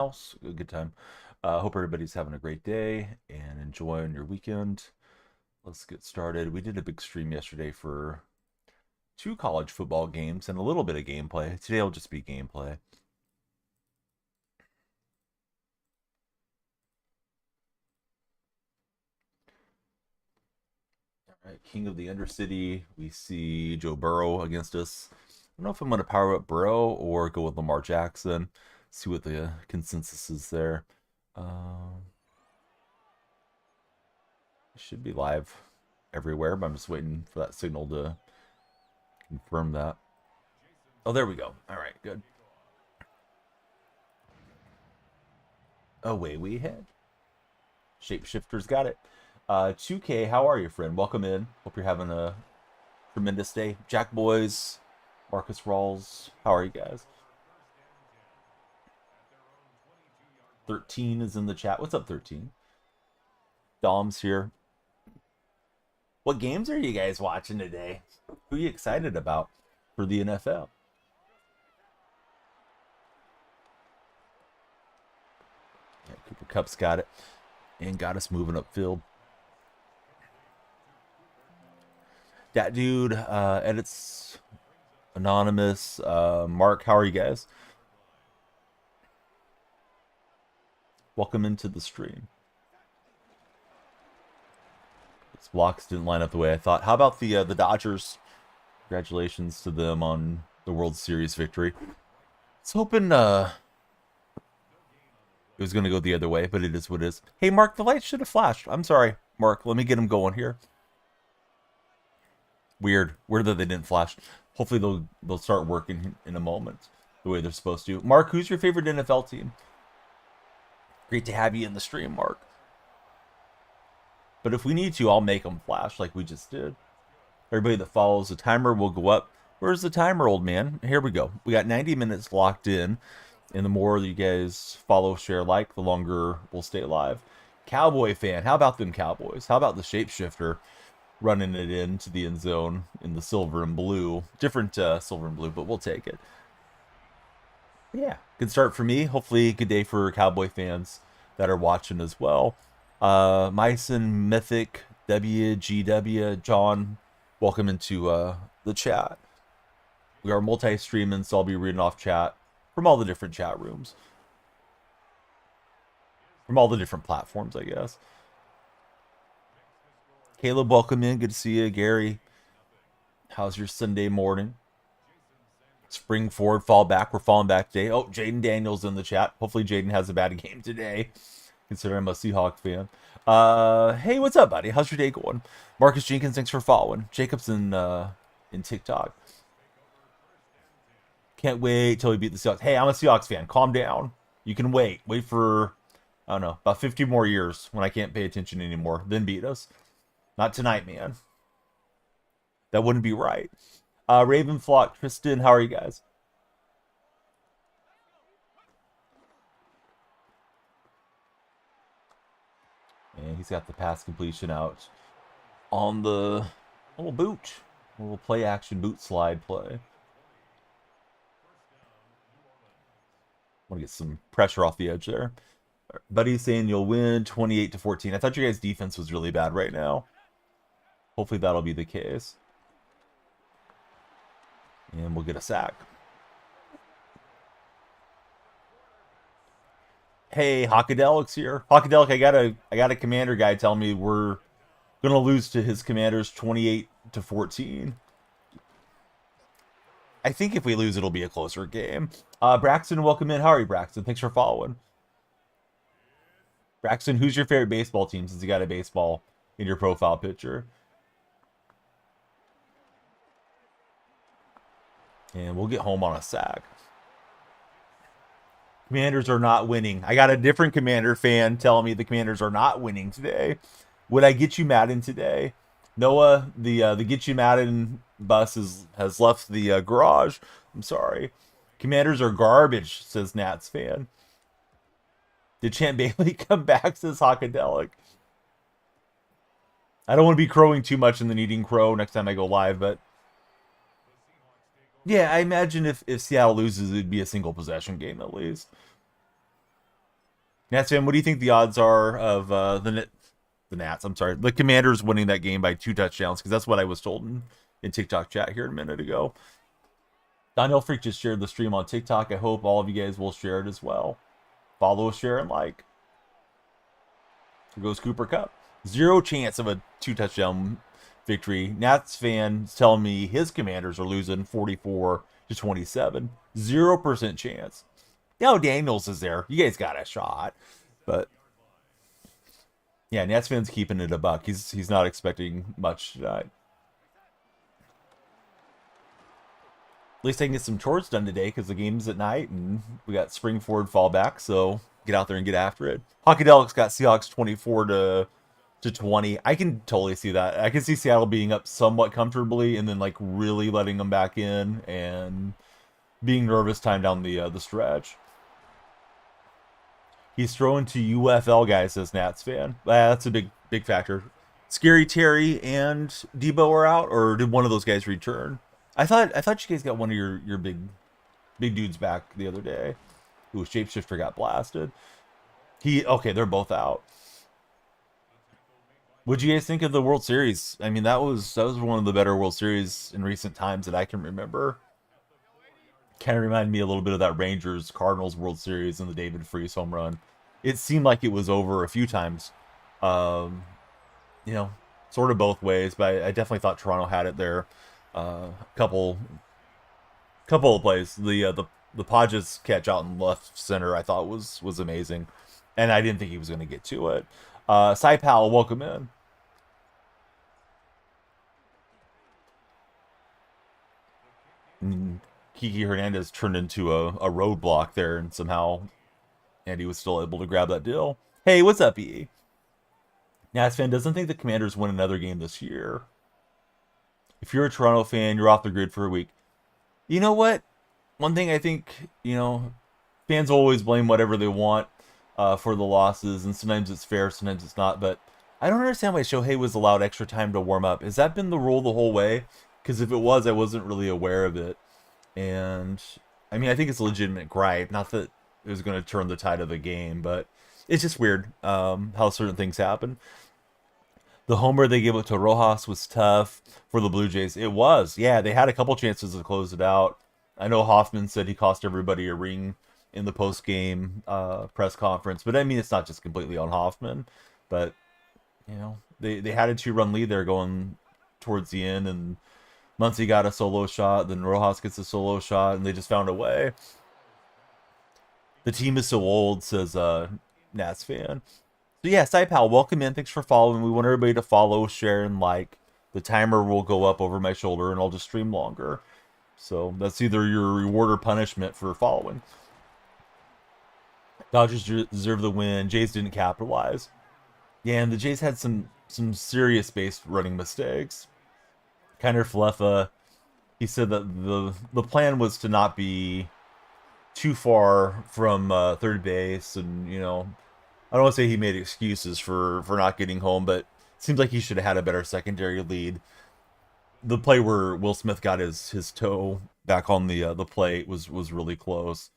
else. A good time. Hope everybody's having a great day and enjoying your weekend. Let's get started. We did a big stream yesterday for two college football games and a little bit of gameplay. Today will just be gameplay. All right, King of the Undercity. We see Joe Burrow against us. I don't know if I'm going to power up Burrow or go with Lamar Jackson. See what the consensus is there. Um, should be live everywhere, but I'm just waiting for that signal to confirm that. Oh, there we go. All right, good. Away we head. Shapeshifter's got it. 2K, how are you, friend? Welcome in. Hope you're having a tremendous day. Jack Boys, Marcus Rawls, how are you guys? 13 is in the chat. What's up, 13? Dom's here. What games are you guys watching today? Who are you excited about for the NFL? Yeah, Cooper Cup's got it and got us moving upfield. That dude edits anonymous. Mark, how are you guys? Welcome into the stream. These blocks didn't line up the way I thought. How about the Dodgers? Congratulations to them on the World Series victory. I was hoping it was going to go the other way, but it is what it is. Hey, Mark, the lights should have flashed. I'm sorry, Mark. Let me get them going here. Weird that they didn't flash. Hopefully they'll start working in a moment the way they're supposed to. Mark, who's your favorite NFL team? Great to have you in the stream, Mark. But if we need to, I'll make them flash like we just did. Everybody that follows the timer will go up. Where's the timer, old man? Here we go. We got 90 minutes locked in. And the more you guys follow, share, like, the longer we'll stay live. Cowboy fan. How about them Cowboys? How about the shapeshifter running it into the end zone in the silver and blue? Different silver and blue, but we'll take it. Yeah, good start for me. Hopefully, good day for Cowboy fans that are watching as well. Myson, Mythic, WGW, John, welcome into the chat. We are multi-streaming, so I'll be reading off chat from all the different chat rooms. From all the different platforms, I guess. Caleb, welcome in. Good to see you. Gary, how's your Sunday morning? Spring forward, fall back. We're falling back today. Oh, Jaden Daniels in the chat. Hopefully Jaden has a bad game today, considering I'm a Seahawk fan. Hey, what's up, buddy? How's your day going? Marcus Jenkins, thanks for following. Jacob's in TikTok. Can't wait till we beat the Seahawks. Hey, I'm a Seahawks fan. Calm down. You can wait. Wait for, I don't know, about 50 more years when I can't pay attention anymore. Then beat us. Not tonight, man. That wouldn't be right. Ravenflock, Tristan, how are you guys? And he's got the pass completion out on the little boot. A little play action boot slide play. Want to get some pressure off the edge there. Buddy's saying you'll win 28-14. I thought your guys' defense was really bad right now. Hopefully that'll be the case. And we'll get a sack. Hey, Hawkadelic's here. Hawkadelic, I got a commander guy telling me we're gonna lose to his commanders 28-14. I think if we lose, it'll be a closer game. Braxton, welcome in. How are you, Braxton? Thanks for following. Braxton, who's your favorite baseball team since you got a baseball in your profile picture? And we'll get home on a sack. Commanders are not winning. I got a different Commander fan telling me the Commanders are not winning today. Would I get you Madden today? Noah, the Get You Madden bus has left the garage. I'm sorry. Commanders are garbage, says Nats fan. Did Champ Bailey come back, says Hawkadelic. I don't want to be crowing too much and then eating crow next time I go live, but yeah, I imagine if Seattle loses, it'd be a single possession game at least. Nats fan, what do you think the odds are of the Nats? I'm sorry, the Commanders winning that game by 2 touchdowns, because that's what I was told in TikTok chat here a minute ago. Donnell Freak just shared the stream on TikTok. I hope all of you guys will share it as well. Follow, share, and like. Here goes Cooper Kupp. 0 chance of a 2 touchdown victory. Nats fans telling me his Commanders are losing 44-27. 0% chance. Now Daniels is there. You guys got a shot. But yeah, Nats fans keeping it a buck. He's not expecting much tonight. At least I can get some chores done today because the game's at night and we got spring forward fallback. So get out there and get after it. Hockadelic's got Seahawks 24-20. I can totally see that. I can see Seattle being up somewhat comfortably and then like really letting them back in and being nervous time down the stretch. He's throwing to UFL guys, says Nats fan. That's a big factor. Scary Terry and Debo are out, or did one of those guys return? I thought you guys got one of your big dudes back the other day. Who Shapeshifter got blasted. Okay, they're both out. What'd you guys think of the World Series? I mean, that was one of the better World Series in recent times that I can remember. Kind of reminded me a little bit of that Rangers Cardinals World Series and the David Freese home run. It seemed like it was over a few times. You know, sort of both ways, but I definitely thought Toronto had it there. Couple of plays. The Podges catch out in left center I thought was amazing, and I didn't think he was going to get to it. Cy Powell, welcome in. Kiki Hernandez turned into a roadblock there, and somehow Andy was still able to grab that deal. Hey, what's up, E? Nats fan doesn't think the Commanders win another game this year. If you're a Toronto fan, you're off the grid for a week. You know what? One thing I think, fans always blame whatever they want for the losses, and sometimes it's fair, sometimes it's not. But I don't understand why Shohei was allowed extra time to warm up. Has that been the rule the whole way? Because if it was, I wasn't really aware of it. And, I mean, I think it's a legitimate gripe. Not that it was going to turn the tide of the game, but it's just weird how certain things happen. The homer they gave it to Rojas was tough for the Blue Jays. It was. Yeah, they had a couple chances to close it out. I know Hoffman said he cost everybody a ring in the post-game press conference, but I mean, it's not just completely on Hoffman. But, they had a 2-run lead there going towards the end, and Muncy got a solo shot, then Rojas gets a solo shot, and they just found a way. The team is so old, says Nats fan. So yeah, Saipal, welcome in. Thanks for following. We want everybody to follow, share, and like. The timer will go up over my shoulder, and I'll just stream longer. So that's either your reward or punishment for following. Dodgers deserve the win. Jays didn't capitalize. Yeah, and the Jays had some serious base running mistakes. Kinder Falefa, he said that the plan was to not be too far from third base, and I don't want to say he made excuses for not getting home, but it seems like he should have had a better secondary lead. The play where Will Smith got his toe back on the plate was really close.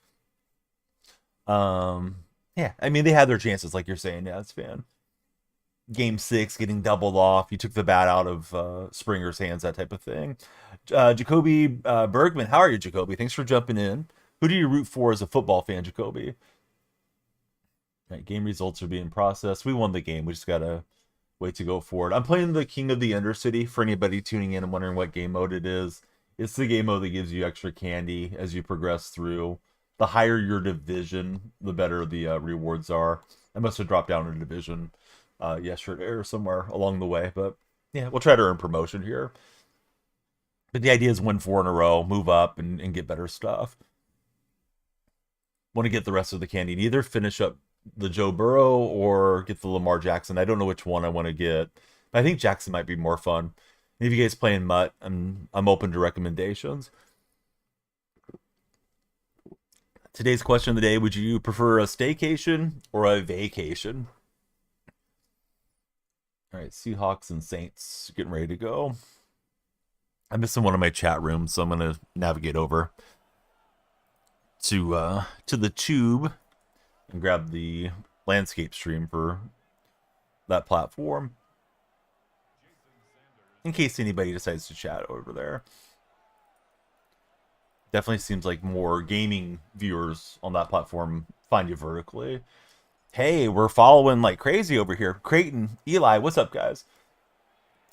Yeah, I mean, they had their chances, like you're saying, Nats fan. Game 6, getting doubled off. You took the bat out of Springer's hands, that type of thing. Jacoby Bergman, how are you, Jacoby? Thanks for jumping in. Who do you root for as a football fan, Jacoby? Right, game results are being processed. We won the game. We just gotta wait to go forward. I'm playing the King of the Undercity. For anybody tuning in and wondering what game mode it is, it's the game mode that gives you extra candy as you progress through. The higher your division, the better the rewards are. I must have dropped down a division yesterday or somewhere along the way, but yeah, we'll try to earn promotion here. But the idea is win 4 in a row, move up, and get better stuff. Want to get the rest of the candy. Either finish up the Joe Burrow or get the Lamar Jackson. I don't know which one I want to get. But I think Jackson might be more fun. And if you guys playing Mutt, I'm open to recommendations. Today's question of the day, would you prefer a staycation or a vacation? All right, Seahawks and Saints getting ready to go. I'm missing one of my chat rooms, so I'm going to navigate over to the tube and grab the landscape stream for that platform. In case anybody decides to chat over there. Definitely seems like more gaming viewers on that platform find you vertically. Hey, we're following like crazy over here. Creighton, Eli, what's up, guys?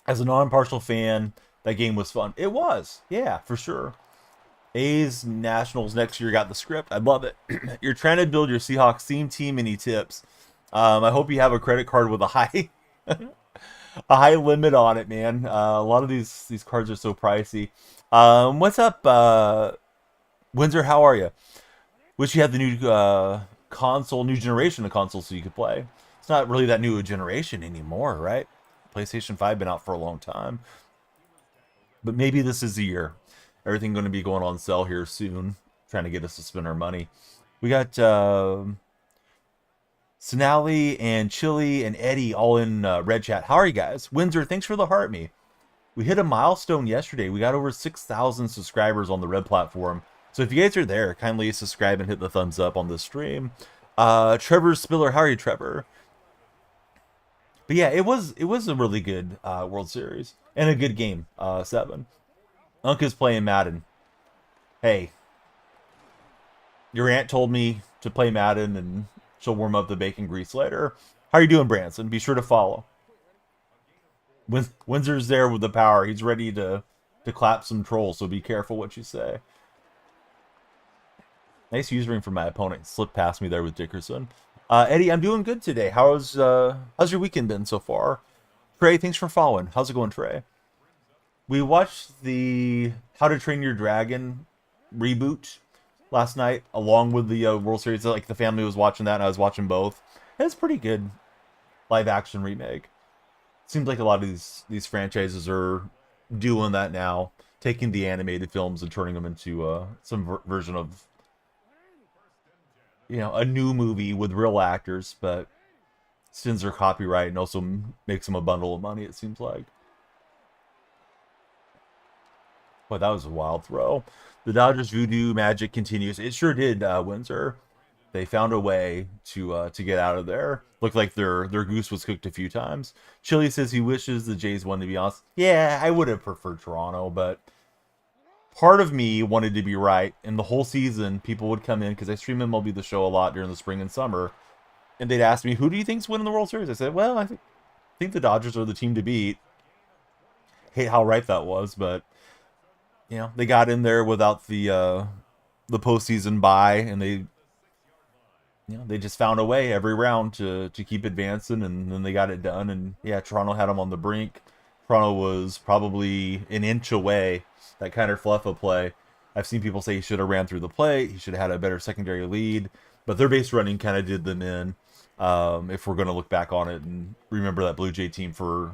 As a non-partial fan, that game was fun. It was, yeah, for sure. A's Nationals next year got the script. I love it. You're trying to build your Seahawks theme team. Any tips? I hope you have a credit card with a high a high limit on it, man. A lot of these cards are so pricey. What's up, Windsor? How are you? Wish you had the new console, new generation of consoles so you could play. It's not really that new a generation anymore, right? PlayStation 5 been out for a long time. But maybe this is the year. Everything going to be going on sale here soon, trying to get us to spend our money. We got Sonali and Chili and Eddie all in red chat. How are you guys? Windsor, thanks for the heart me. We hit a milestone yesterday. We got over 6,000 subscribers on the red platform. So if you guys are there, kindly subscribe and hit the thumbs up on this stream. Trevor Spiller, how are you, Trevor? But yeah, it was a really good World Series and a good game. 7. Unca's playing Madden. Hey, your aunt told me to play Madden and she'll warm up the bacon grease later. How are you doing, Branson? Be sure to follow. Windsor's there with the power. He's ready to clap some trolls, so be careful what you say. Nice usering from my opponent. Slipped past me there with Dickerson. Eddie, I'm doing good today. How's your weekend been so far? Trey, thanks for following. How's it going, Trey? We watched the How to Train Your Dragon reboot last night, along with the World Series. Like the family was watching that, and I was watching both. It's pretty good live action remake. Seems like a lot of these franchises are doing that now, taking the animated films and turning them into some version of, you know, a new movie with real actors, but sends their copyright and also makes them a bundle of money, it seems like. Boy, that was a wild throw. The Dodgers voodoo magic continues. It sure did, Windsor. They found a way to get out of there. Looked like their goose was cooked a few times. Chili says he wishes the Jays won, to be honest. Yeah, I would have preferred Toronto, but part of me wanted to be right. And the whole season, people would come in, because I stream MLB The Show a lot during the spring and summer, and they'd ask me, who do you think's winning the World Series? I said, well, I think the Dodgers are the team to beat. Hate how right that was, but you know, they got in there without the postseason bye, and they just found a way every round to keep advancing, and then they got it done. And yeah, Toronto had them on the brink. Toronto was probably an inch away. That kind of fluff of play. I've seen people say he should have ran through the plate. He should have had a better secondary lead, but their base running kind of did them in. If we're going to look back on it and remember that Blue Jay team for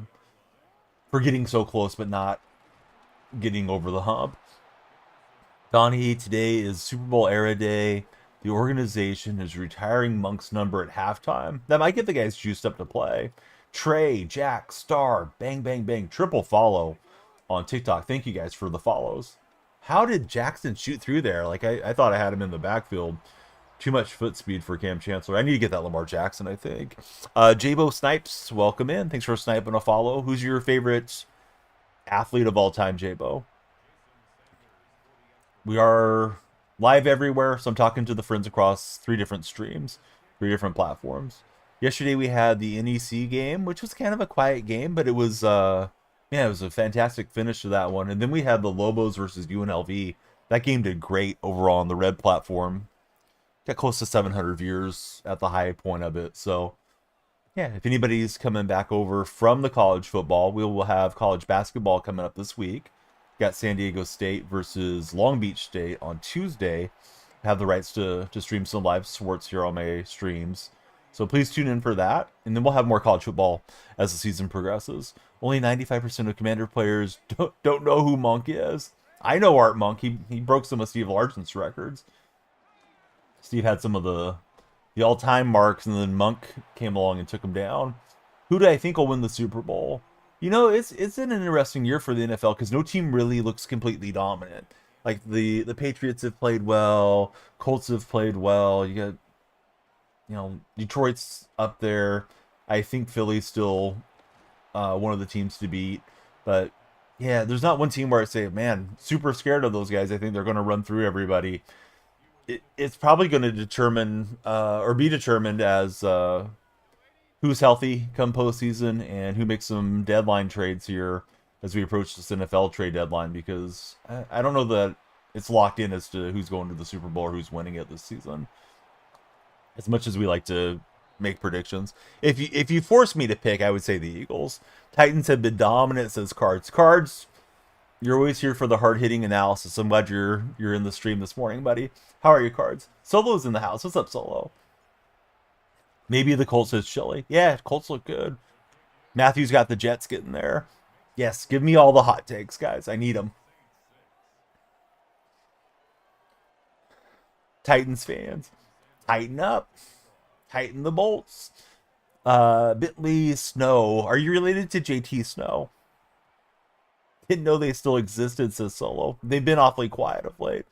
getting so close but not getting over the hump. Donnie, today is Super Bowl era day. The organization is retiring Monk's number at halftime. That might get the guys juiced up to play. Trey, Jack, Star, bang, bang, bang. Triple follow on TikTok. Thank you guys for the follows. How did Jackson shoot through there? Like, I thought I had him in the backfield. Too much foot speed for Cam Chancellor. I need to get that Lamar Jackson, I think. Jabo Snipes, welcome in. Thanks for sniping a follow. Who's your favorite athlete of all time, Jabo? We are live everywhere, so I'm talking to the friends across 3 different streams, 3 different platforms. Yesterday we had the NEC game, which was kind of a quiet game, but it was it was a fantastic finish to that one. And then we had the Lobos versus UNLV. That game did great overall on the red platform. Got close to 700 viewers at the high point of it. So yeah, if anybody's coming back over from the college football, we will have college basketball coming up this week. Got San Diego State versus Long Beach State on Tuesday. Have the rights to stream some live sports here on my streams. So please tune in for that. And then we'll have more college football as the season progresses. Only 95% of Commander players don't know who Monk is. I know Art Monk. He broke some of Steve Largent's records. Steve had some of the all-time marks, and then Monk came along and took him down. Who do I think will win the Super Bowl? You know, it's an interesting year for the NFL because no team really looks completely dominant. Like the Patriots have played well, Colts have played well. You got Detroit's up there. I think Philly's still one of the teams to beat. But yeah, there's not one team where I say, man, super scared of those guys. I think they're going to run through everybody. It's probably going to determine or be determined as who's healthy come postseason and who makes some deadline trades here as we approach this NFL trade deadline, because I don't know that it's locked in as to who's going to the Super Bowl or who's winning it this season. As much as we like to make predictions, if you force me to pick, I would say the Eagles. Titans have been dominant, says Cards. Cards, you're always here for the hard hitting analysis. I'm glad you're in the stream this morning, buddy. How are you, Cards? Solo's in the house. What's up, Solo? Maybe the Colts is chilly. Yeah, Colts look good. Matthew's got the Jets getting there. Yes, give me all the hot takes, guys. I need them. Titans fans, tighten up. Tighten the bolts. Bentley Snow. Are you related to JT Snow? Didn't know they still existed, says Solo. They've been awfully quiet of late.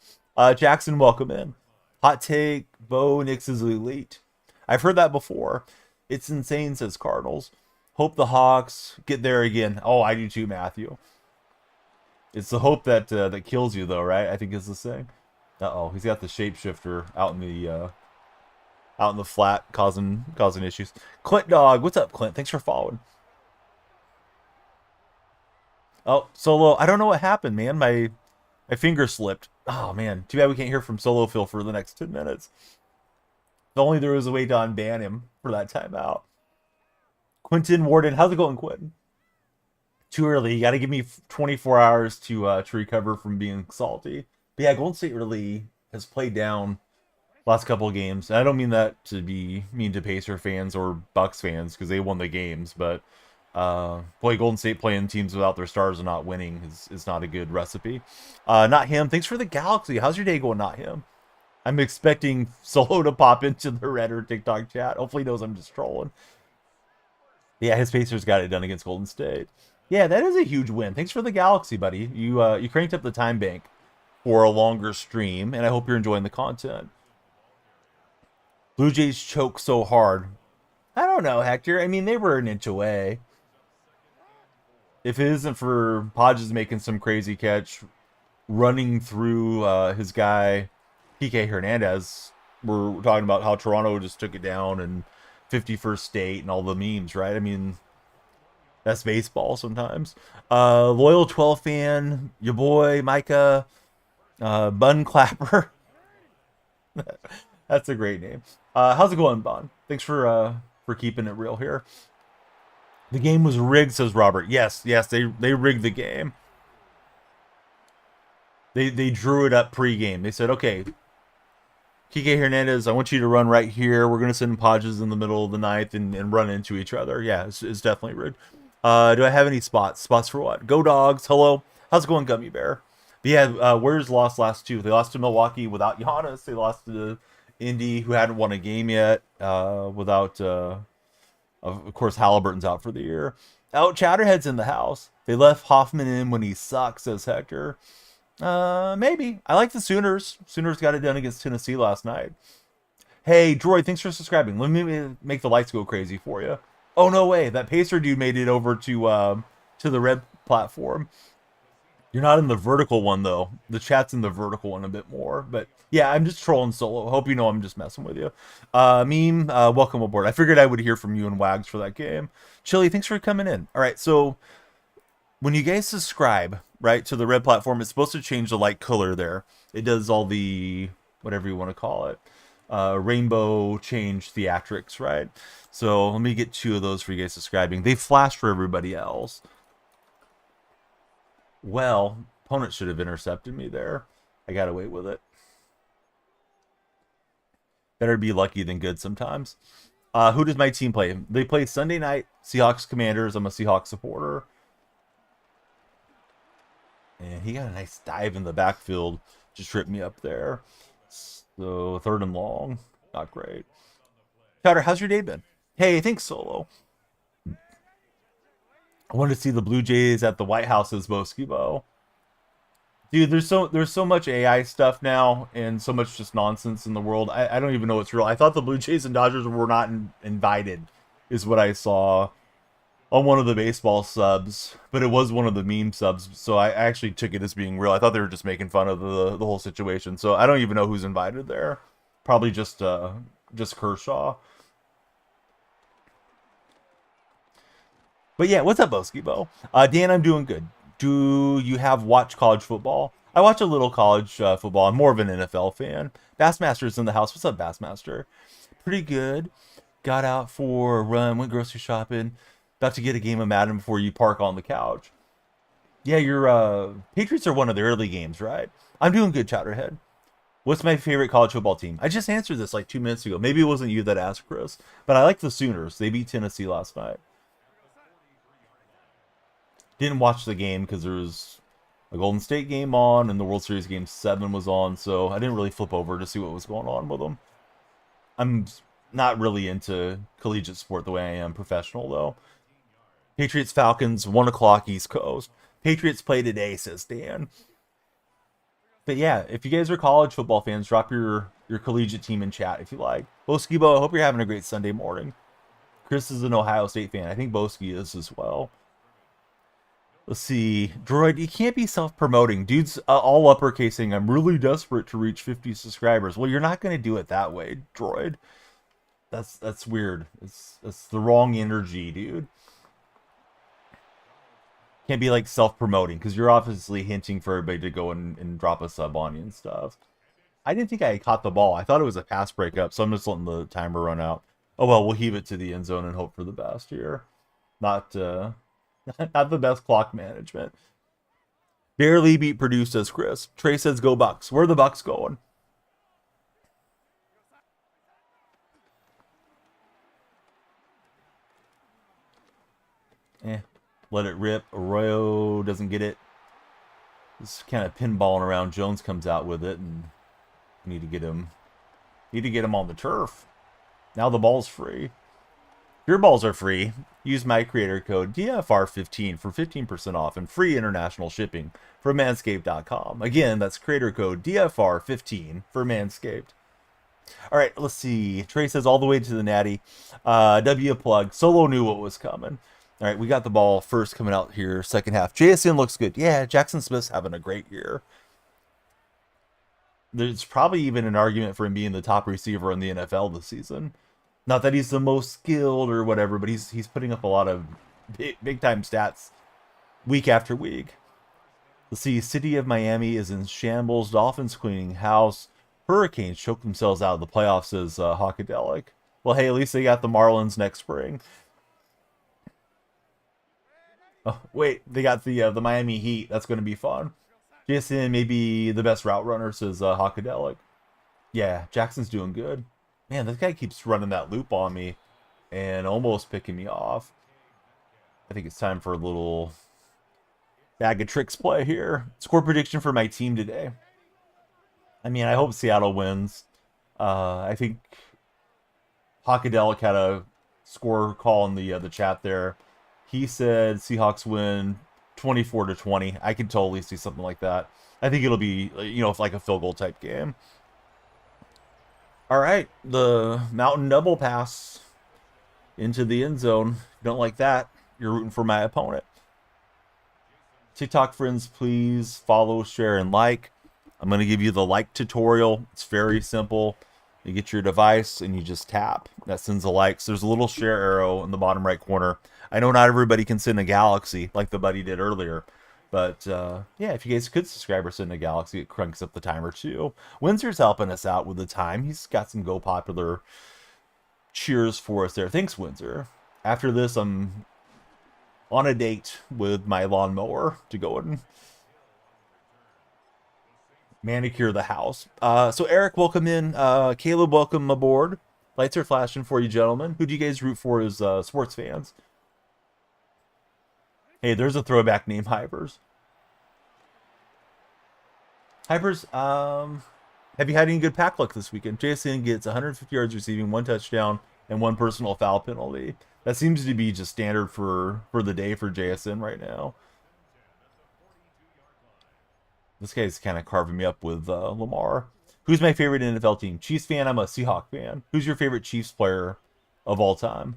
Jackson, welcome in. Hot take, Bo Nix is elite. I've heard that before. It's insane, says Cardinals. Hope the Hawks get there again. Oh, I do too, Matthew. It's the hope that that kills you, though, right? I think is the thing. Uh-oh, he's got the shapeshifter out in the flat, causing issues. Clint Dog, what's up, Clint? Thanks for following. Oh, Solo, I don't know what happened, man. My finger slipped. Oh man, too bad we can't hear from Solo Phil for the next 10 minutes. If only there was a way to unban him for that timeout. Quentin Warden, how's it going, Quentin? Too early. You got to give me 24 hours to recover from being salty. But yeah, Golden State really has played down last couple of games. And I don't mean that to be mean to Pacer fans or Bucks fans because they won the games, but boy, Golden State playing teams without their stars and not winning is not a good recipe. Not him. Thanks for the Galaxy. How's your day going? Not him. I'm expecting Solo to pop into the Red or TikTok chat. Hopefully he knows I'm just trolling. Yeah, his Pacers got it done against Golden State. Yeah, that is a huge win. Thanks for the Galaxy, buddy. You cranked up the time bank for a longer stream, and I hope you're enjoying the content. Blue Jays choke so hard. I don't know, Hector. I mean, they were an inch away. If it isn't for Podges making some crazy catch, running through his guy, PK Hernandez, we're talking about how Toronto just took it down and 51st State and all the memes, right? I mean, that's baseball sometimes. Loyal 12 fan, your boy Micah, Bun Clapper. That's a great name. How's it going, Bun? Thanks for keeping it real here. The game was rigged, says Robert. Yes, they rigged the game. They drew it up pre-game. They said, okay, Kike Hernandez, I want you to run right here. We're going to send Podges in the middle of the ninth and run into each other. Yeah, it's definitely rigged. Do I have any spots? Spots for what? Go Dogs. Hello. How's it going, Gummy Bear? But yeah, Warriors lost last two. They lost to Milwaukee without Giannis. They lost to Indy, who hadn't won a game yet, without, of course, Halliburton's out for the year. Out, Chatterhead's in the house. They left Hoffman in when he sucks, says Hector. Maybe. I like the Sooners. Sooners got it done against Tennessee last night. Hey, Droid, thanks for subscribing. Let me make the lights go crazy for you. Oh, no way. That Pacer dude made it over to the red platform. You're not in the vertical one, though. The chat's in the vertical one a bit more. But, yeah, I'm just trolling Solo. Hope you know I'm just messing with you. Meme, welcome aboard. I figured I would hear from you and Wags for that game. Chili, thanks for coming in. All right, so when you guys subscribe, right, to the red platform, it's supposed to change the light color there. It does all the, whatever you want to call it, rainbow change theatrics, right? So let me get 2 of those for you guys subscribing. They flash for everybody else. Well, opponent should have intercepted me there. I got away with it. Better be lucky than good sometimes. Who does my team play? They play Sunday night, Seahawks Commanders. I'm a Seahawks supporter. And he got a nice dive in the backfield. Just tripped me up there. So 3rd and long. Not great. Powder, how's your day been? Hey, thanks, Solo. I wanted to see the Blue Jays at the White House as Boskibo. Dude, there's so much AI stuff now and so much just nonsense in the world. I don't even know what's real. I thought the Blue Jays and Dodgers were not invited, is what I saw on one of the baseball subs, but it was one of the meme subs, so I actually took it as being real. I thought they were just making fun of the whole situation. So I don't even know who's invited there. Probably just Kershaw. But yeah, what's up, Boski Bo? Dan, I'm doing good. Do you have watched college football? I watch a little college football. I'm more of an NFL fan. Bassmaster's in the house. What's up, Bassmaster? Pretty good. Got out for a run, went grocery shopping. About to get a game of Madden before you park on the couch. Yeah, your Patriots are one of the early games, right? I'm doing good, Chowderhead. What's my favorite college football team? I just answered this like 2 minutes ago. Maybe it wasn't you that asked, Chris. But I like the Sooners. They beat Tennessee last night. Didn't watch the game because there was a Golden State game on and the World Series game 7 was on, so I didn't really flip over to see what was going on with them. I'm not really into collegiate sport the way I am professional, though. Patriots Falcons, 1 o'clock East Coast. Patriots play today, says Dan. But yeah, if you guys are college football fans, drop your collegiate team in chat if you like. Boskibo, I hope you're having a great Sunday morning. Chris is an Ohio State fan. I think Boski is as well. Let's see. Droid, you can't be self-promoting. Dude's all uppercasing. I'm really desperate to reach 50 subscribers. Well, you're not going to do it that way, Droid. That's weird. It's the wrong energy, dude. Can't be like self-promoting because you're obviously hinting for everybody to go and drop a sub on you and stuff. I didn't think I caught the ball. I thought it was a pass breakup, so I'm just letting the timer run out. Oh well, we'll heave it to the end zone and hope for the best here. Not not the best clock management. Barely beat Purdue, says Chris. Trey says go Bucks. Where are the Bucks going? Let it rip. Arroyo doesn't get it. Just kind of pinballing around. Jones comes out with it, and need to get him. Need to get him on the turf. Now the ball's free. Your balls are free. Use my creator code DFR15 for 15% off and free international shipping from manscaped.com. Again, that's creator code DFR15 for Manscaped. All right, let's see. Trey says all the way to the natty. W plug. Solo knew what was coming. All right, we got the ball first coming out here, second half. JSN looks good. Yeah, Jackson Smith's having a great year. There's probably even an argument for him being the top receiver in the NFL this season. Not that he's the most skilled or whatever, but he's putting up a lot of big time stats week after week. Let's see. City of Miami is in shambles. Dolphins cleaning house. Hurricanes choke themselves out of the playoffs, says Hawkadelic. Well, hey, at least they got the Marlins next spring. Oh, wait, they got the Miami Heat. That's going to be fun. Jason may be the best route runner, says Hawkadelic. Yeah, Jackson's doing good. Man, this guy keeps running that loop on me and almost picking me off. I think it's time for a little bag of tricks play here. Score prediction for my team today. I mean, I hope Seattle wins. I think Hawkadelic had a score call in the chat there. He said Seahawks win 24-20. I could totally see something like that. I think it'll be, like a field goal type game. All right, the mountain double pass into the end zone. Don't like that. You're rooting for my opponent. TikTok friends, please follow, share, and like. I'm going to give you the like tutorial. It's very simple. You get your device and you just tap. That sends the likes. There's a little share arrow in the bottom right corner. I know not everybody can send a galaxy like the buddy did earlier. But, yeah, if you guys could subscribe or send a galaxy, it cranks up the timer too. Windsor's helping us out with the time. He's got some Go Popular cheers for us there. Thanks, Windsor. After this, I'm on a date with my lawnmower to go and manicure the house. So Eric, welcome in. Caleb, welcome aboard. Lights are flashing for you, gentlemen. Who do you guys root for as sports fans? Hey, there's a throwback name, Hypers. Hypers, have you had any good pack luck this weekend? JSN gets 150 yards receiving, 1 touchdown, and 1 personal foul penalty. That seems to be just standard for the day for JSN right now. This guy's kind of carving me up with Lamar. Who's my favorite NFL team? Chiefs fan. I'm a Seahawk fan. Who's your favorite Chiefs player of all time?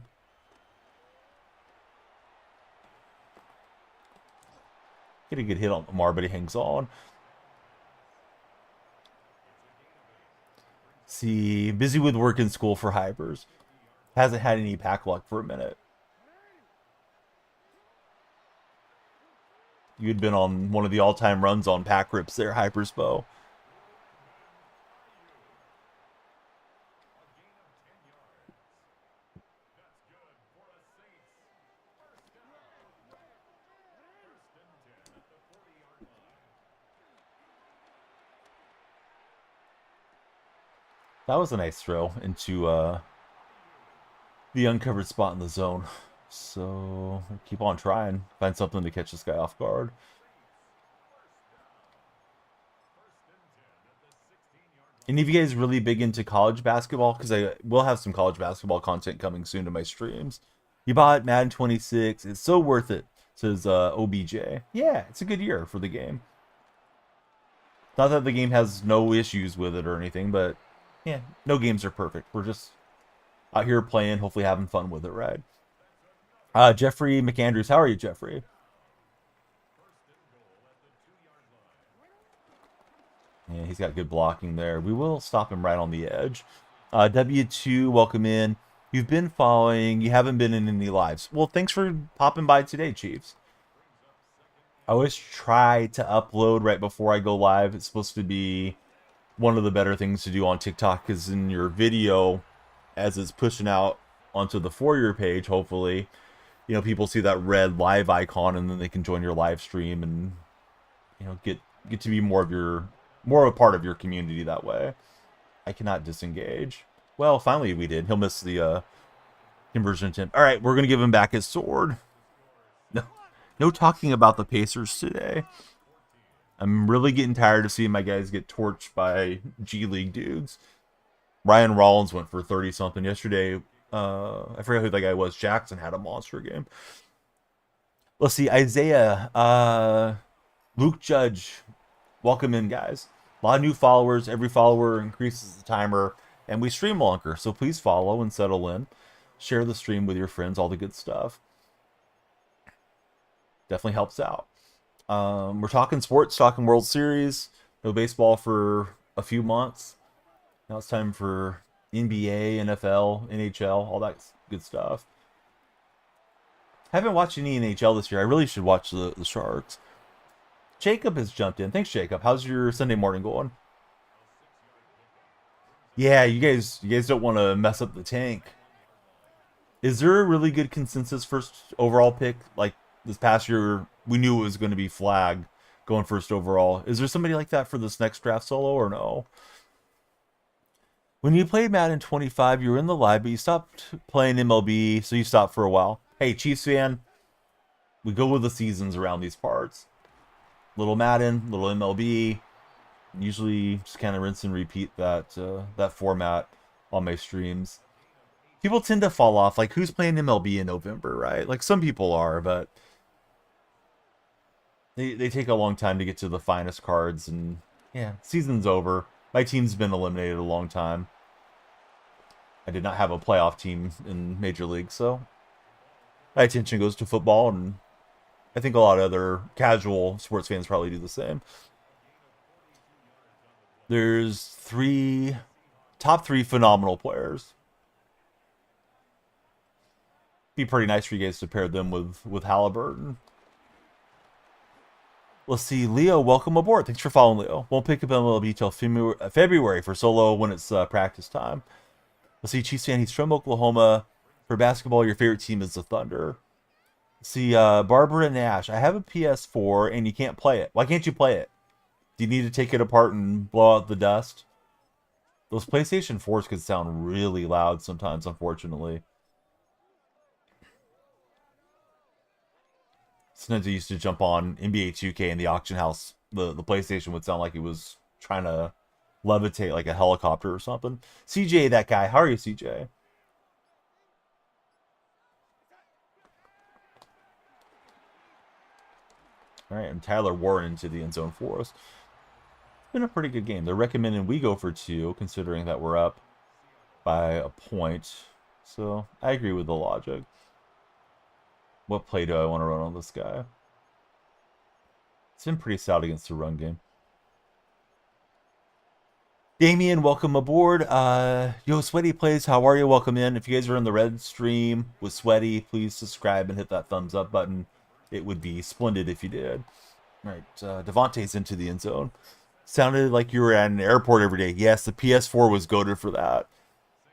Get a good hit on Lamar, but he hangs on. See, busy with work and school for Hypers. Hasn't had any pack luck for a minute. You'd been on one of the all-time runs on pack rips there, Hyperspo. That was a nice throw into the uncovered spot in the zone. So keep on trying. Find something to catch this guy off guard. Any of you guys really big into college basketball? Because I will have some college basketball content coming soon to my streams. You bought Madden 26. It's so worth it, says OBJ. Yeah, it's a good year for the game. Not that the game has no issues with it or anything, but yeah, no games are perfect. We're just out here playing, hopefully having fun with it, right? Jeffrey McAndrews, how are you, Jeffrey? Yeah, he's got good blocking there. We will stop him right on the edge. W2, welcome in. You've been following. You haven't been in any lives. Well, thanks for popping by today, Chiefs. I always try to upload right before I go live. It's supposed to be one of the better things to do on TikTok, because in your video, as it's pushing out onto the For You page, hopefully, you know, people see that red live icon and then they can join your live stream and, you know, get to be more of a part of your community that way. I cannot disengage. Well, finally we did. He'll miss the conversion attempt. All right, we're gonna give him back his sword. No talking about the Pacers today. I'm really getting tired of seeing my guys get torched by G League dudes. Ryan Rollins went for 30 something yesterday. I forget who that guy was. Jackson had a monster game. Let's see, Isaiah, Luke Judge, welcome in, guys. A lot of new followers. Every follower increases the timer, and we stream longer. So please follow and settle in. Share the stream with your friends. All the good stuff. Definitely helps out. We're talking sports, talking World Series. No baseball for a few months. Now it's time for NBA, NFL, NHL, all that good stuff. Haven't watched any NHL this year. I really should watch the Sharks. Jacob has jumped in. Thanks, Jacob. How's your Sunday morning going? Yeah, you guys don't want to mess up the tank. Is there a really good consensus first overall pick? Like this past year, we knew it was going to be Flag going first overall. Is there somebody like that for this next draft solo or no? When you played Madden 25, you were in the live, but you stopped playing MLB, so you stopped for a while. Hey, Chiefs fan, we go with the seasons around these parts. Little Madden, little MLB. Usually just kind of rinse and repeat that that format on my streams. People tend to fall off. Like, who's playing MLB in November, right? Like, some people are, but they take a long time to get to the finest cards, and yeah, season's over. My team's been eliminated a long time. I did not have a playoff team in Major League, so my attention goes to football, and I think a lot of other casual sports fans probably do the same. There's top three phenomenal players. Be pretty nice for you guys to pair them with Halliburton. Let's see, Leo, welcome aboard. Thanks for following, Leo. Won't pick up MLB till February for solo when it's practice time. Let's see, Chiefs fan, he's from Oklahoma. For basketball, your favorite team is the Thunder. Let's see, Barbara Nash, I have a PS4 and you can't play it. Why can't you play it? Do you need to take it apart and blow out the dust? Those PlayStation 4s could sound really loud sometimes, unfortunately. Sometimes I used to jump on NBA 2K in the auction house. The PlayStation would sound like it was trying to levitate like a helicopter or something. CJ, that guy. How are you, CJ? All right, and Tyler Warren into the end zone for us. been a pretty good game. They're recommending we go for 2, considering that we're up by a point. So I agree with the logic. What play do I want to run on this guy? It's been pretty stout against the run game. Damien, welcome aboard. Yo, Sweaty Plays, how are you? Welcome in. If you guys are in the red stream with Sweaty, please subscribe and hit that thumbs up button. It would be splendid if you did. All right, Devontae's into the end zone. Sounded like you were at an airport every day. Yes, the PS4 was goated for that.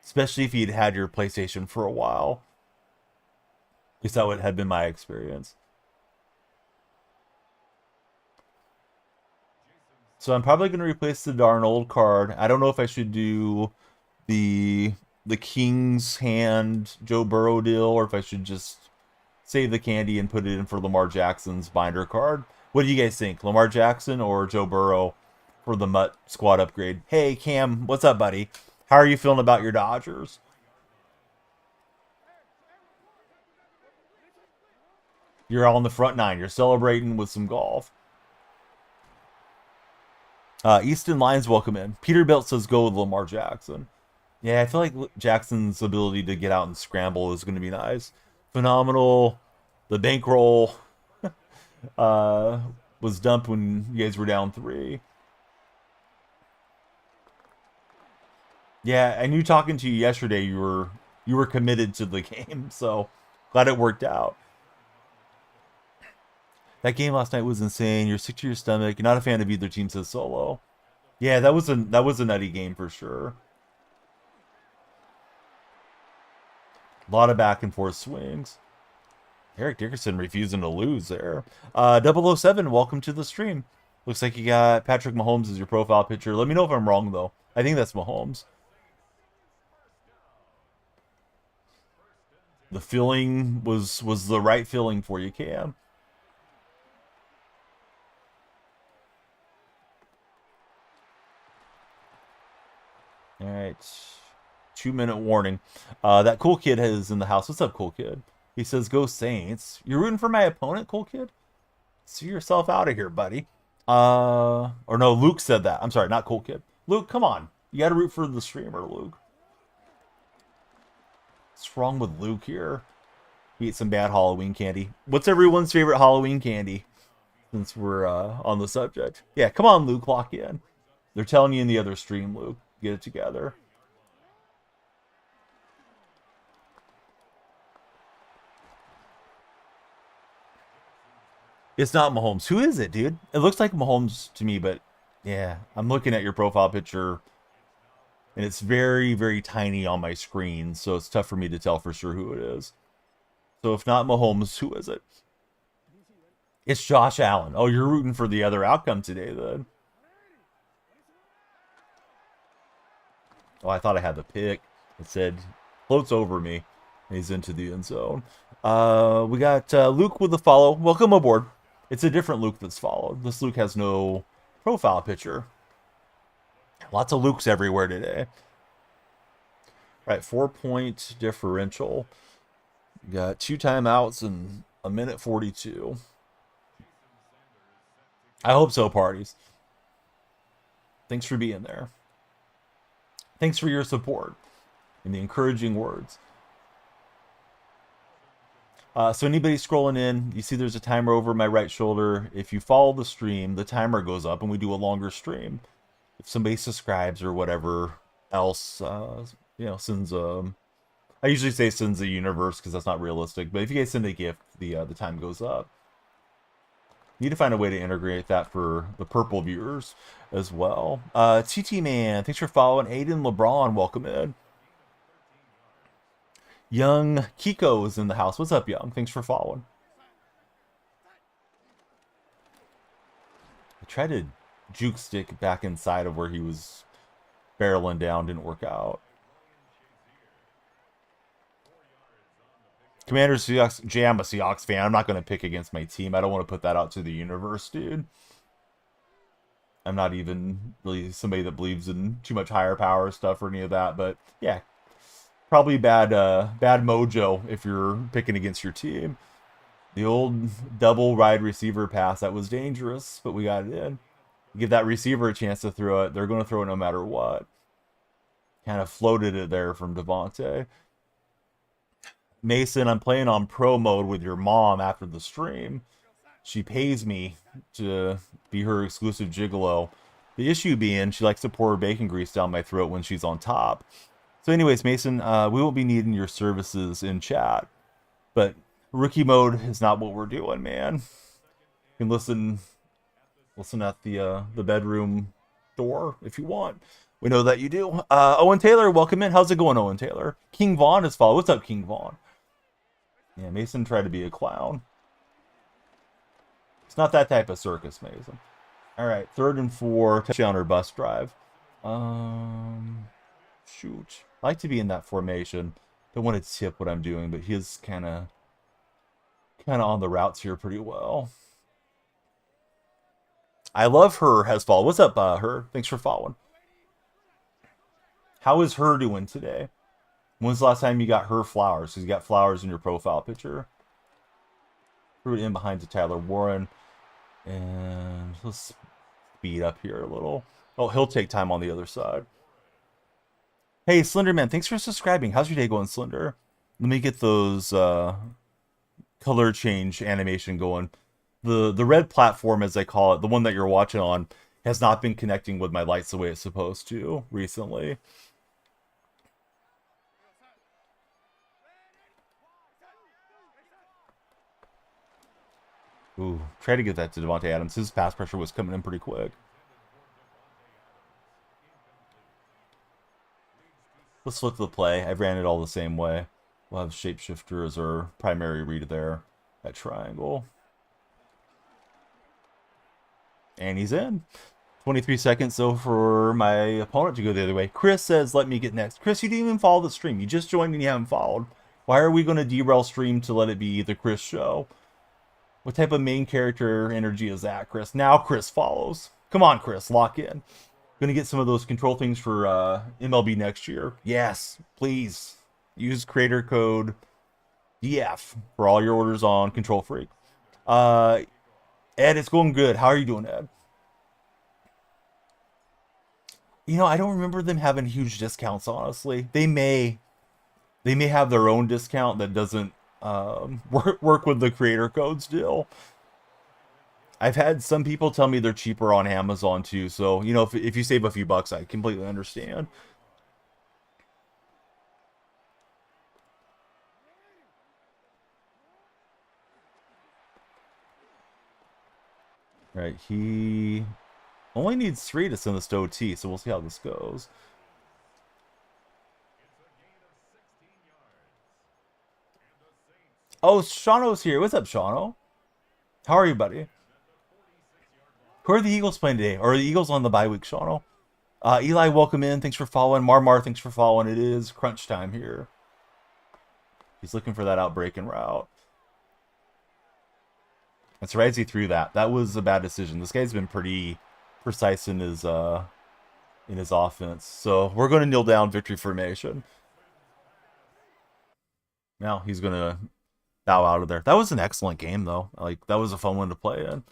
Especially if you'd had your PlayStation for a while. At least that had been my experience. So I'm probably going to replace the Darnold card. I don't know if I should do the King's Hand Joe Burrow deal, or if I should just save the candy and put it in for Lamar Jackson's binder card. What do you guys think? Lamar Jackson or Joe Burrow for the Mutt squad upgrade? Hey, Cam, what's up, buddy? How are you feeling about your Dodgers? You're all in the front 9. You're celebrating with some golf. Easton Lyons, welcome in. Peterbilt says go with Lamar Jackson. Yeah, I feel like Jackson's ability to get out and scramble is going to be nice. Phenomenal. The bankroll was dumped when you guys were down 3. Yeah, I knew talking to you yesterday you were committed to the game, so glad it worked out. That game last night was insane. You're sick to your stomach. You're not a fan of either team, says Solo. Yeah, that was a nutty game for sure. A lot of back and forth swings. Eric Dickerson refusing to lose there. 007, welcome to the stream. Looks like you got Patrick Mahomes as your profile picture. Let me know if I'm wrong, though. I think that's Mahomes. The feeling was the right feeling for you, Cam. All right. 2-minute warning. That cool kid is in the house. What's up, cool kid? He says, go Saints. You're rooting for my opponent, cool kid? See yourself out of here, buddy. Or no, Luke said that. I'm sorry, not cool kid. Luke, come on. You got to root for the streamer, Luke. What's wrong with Luke here? He ate some bad Halloween candy. What's everyone's favorite Halloween candy? Since we're on the subject. Yeah, come on, Luke, lock in. They're telling you in the other stream, Luke. Get it together. It's not Mahomes. Who is it, dude? It looks like Mahomes to me, but yeah, I'm looking at your profile picture, and it's very, very tiny on my screen, so it's tough for me to tell for sure who it is. So if not Mahomes, who is it? It's Josh Allen. Oh, you're rooting for the other outcome today, then. Oh, I thought I had the pick. It said, floats over me. And he's into the end zone. We got Luke with the follow. Welcome aboard. It's a different Luke that's followed. This Luke has no profile picture. Lots of Lukes everywhere today. Right, 4-point differential. We got 2 timeouts and 1:42. I hope so, parties. Thanks for being there. Thanks for your support and the encouraging words. So anybody scrolling in, you see there's a timer over my right shoulder. If you follow the stream, the timer goes up and we do a longer stream. If somebody subscribes or whatever else, sends I usually say sends a universe because that's not realistic. But if you guys send a gift, the time goes up. Need to find a way to integrate that for the purple viewers as well. TT Man, thanks for following. Aiden LeBron, welcome in. Young Kiko is in the house. What's up, Young? Thanks for following. I tried to juke stick back inside of where he was barreling down. Didn't work out. Commander Seahawks. Jay, I'm a Seahawks fan. I'm not going to pick against my team. I don't want to put that out to the universe, dude. I'm not even really somebody that believes in too much higher power stuff or any of that. But yeah, probably bad mojo if you're picking against your team. The old double wide receiver pass, that was dangerous, but we got it in. Give that receiver a chance to throw it. They're going to throw it no matter what. Kind of floated it there from Devontae. Mason, I'm playing on pro mode with your mom after the stream. She pays me to be her exclusive gigolo. The issue being she likes to pour her bacon grease down my throat when she's on top. So anyways, Mason, we won't be needing your services in chat. But rookie mode is not what we're doing, man. You can listen at the bedroom door if you want. We know that you do. Owen Taylor, welcome in. How's it going, Owen Taylor? King Vaughn is followed. What's up, King Vaughn? Yeah, Mason tried to be a clown. It's not that type of circus, Mason. All right, 3rd and 4, touchdown or bust drive. Shoot. I like to be in that formation. Don't want to tip what I'm doing, but he's kind of on the routes here pretty well. I love her has followed. What's up, her? Thanks for following. How is her doing today? When's the last time you got her flowers? Because you got flowers in your profile picture. Threw it in behind to Tyler Warren. And let's speed up here a little. Oh, he'll take time on the other side. Hey, Slenderman, thanks for subscribing. How's your day going, Slender? Let me get those color change animation going. The red platform, as I call it, the one that you're watching on, has not been connecting with my lights the way it's supposed to recently. Ooh, try to get that to Devontae Adams. His pass pressure was coming in pretty quick. Let's flip the play. I've ran it all the same way. We'll have Shapeshifter as our primary read there at triangle. And he's in. 23 seconds, though, for my opponent to go the other way. Chris says, let me get next. Chris, you didn't even follow the stream. You just joined and you haven't followed. Why are we going to derail stream to let it be the Chris show? What type of main character energy is that, Chris? Now Chris follows. Come on, Chris, lock in. Gonna get some of those control things for MLB next year. Yes, please. Use creator code DYF for all your orders on Control Freak. Ed, it's going good. How are you doing, Ed? You know, I don't remember them having huge discounts, honestly. They may have their own discount that doesn't work with the creator codes deal. I've had some people tell me they're cheaper on Amazon too, so you know, if you save a few bucks, I completely understand. Right, he only needs 3 to send this to OT, so we'll see how this goes. Oh, Shauno's here. What's up, Shauno? How are you, buddy? Who are the Eagles playing today? Or are the Eagles on the bye week, Shauno? Eli, welcome in. Thanks for following. Marmar, thanks for following. It is crunch time here. He's looking for that outbreaking route. And Sarazi threw that. That was a bad decision. This guy's been pretty precise in his offense. So we're going to kneel down victory formation. Now he's going to bow out of there. That was an excellent game, though. Like, that was a fun one to play in.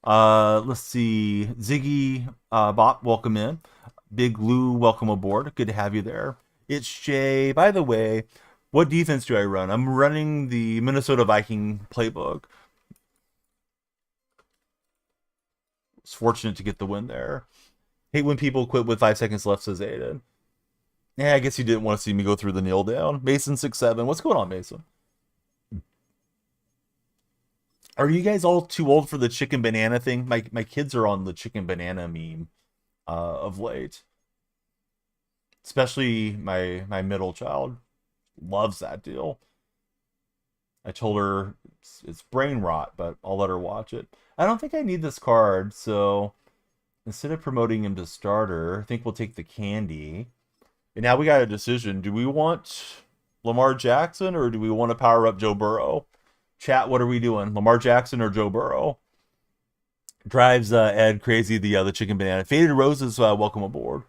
Let's see. Ziggy Bop, welcome in. Big Lou, welcome aboard. Good to have you there. It's Jay. By the way, what defense do I run? I'm running the Minnesota Viking playbook. Was fortunate to get the win there. Hate when people quit with 5 seconds left, says Aiden. Yeah, I guess you didn't want to see me go through the kneel down. Mason 6'7". What's going on, Mason? Are you guys all too old for the chicken banana thing? My kids are on the chicken banana meme of late. Especially my middle child loves that deal. I told her it's brain rot, but I'll let her watch it. I don't think I need this card, so instead of promoting him to starter, I think we'll take the candy. And now we got a decision. Do we want Lamar Jackson or do we want to power up Joe Burrow? Chat, what are we doing? Lamar Jackson or Joe Burrow? Drives Ed crazy, the chicken banana. Faded Roses, welcome aboard.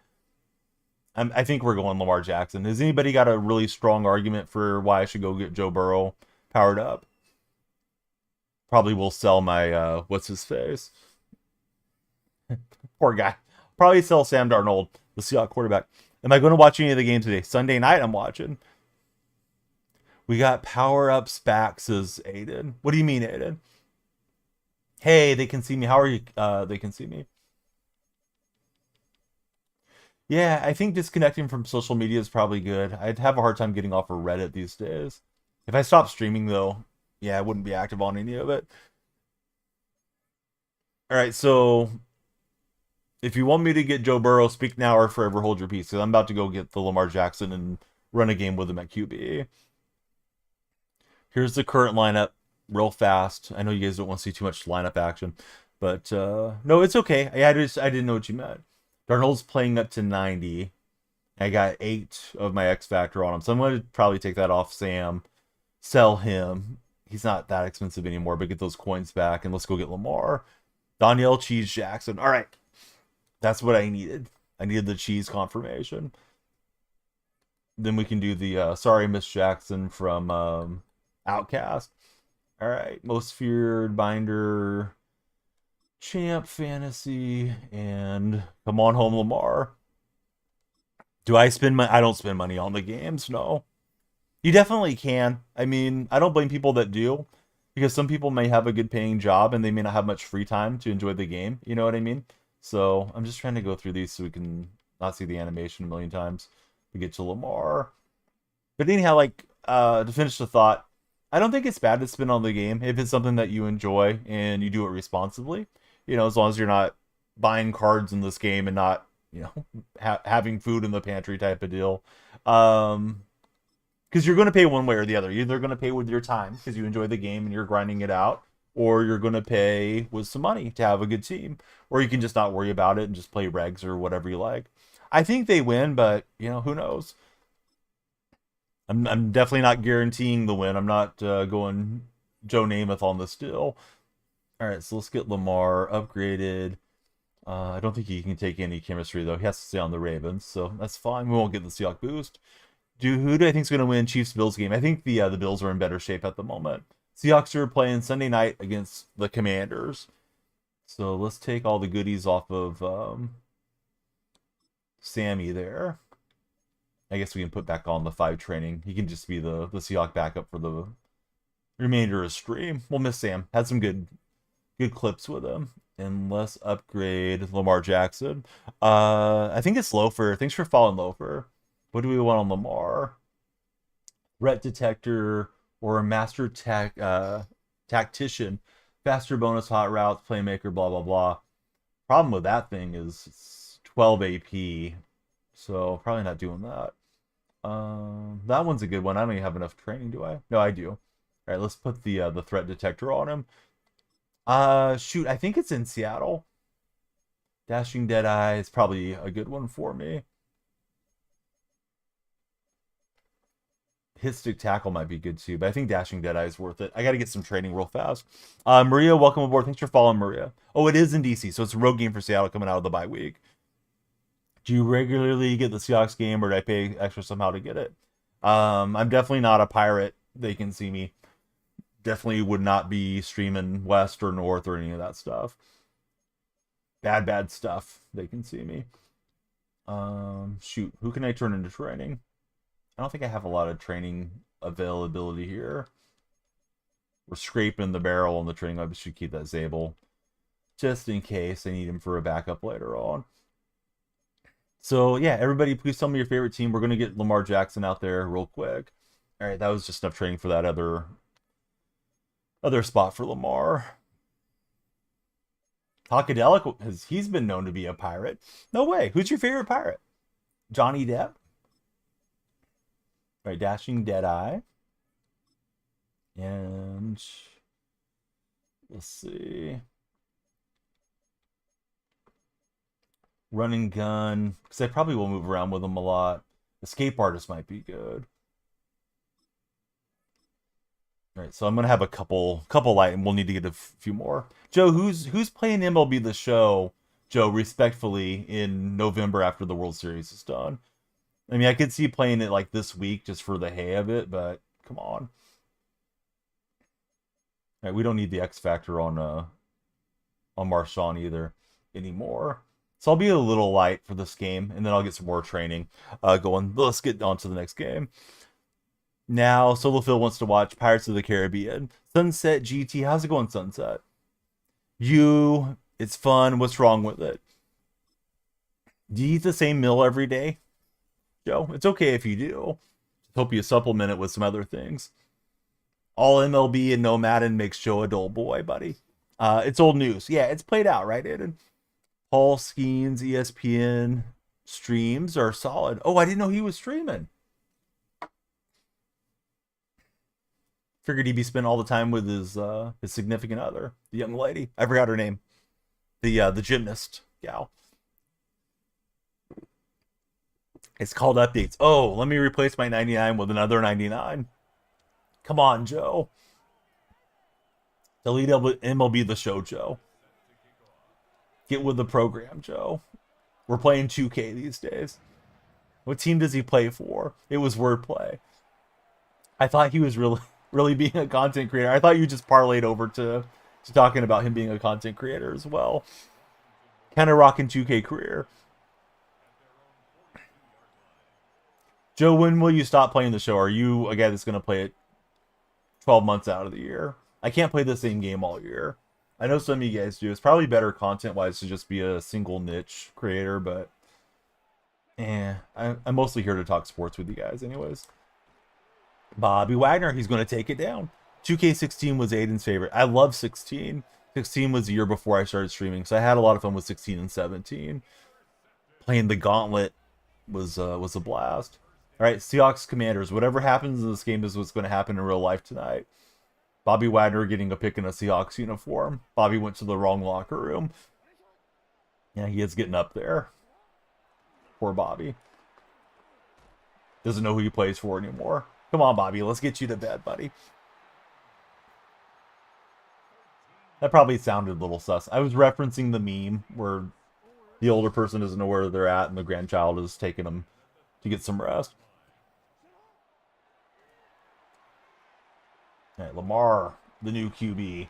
I think we're going Lamar Jackson. Has anybody got a really strong argument for why I should go get Joe Burrow powered up? Probably will sell my, what's his face? Poor guy. Probably sell Sam Darnold, the Seahawks quarterback. Am I going to watch any of the game today? Sunday night, I'm watching. We got power ups back, says Aiden. What do you mean, Aiden? Hey, they can see me. How are you? They can see me. Yeah, I think disconnecting from social media is probably good. I'd have a hard time getting off of Reddit these days. If I stop streaming, though, yeah, I wouldn't be active on any of it. All right, so if you want me to get Joe Burrow, speak now or forever hold your peace. Because I'm about to go get the Lamar Jackson and run a game with him at QB. Here's the current lineup, real fast. I know you guys don't want to see too much lineup action, but no, it's okay. I didn't know what you meant. Darnold's playing up to 90. I got 8 of my X Factor on him, so I'm going to probably take that off Sam, sell him. He's not that expensive anymore, but get those coins back, and let's go get Lamar. Danielle Cheese Jackson. All right, that's what I needed. I needed the cheese confirmation. Then we can do the sorry Miss Jackson from Outcast. All right, most feared binder, champ fantasy, and come on home Lamar. Do I spend money? I don't spend money on the games. No, you definitely can. I mean, I don't blame people that do, because some people may have a good paying job and they may not have much free time to enjoy the game. You know what I mean? So I'm just trying to go through these so we can not see the animation a million times. We get to Lamar. But anyhow, like to finish the thought, I don't think it's bad to spend on the game if it's something that you enjoy and you do it responsibly. You know, as long as you're not buying cards in this game and not, having food in the pantry type of deal. Because you're going to pay one way or the other. You're either going to pay with your time because you enjoy the game and you're grinding it out, or you're going to pay with some money to have a good team, or you can just not worry about it and just play regs or whatever you like. I think they win, but who knows? I'm definitely not guaranteeing the win. I'm not going Joe Namath on the still. All right, so let's get Lamar upgraded. I don't think he can take any chemistry though. He has to stay on the Ravens, so that's fine. We won't get the Seahawks boost. Who do I think is going to win Chiefs Bills game? I think the Bills are in better shape at the moment. Seahawks are playing Sunday night against the Commanders, so let's take all the goodies off of Sammy there. I guess we can put back on the 5 training. He can just be the Seahawk backup for the remainder of stream. We'll miss Sam. Had some good clips with him. And let's upgrade Lamar Jackson. I think it's Loafer. Thanks for following Loafer. What do we want on Lamar? Threat detector or a master tactician. Faster bonus hot routes, playmaker, blah, blah, blah. Problem with that thing is it's 12 AP. So probably not doing that. That one's a good one. I don't even have enough training, do I? No, I do. All right, let's put the threat detector on him. Shoot, I think it's in Seattle. Dashing Deadeye is probably a good one for me. Hit stick tackle might be good too, but I think Dashing Deadeye is worth it. I got to get some training real fast. Maria, welcome aboard. Thanks for following, Maria. Oh, it is in DC, so it's a road game for Seattle coming out of the bye week. Do you regularly get the Seahawks game, or do I pay extra somehow to get it? I'm definitely not a pirate. They can see me. Definitely would not be streaming West or North or any of that stuff. Bad stuff. They can see me. Shoot, who can I turn into training? I don't think I have a lot of training availability here. We're scraping the barrel on the training. I should keep that Zabel just in case I need him for a backup later on. So yeah, everybody, please tell me your favorite team. We're gonna get Lamar Jackson out there real quick. All right, that was just enough training for that other spot for Lamar. Hawkadelic, he's been known to be a pirate. No way. Who's your favorite pirate? Johnny Depp? All right, Dashing Deadeye. And let's see. Run and gun, because I probably will move around with them a lot. Escape artist might be good. All right, so I'm gonna have a couple light, and we'll need to get a few more. Joe, who's playing MLB The Show? Joe, respectfully, in November after the World Series is done. I mean, I could see playing it like this week just for the hay of it, but come on. All right, we don't need the X Factor on Marshawn either. anymore. So I'll be a little light for this game, and then I'll get some more training going. Let's get on to the next game. Now, Solo Phil wants to watch Pirates of the Caribbean. Sunset GT, how's it going, Sunset? It's fun. What's wrong with it? Do you eat the same meal every day, Joe? It's okay if you do. Hope you supplement it with some other things. All MLB and no Madden makes Joe a dull boy, buddy. It's old news. Yeah, it's played out, right, Aiden? Paul Skeens, ESPN streams are solid. Oh, I didn't know he was streaming. Figured he'd be spending all the time with his significant other, the young lady. I forgot her name. The gymnast gal. It's called updates. Oh, let me replace my 99 with another 99. Come on, Joe. Delete MLB the show, Joe. Get with the program, Joe. We're playing 2K these days. What team does he play for? It was wordplay. I thought he was really being a content creator. I thought you just parlayed over to talking about him being a content creator as well. Kind of rocking 2K career. Joe, when will you stop playing the show? Are you a guy that's going to play it 12 months out of the year? I can't play the same game all year. I know some of you guys do. It's probably better content-wise to just be a single niche creator, but I'm mostly here to talk sports with you guys anyways. Bobby Wagner, he's going to take it down. 2K16 was Aiden's favorite. I love 16. 16 was the year before I started streaming, so I had a lot of fun with 16 and 17. Playing the Gauntlet was a blast. All right, Seahawks Commanders. Whatever happens in this game is what's going to happen in real life tonight. Bobby Wagner getting a pick in a Seahawks uniform. Bobby went to the wrong locker room. Yeah, he is getting up there. Poor Bobby. Doesn't know who he plays for anymore. Come on, Bobby. Let's get you to bed, buddy. That probably sounded a little sus. I was referencing the meme where the older person doesn't know where they're at and the grandchild is taking them to get some rest. All right, Lamar, the new QB,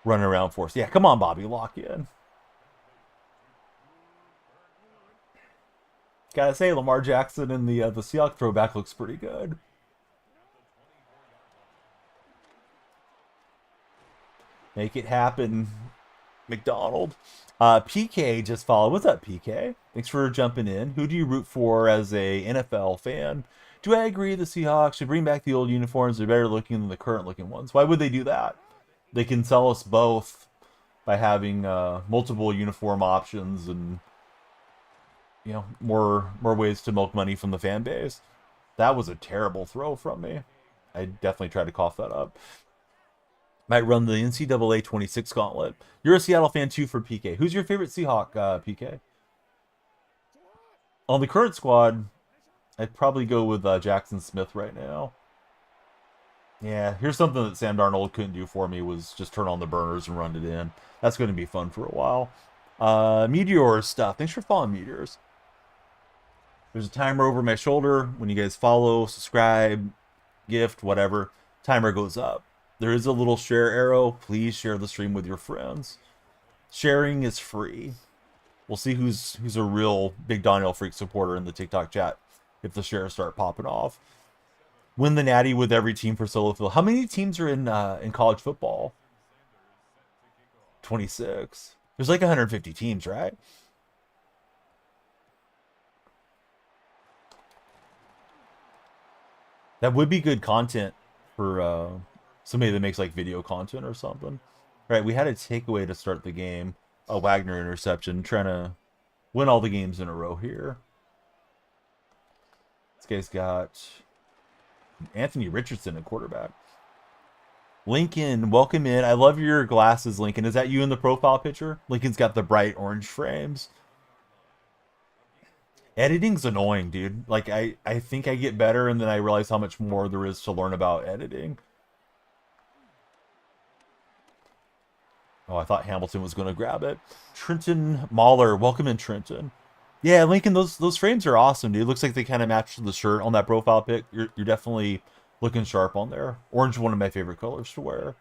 running around for us. Yeah, come on, Bobby, lock in. Gotta say, Lamar Jackson in the Seahawks throwback looks pretty good. Make it happen, McDonald. PK just followed. What's up, PK? Thanks for jumping in. Who do you root for as a NFL fan? Do I agree the Seahawks should bring back the old uniforms? They're better looking than the current looking ones. Why would they do that? They can sell us both by having multiple uniform options and more ways to milk money from the fan base. That was a terrible throw from me. I definitely tried to cough that up. Might run the NCAA 26 gauntlet. You're a Seattle fan too for PK. Who's your favorite Seahawk, PK? On the current squad, I'd probably go with Jackson Smith right now. Yeah, here's something that Sam Darnold couldn't do for me was just turn on the burners and run it in. That's going to be fun for a while. Meteor stuff. Thanks for following, Meteors. There's a timer over my shoulder. When you guys follow, subscribe, gift, whatever, timer goes up. There is a little share arrow. Please share the stream with your friends. Sharing is free. We'll see who's a real big Daniel Freak supporter in the TikTok chat if the shares start popping off. Win the Natty with every team for Solo Phil. How many teams are in college football? 26. There's like 150 teams, right? That would be good content for somebody that makes like video content or something. All right, we had a takeaway to start the game. A Wagner interception, trying to win all the games in a row here. This guy's got Anthony Richardson at quarterback. Lincoln, welcome in. I love your glasses, Lincoln. Is that you in the profile picture? Lincoln's got the bright orange frames. Editing's annoying, dude. Like, I think I get better, and then I realize how much more there is to learn about editing. Oh, I thought Hamilton was going to grab it. Trenton Mahler, welcome in, Trenton. Yeah, Lincoln, those frames are awesome, dude. Looks like they kind of match the shirt on that profile pic. You're definitely looking sharp on there. Orange, one of my favorite colors to wear.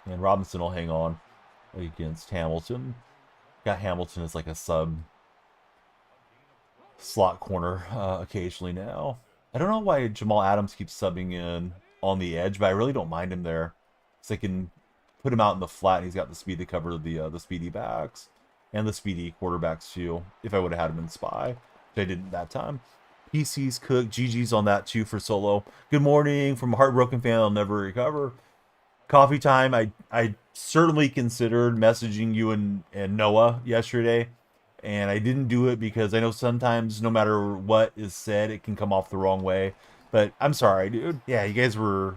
And Robinson will hang on against Hamilton. Got Hamilton as like a sub slot corner occasionally now. I don't know why Jamal Adams keeps subbing in on the edge, but I really don't mind him there. Because I can put him out in the flat, and he's got the speed to cover the speedy backs and the speedy quarterbacks too. If I would have had him in spy, which I didn't that time. PC's cooked. GG's on that too for solo. Good morning from a heartbroken fan. I'll never recover. Coffee time. I certainly considered messaging you and Noah yesterday, and I didn't do it because I know sometimes no matter what is said, it can come off the wrong way. But I'm sorry, dude. Yeah, you guys were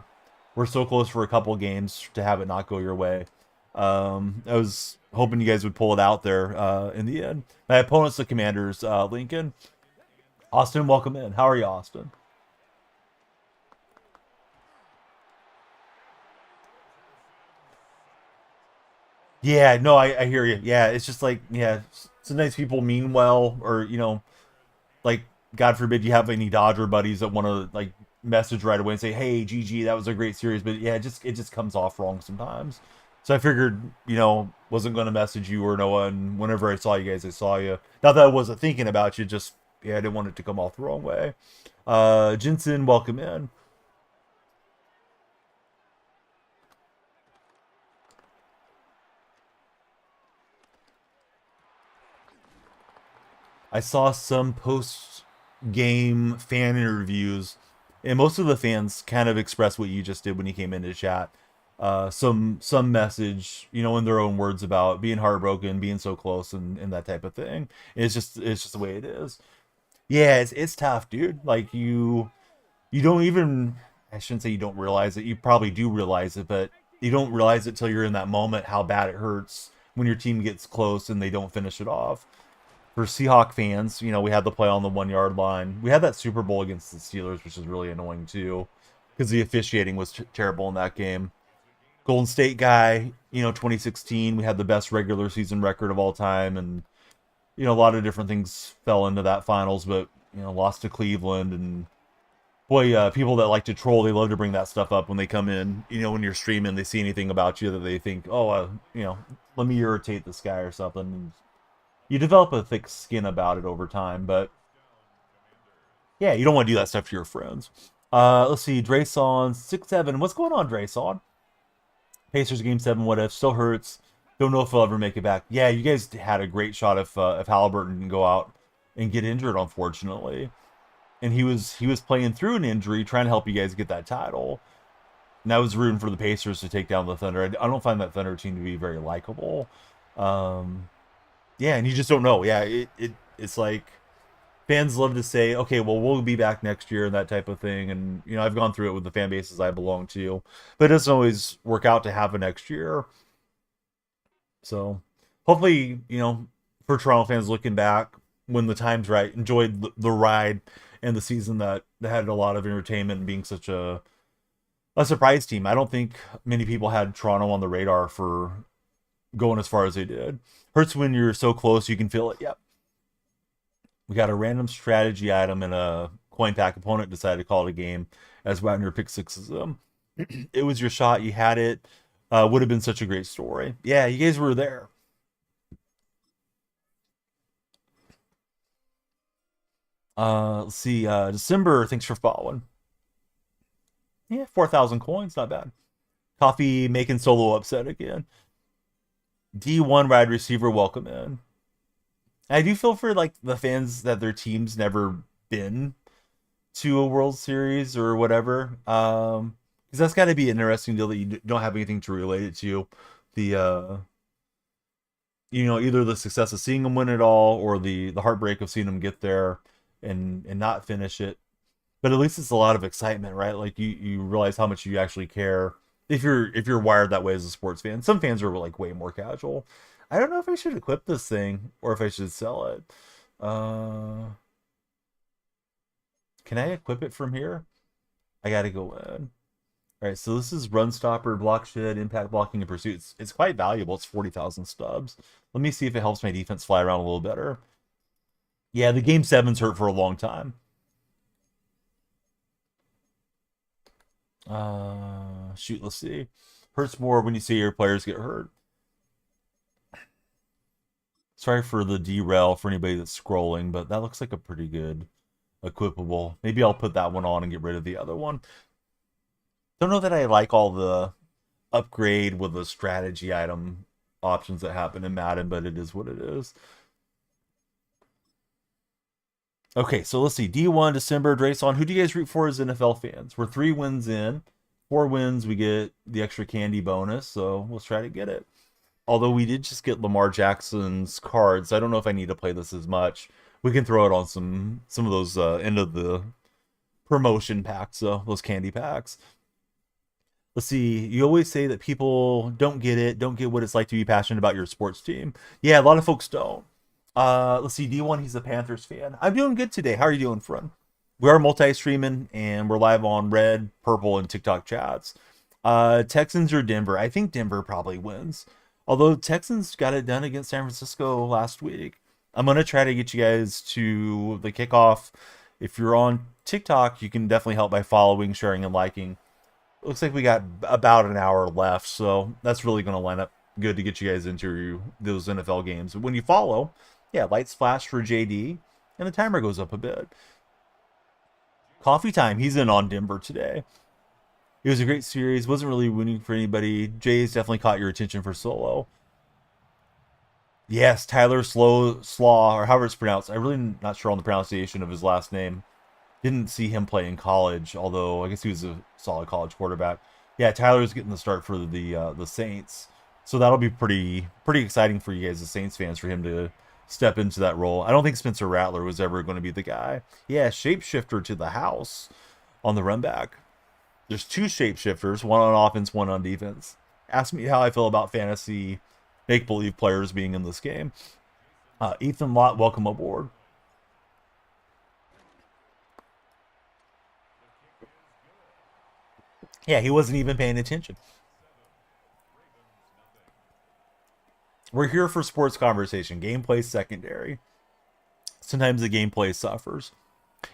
so close for a couple games to have it not go your way. I was hoping you guys would pull it out there in the end. My opponent's the Commanders, Lincoln. Austin, welcome in. How are you, Austin? Yeah, no, I hear you. Yeah, it's just like, yeah, sometimes people mean well, or, like, God forbid you have any Dodger buddies that want to, like, message right away and say, hey, GG, that was a great series. But yeah, it just comes off wrong sometimes. So I figured, wasn't going to message you or Noah, and whenever I saw you guys, I saw you. Not that I wasn't thinking about you, just, yeah, I didn't want it to come off the wrong way. Jensen, welcome in. I saw some post game fan interviews, and most of the fans kind of expressed what you just did when you came into chat. Some message, in their own words about being heartbroken, being so close, and that type of thing. It's just the way it is. Yeah, it's tough, dude. Like you don't even, I shouldn't say you don't realize it. You probably do realize it, but you don't realize it till you're in that moment how bad it hurts when your team gets close and they don't finish it off. For Seahawk fans, we had the play on the 1 yard line. We had that Super Bowl against the Steelers, which is really annoying too, because the officiating was terrible in that game. Golden State guy, 2016, we had the best regular season record of all time, and a lot of different things fell into that finals, but lost to Cleveland. And boy, people that like to troll, they love to bring that stuff up when they come in. When you're streaming, they see anything about you that they think, oh, let me irritate this guy or something. You develop a thick skin about it over time, but yeah, you don't want to do that stuff to your friends. Let's see, Drayson 6-7. What's going on, Drayson? Pacers game 7. What if? Still hurts. Don't know if he'll ever make it back. Yeah, you guys had a great shot if Halliburton didn't go out and get injured, unfortunately. And he was playing through an injury, trying to help you guys get that title. And I was rooting for the Pacers to take down the Thunder. I don't find that Thunder team to be very likable. Um, yeah, and you just don't know. Yeah, it's like fans love to say, okay, well, we'll be back next year and that type of thing. And I've gone through it with the fan bases I belong to, but it doesn't always work out to have a next year. So hopefully, for Toronto fans looking back when the time's right, enjoyed the ride and the season that had a lot of entertainment and being such a surprise team. I don't think many people had Toronto on the radar for going as far as they did. Hurts when you're so close, you can feel it. Yep. We got a random strategy item and a coin pack. Opponent decided to call it a game as Wagner pick sixes them. It was your shot. You had it. Would have been such a great story. Yeah, you guys were there. Let's see. December, thanks for following. Yeah, 4,000 coins, not bad. Coffee making solo upset again. D1 wide receiver, welcome in. I do feel for like the fans that their team's never been to a World Series or whatever. Because that's got to be an interesting deal that you don't have anything to relate it to. The either the success of seeing them win it all or the heartbreak of seeing them get there and not finish it. But at least it's a lot of excitement, right? Like you realize how much you actually care if you're wired that way as a sports fan. Some fans are like way more casual. I don't know if I should equip this thing or if I should sell it. Uh, can I equip it from here? I gotta go in. All right, so this is run stopper, block shed, impact blocking, and pursuit. It's quite valuable. It's 40,000 stubs. Let me see if it helps my defense fly around a little better. Yeah, the game seven's hurt for a long time. Shoot, let's see. Hurts more when you see your players get hurt. Sorry for the derail for anybody that's scrolling, but that looks like a pretty good equipable. Maybe I'll put that one on and get rid of the other one. Don't know that I like all the upgrade with the strategy item options that happen in Madden, but it is what it is. Okay, so let's see. D1, December, Drayson. Who do you guys root for as NFL fans? We're 3 wins in. 4 wins, we get the extra candy bonus, so let's try to get it. Although we did just get Lamar Jackson's cards. I don't know if I need to play this as much. We can throw it on some of those end of the promotion packs, though, those candy packs. Let's see. You always say that people don't get it, don't get what it's like to be passionate about your sports team. Yeah, a lot of folks don't. Let's see. D1, he's a Panthers fan. I'm doing good today. How are you doing, friend? We are multi-streaming, and we're live on Red, Purple, and TikTok chats. Texans or Denver? I think Denver probably wins. Although Texans got it done against San Francisco last week. I'm going to try to get you guys to the kickoff. If you're on TikTok, you can definitely help by following, sharing, and liking. Looks like we got about an hour left, so that's really going to line up good to get you guys into those NFL games. When you follow, yeah, lights flash for JD, and the timer goes up a bit. Coffee time, he's in on Denver today. It was a great series. Wasn't really winning for anybody. Jay's definitely caught your attention for solo. Yes, Tyler Slaw, or however it's pronounced. I'm really not sure on the pronunciation of his last name. Didn't see him play in college, although I guess he was a solid college quarterback. Yeah, Tyler's getting the start for the Saints, so that'll be pretty exciting for you guys, the Saints fans, for him to step into that role. I don't think Spencer Rattler was ever going to be the guy. Yeah, shapeshifter to the house on the run back. There's 2 shapeshifters, one on offense, one on defense. Ask me how I feel about fantasy make-believe players being in this game. Ethan Lott, welcome aboard. Yeah, he wasn't even paying attention. We're here for sports conversation. Gameplay secondary. Sometimes the gameplay suffers.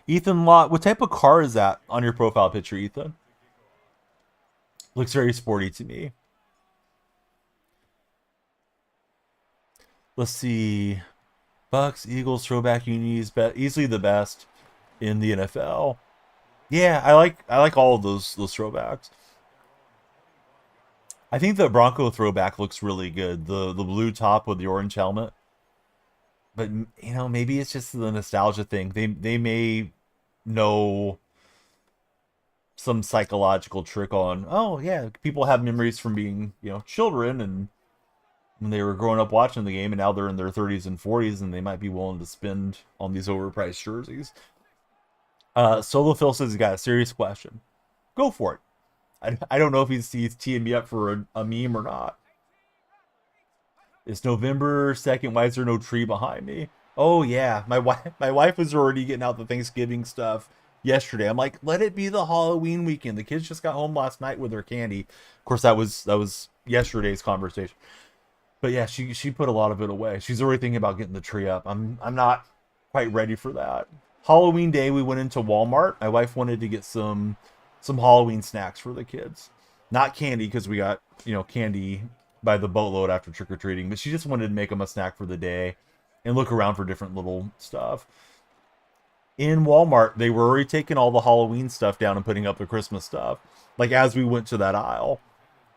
Ethan Lott, what type of car is that on your profile picture, Ethan? Looks very sporty to me. Let's see. Bucks, Eagles, throwback unis, easily the best in the NFL. Yeah, I like all of those throwbacks. I think the Bronco throwback looks really good. The blue top with the orange helmet. But maybe it's just the nostalgia thing. They may know some psychological trick on, oh yeah, people have memories from being, children, and when they were growing up watching the game, and now they're in their 30s and 40s, and they might be willing to spend on these overpriced jerseys. Solo Phil says he got a serious question. Go for it. I don't know if he's teeing me up for a meme or not. It's November 2nd. Why is there no tree behind me? Oh yeah, my wife was already getting out the Thanksgiving stuff yesterday. I'm like, let it be the Halloween weekend. The kids just got home last night with their candy. Of course, that was yesterday's conversation. But yeah, she put a lot of it away. She's already thinking about getting the tree up. I'm not quite ready for that. Halloween day, we went into Walmart. My wife wanted to get some Halloween snacks for the kids. Not candy, because we got, candy by the boatload after trick-or-treating. But she just wanted to make them a snack for the day and look around for different little stuff. In Walmart, they were already taking all the Halloween stuff down and putting up the Christmas stuff. Like, as we went to that aisle.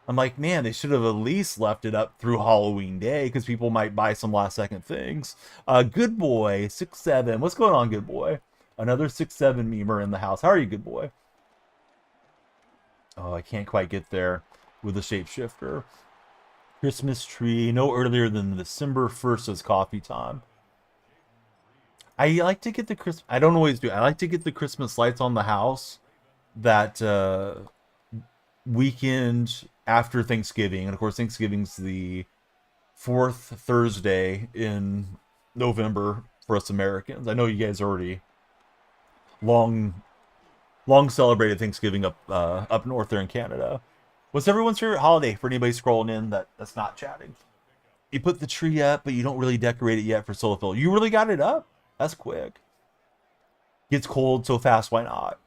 I'm like, man, they should have at least left it up through Halloween day, because people might buy some last-second things. Good boy, 6'7". What's going on, good boy? Another 6'7" memer in the house. How are you, good boy? Oh, I can't quite get there with the shapeshifter. Christmas tree, no earlier than December 1st is coffee time. I like to get the Christmas... I don't always do. I like to get the Christmas lights on the house that weekend after Thanksgiving. And, of course, Thanksgiving's the 4th Thursday in November for us Americans. I know you guys already long celebrated Thanksgiving up north there in Canada. What's everyone's favorite holiday for anybody scrolling in that's not chatting? You put the tree up, but you don't really decorate it yet for Solo Phil. You really got it up? That's quick. Gets cold so fast, why not?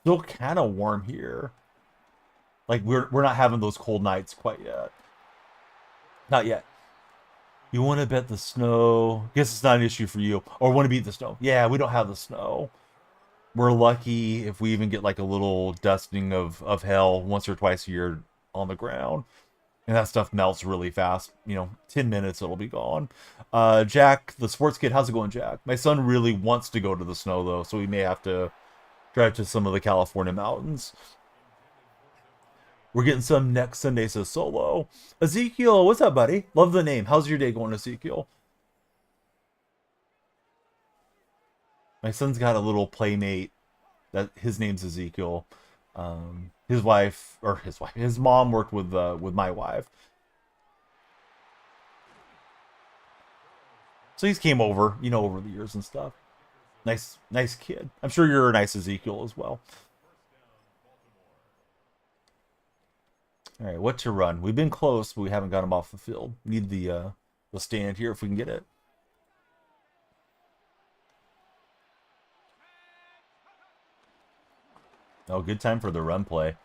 Still kind of warm here. Like we're not having those cold nights quite yet. Not yet. You want to bet the snow? Guess it's not an issue for you. Or want to beat the snow? Yeah, we don't have the snow. We're lucky if we even get like a little dusting of hell once or twice a year on the ground. And that stuff melts really fast. 10 minutes, it'll be gone. Jack, the sports kid, how's it going, Jack? My son really wants to go to the snow, though, so we may have to drive to some of the California mountains. We're getting some next Sunday, says Solo. Ezekiel, what's up, buddy? Love the name. How's your day going, Ezekiel? My son's got a little playmate that his name's Ezekiel. His mom worked with my wife. So he's came over, over the years and stuff. Nice kid. I'm sure you're a nice Ezekiel as well. All right, what to run? We've been close, but we haven't got him off the field. Need the stand here if we can get it. Oh, good time for the run play.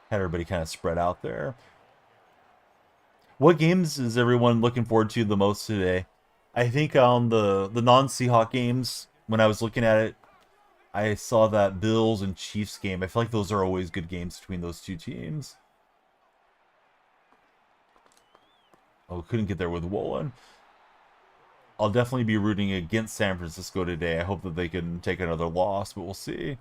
Had everybody kind of spread out there. What games is everyone looking forward to the most today? I think on the non-Seahawk games, when I was looking at it, I saw that Bills and Chiefs game. I feel like those are always good games between those two teams. Oh, couldn't get there with Woolen. I'll definitely be rooting against San Francisco today. I hope that they can take another loss, but we'll see.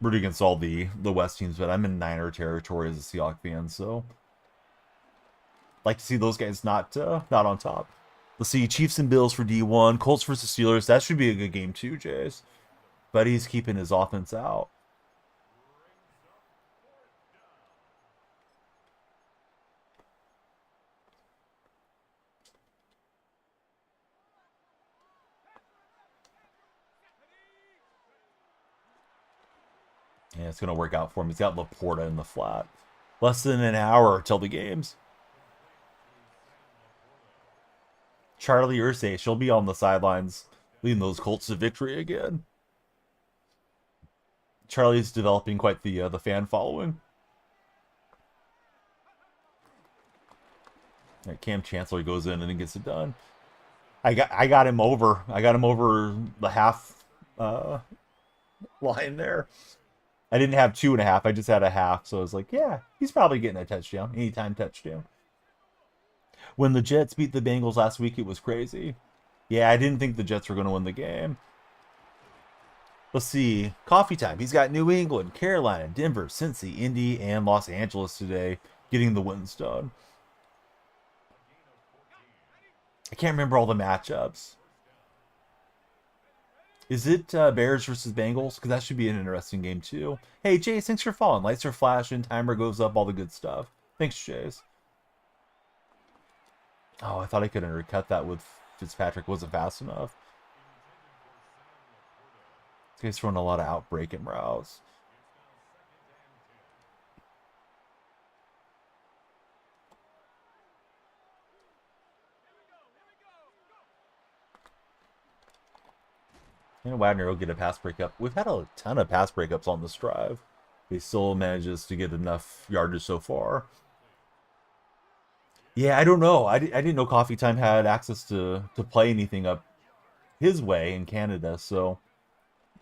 Rooting against all the West teams, but I'm in Niner territory as a Seahawks fan, so like to see those guys not on top. Let's see, Chiefs and Bills for D1, Colts versus Steelers. That should be a good game too, Jays. But he's keeping his offense out. Yeah, it's going to work out for him. He's got Laporta in the flat. Less than an hour till the games. Charlie Ursay, she'll be on the sidelines leading those Colts to victory again. Charlie's developing quite the fan following. Right, Cam Chancellor goes in and then gets it done. I got him over. I got him over the half line there. I didn't have 2.5. I just had a half. So I was like, yeah, he's probably getting a touchdown. Anytime touchdown. When the Jets beat the Bengals last week, it was crazy. Yeah, I didn't think the Jets were going to win the game. Let's see. Coffee time. He's got New England, Carolina, Denver, Cincy, Indy, and Los Angeles today getting the wins done. I can't remember all the matchups. Is it Bears versus Bengals? Because that should be an interesting game, too. Hey, Jace, thanks for following. Lights are flashing. Timer goes up. All the good stuff. Thanks, Jace. Oh, I thought I could undercut that with Fitzpatrick. Wasn't fast enough. This guy's throwing a lot of outbreaking routes. And Wagner will get a pass breakup. We've had a ton of pass breakups on this drive. He still manages to get enough yardage so far. Yeah, I don't know. I didn't know Coffee Time had access to play anything up his way in Canada, so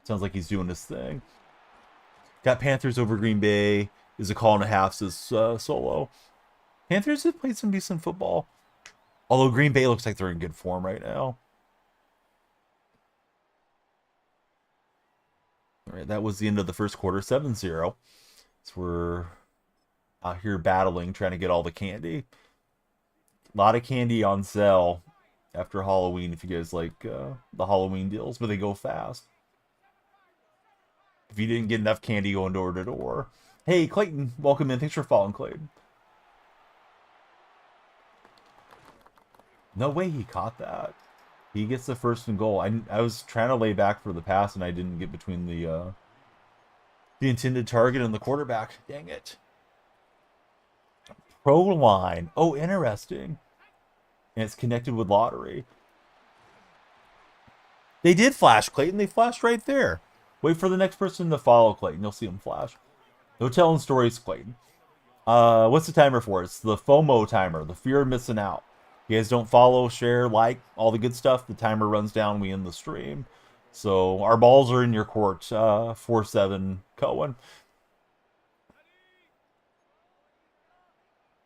sounds like he's doing his thing. Got Panthers over Green Bay. Is a call and a half, says Solo. Panthers have played some decent football. Although Green Bay looks like they're in good form right now. All right, that was the end of the first quarter, 7-0. So we're out here battling, trying to get all the candy. A lot of candy on sale after Halloween, if you guys like the Halloween deals, but they go fast. If you didn't get enough candy going door to door. Hey, Clayton, welcome in. Thanks for following, Clayton. No way he caught that. He gets the first and goal. I was trying to lay back for the pass, and I didn't get between the intended target and the quarterback. Dang it. Pro line. Oh, interesting. And it's connected with lottery. They did flash, Clayton. They flashed right there. Wait for the next person to follow, Clayton. You'll see them flash. No telling stories, Clayton. What's the timer for? It's the FOMO timer, the fear of missing out. You guys don't follow, share, like, all the good stuff. The timer runs down. We end the stream. So our balls are in your court. 4-7 Cohen.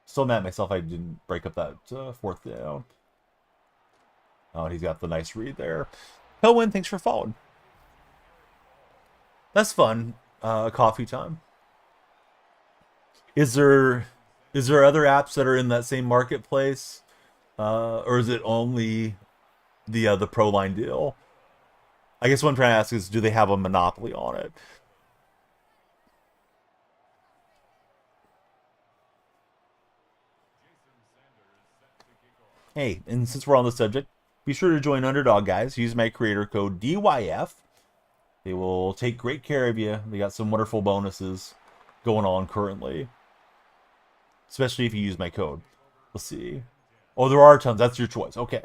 Still mad at myself I didn't break up that fourth down. Oh, and he's got the nice read there. Cohen, thanks for following. That's fun. Coffee time. Is there other apps that are in that same marketplace, or is it only the ProLine deal? I guess what I'm trying to ask is, do they have a monopoly on it? Hey, and since we're on the subject, be sure to join Underdog, guys. Use my creator code DYF. They will take great care of you. They got some wonderful bonuses going on currently, especially if you use my code. Let's see. Oh, there are tons. That's your choice. Okay.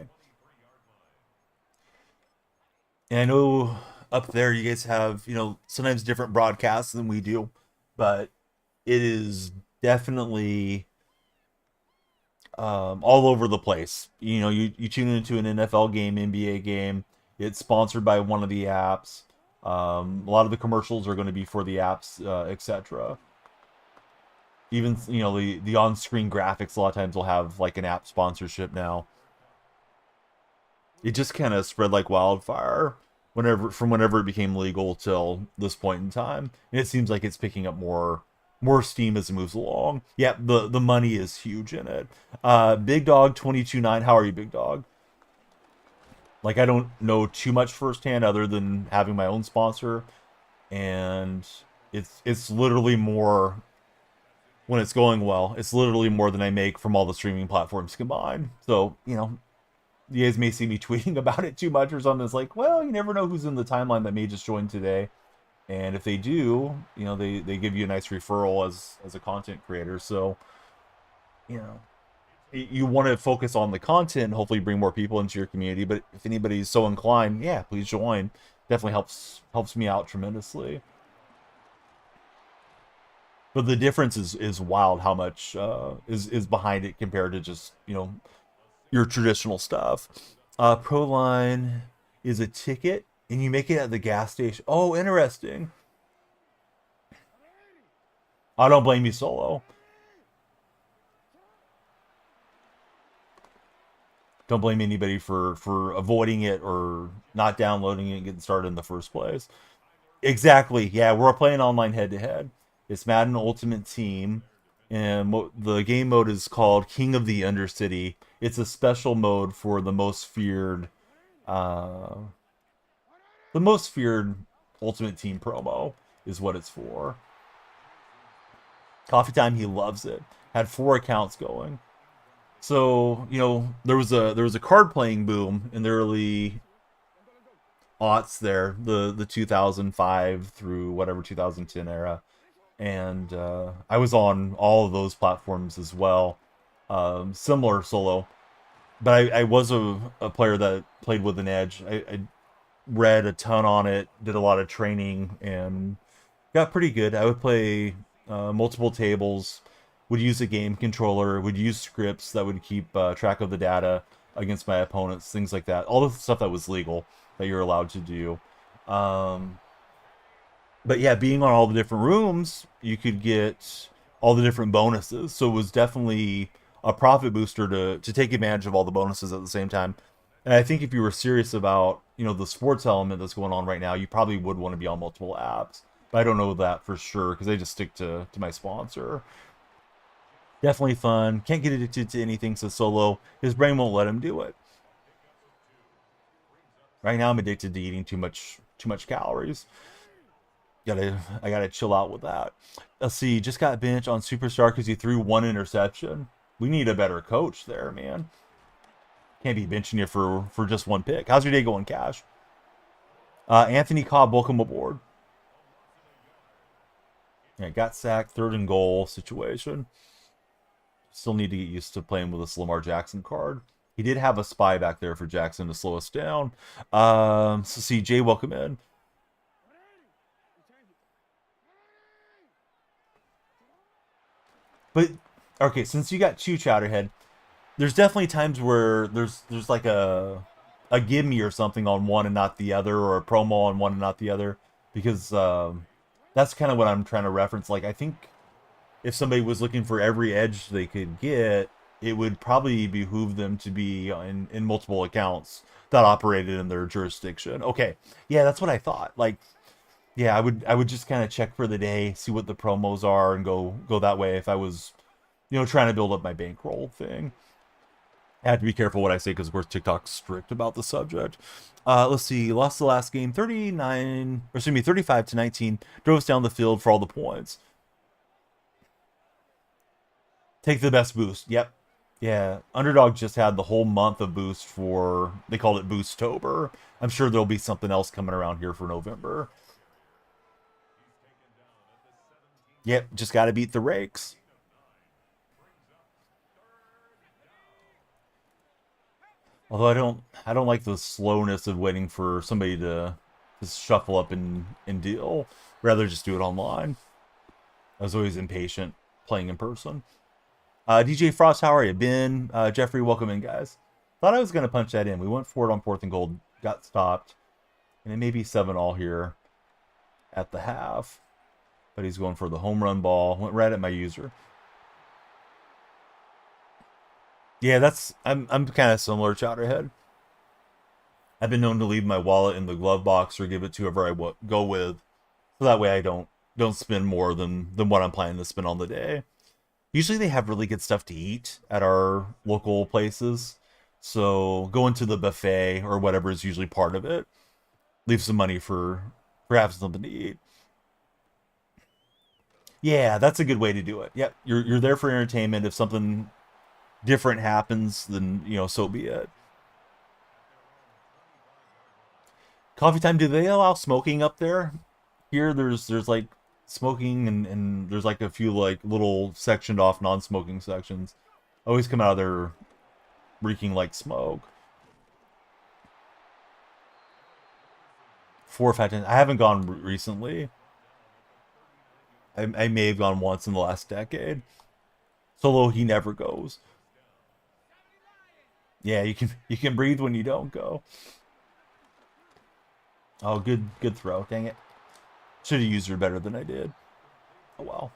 And I know up there you guys have, sometimes different broadcasts than we do, but it is definitely all over the place. You tune into an NFL game, NBA game. It's sponsored by one of the apps. A lot of the commercials are going to be for the apps, etc. Even the on-screen graphics a lot of times will have like an app sponsorship now. It just kind of spread like wildfire whenever it became legal till this point in time, and it seems like it's picking up more steam as it moves along. Yeah, the money is huge in it. Big Dog 22.9, how are you, Big Dog? Like, I don't know too much firsthand other than having my own sponsor, and it's literally more, when it's going well, it's literally more than I make from all the streaming platforms combined. So, you guys may see me tweeting about it too much or something. It's like, well, you never know who's in the timeline that may just join today. And if they do, they give you a nice referral as a content creator. So, you want to focus on the content, hopefully bring more people into your community. But if anybody's so inclined, yeah, please join. Definitely helps me out tremendously. But the difference is wild how much is behind it compared to just, your traditional stuff. Proline is a ticket, and you make it at the gas station. Oh, interesting. I don't blame you, Solo. Don't blame anybody for avoiding it or not downloading it and getting started in the first place. Exactly. Yeah, we're playing online head-to-head. It's Madden Ultimate Team, and the game mode is called King of the Undercity. It's a special mode for uh, the most feared Ultimate Team promo is what it's for. Coffee Time, he loves it. Had 4 accounts going. So, there was a card playing boom in the early aughts there, the 2005 through whatever 2010 era. And I was on all of those platforms as well. Similar Solo. But I was a player that played with an edge. I read a ton on it, did a lot of training, and got pretty good. I would play multiple tables, would use a game controller, would use scripts that would keep track of the data against my opponents, things like that. All the stuff that was legal that you're allowed to do. But yeah, being on all the different rooms, you could get all the different bonuses. So it was definitely a profit booster to take advantage of all the bonuses at the same time. And I think if you were serious about, the sports element that's going on right now, you probably would want to be on multiple apps. But I don't know that for sure because I just stick to my sponsor. Definitely fun. Can't get addicted to anything, so Solo. His brain won't let him do it. Right now I'm addicted to eating too much calories. I gotta chill out with that. Let's see, just got benched on Superstar because he threw 1 interception. We need a better coach there, man. Can't be benching you for just 1 pick. How's your day going, Cash? Anthony Cobb, welcome aboard. Yeah, got sacked, 3rd and goal situation. Still need to get used to playing with this Lamar Jackson card. He did have a spy back there for Jackson to slow us down. So see, Jay, welcome in. But okay, since you got two Chowderhead, there's definitely times where there's like a gimme or something on one and not the other, or a promo on one and not the other, because that's kind of what I'm trying to reference. Like I think if somebody was looking for every edge they could get, it would probably behoove them to be in multiple accounts that operated in their jurisdiction. Okay, yeah, that's what I thought. Like, yeah, I would just kind of check for the day, see what the promos are, and go that way if I was, trying to build up my bankroll thing. I have to be careful what I say because, of course, TikTok's strict about the subject. Let's see. Lost the last game 39, or excuse me, 35-19. Drove us down the field for all the points. Take the best boost. Yep. Yeah. Underdog just had the whole month of boost for, they called it Boosttober. I'm sure there'll be something else coming around here for November. Yep. Just got to beat the rakes. Although I don't like the slowness of waiting for somebody to just shuffle up and deal. Rather just do it online. I was always impatient playing in person. DJ Frost, how are you? Ben, Jeffrey, welcome in, guys. Thought I was going to punch that in. We went for it on 4th and goal, got stopped. And it may be 7-all here at the half. But he's going for the home run ball. Went right at my user. Yeah, I'm kind of similar, Chowderhead. I've been known to leave my wallet in the glove box or give it to whoever I go with, so that way I don't spend more than what I'm planning to spend on the day. Usually they have really good stuff to eat at our local places, so going to the buffet or whatever is usually part of it. Leave some money for having something to eat. Yeah, that's a good way to do it. Yep, you're there for entertainment. If something different happens, then so be it. Coffee time. Do they allow smoking up there? Here, there's like smoking and there's like a few like little sectioned off non-smoking sections. Always come out of there reeking like smoke. 4 or 5 times. I haven't gone recently. I may have gone once in the last decade. Solo, he never goes. Yeah, you can breathe when you don't go. Oh, good throw. Dang it. Should have used her better than I did. Oh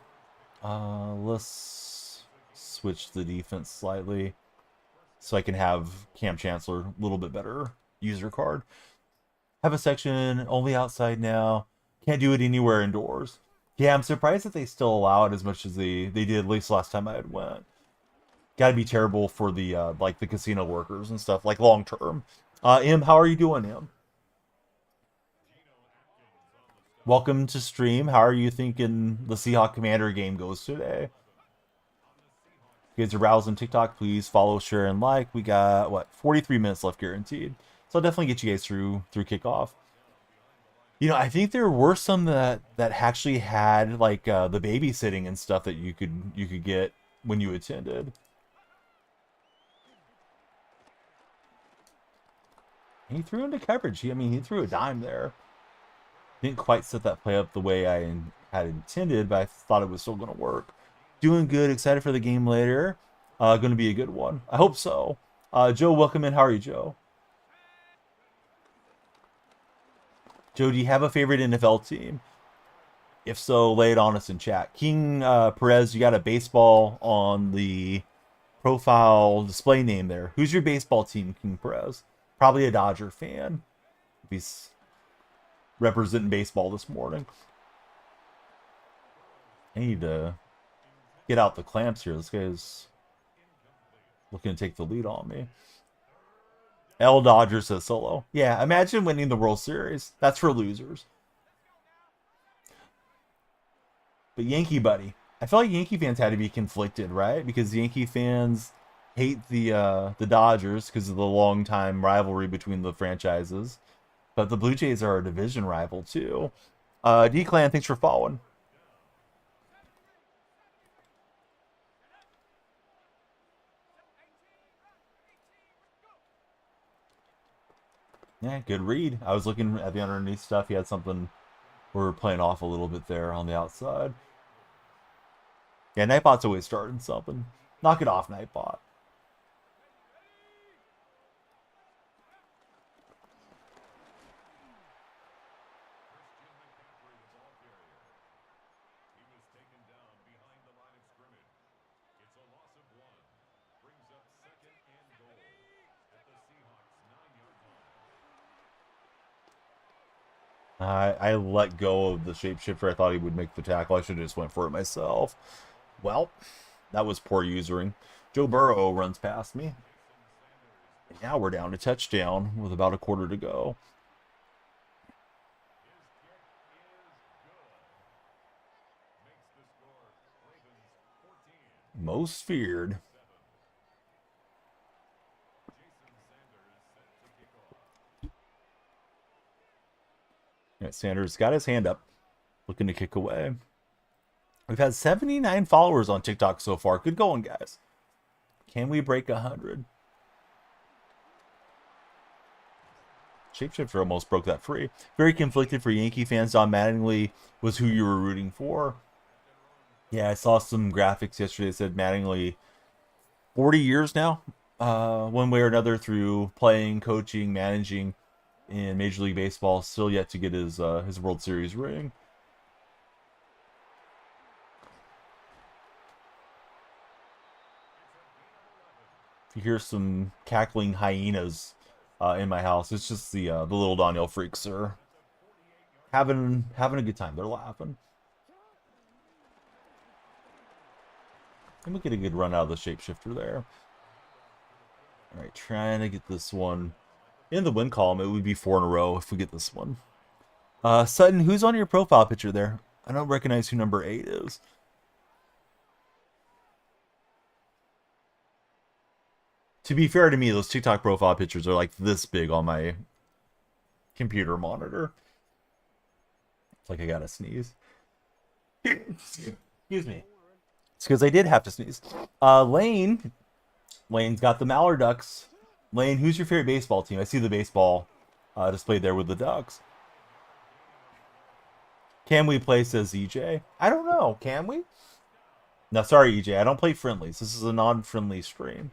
well. Let's switch the defense slightly so I can have Cam Chancellor a little bit better user card. Have a section only outside now. Can't do it anywhere indoors. Yeah, I'm surprised that they still allow it as much as they did at least last time I had went. Got to be terrible for the like the casino workers and stuff like long term. Im, how are you doing, Im? Welcome to stream. How are you thinking the Seahawk Commander game goes today? If you guys are browsing TikTok, please follow, share, and like. We got what 43 minutes left guaranteed, so I'll definitely get you guys through kickoff. I think there were some that actually had like the babysitting and stuff that you could get when you attended. He threw into coverage. He threw a dime there. Didn't quite set that play up the way I had intended, but I thought it was still going to work. Doing good. Excited for the game later. Going to be a good one. I hope so. Joe, welcome in. How are you, Joe? Joe, do you have a favorite NFL team? If so, lay it on us in chat. King Perez, you got a baseball on the profile display name there. Who's your baseball team, King Perez? Probably a Dodger fan. If he's representing baseball this morning. I need to get out the clamps here. This guy's looking to take the lead on me. L Dodger says solo. Yeah, imagine winning the World Series. That's for losers. But Yankee buddy, I feel like Yankee fans had to be conflicted, right? Because Yankee fans hate the Dodgers because of the long time rivalry between the franchises. But the Blue Jays are a division rival too. D-Clan, thanks for following. Yeah, good read. I was looking at the underneath stuff. He had something we were playing off a little bit there on the outside. Yeah, Nightbot's always starting something. Knock it off, Nightbot. I let go of the shapeshifter. I thought he would make the tackle. I should have just went for it myself. Well, that was poor usering. Joe Burrow runs past me. And now we're down to touchdown with about a quarter to go. Most feared. Right, Sanders got his hand up, looking to kick away. We've had 79 followers on TikTok so far. Good going, guys. Can we break 100? Shapeshifter almost broke that free. Very conflicted for Yankee fans. Don Mattingly was who you were rooting for. Yeah, I saw some graphics yesterday that said Mattingly 40 years now, one way or another, through playing, coaching, managing in Major League Baseball, still yet to get his World Series ring. If you hear some cackling hyenas in my house, it's just the little Daniel freaks are having a good time. They're laughing. And we get a good run out of the shapeshifter there. All right, trying to get this one in the win column. It would be 4 in a row if we get this one. Sutton, who's on your profile picture there? I don't recognize who number 8 is. To be fair to me, those TikTok profile pictures are like this big on my computer monitor. It's like I gotta sneeze. Excuse me. It's because I did have to sneeze. Lane's got the Mallard Ducks. Lane, who's your favorite baseball team? I see the baseball displayed there with the Ducks. Can we play, says EJ? I don't know. Can we? No, sorry, EJ. I don't play friendlies. This is a non-friendly stream.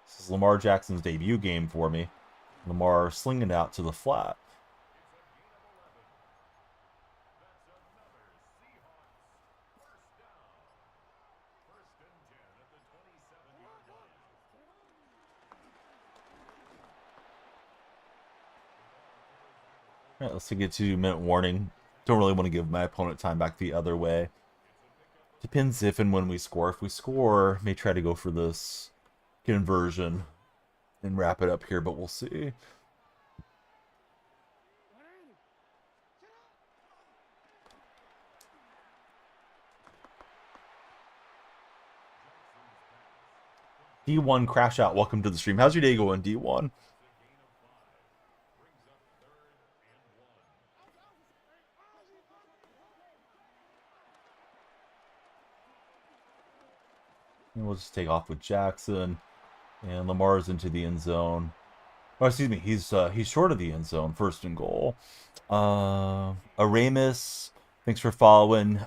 This is Lamar Jackson's debut game for me. Lamar slinging it out to the flat. All right, let's take a 2-minute warning. Don't really want to give my opponent time back the other way. Depends if and when we score. If we score, may try to go for this conversion and wrap it up here, but we'll see. D1 crash out. Welcome to the stream. How's your day going, D1? And we'll just take off with Jackson. And Lamar's into the end zone. Oh, excuse me. He's short of the end zone. 1st and goal. Aramis, thanks for following.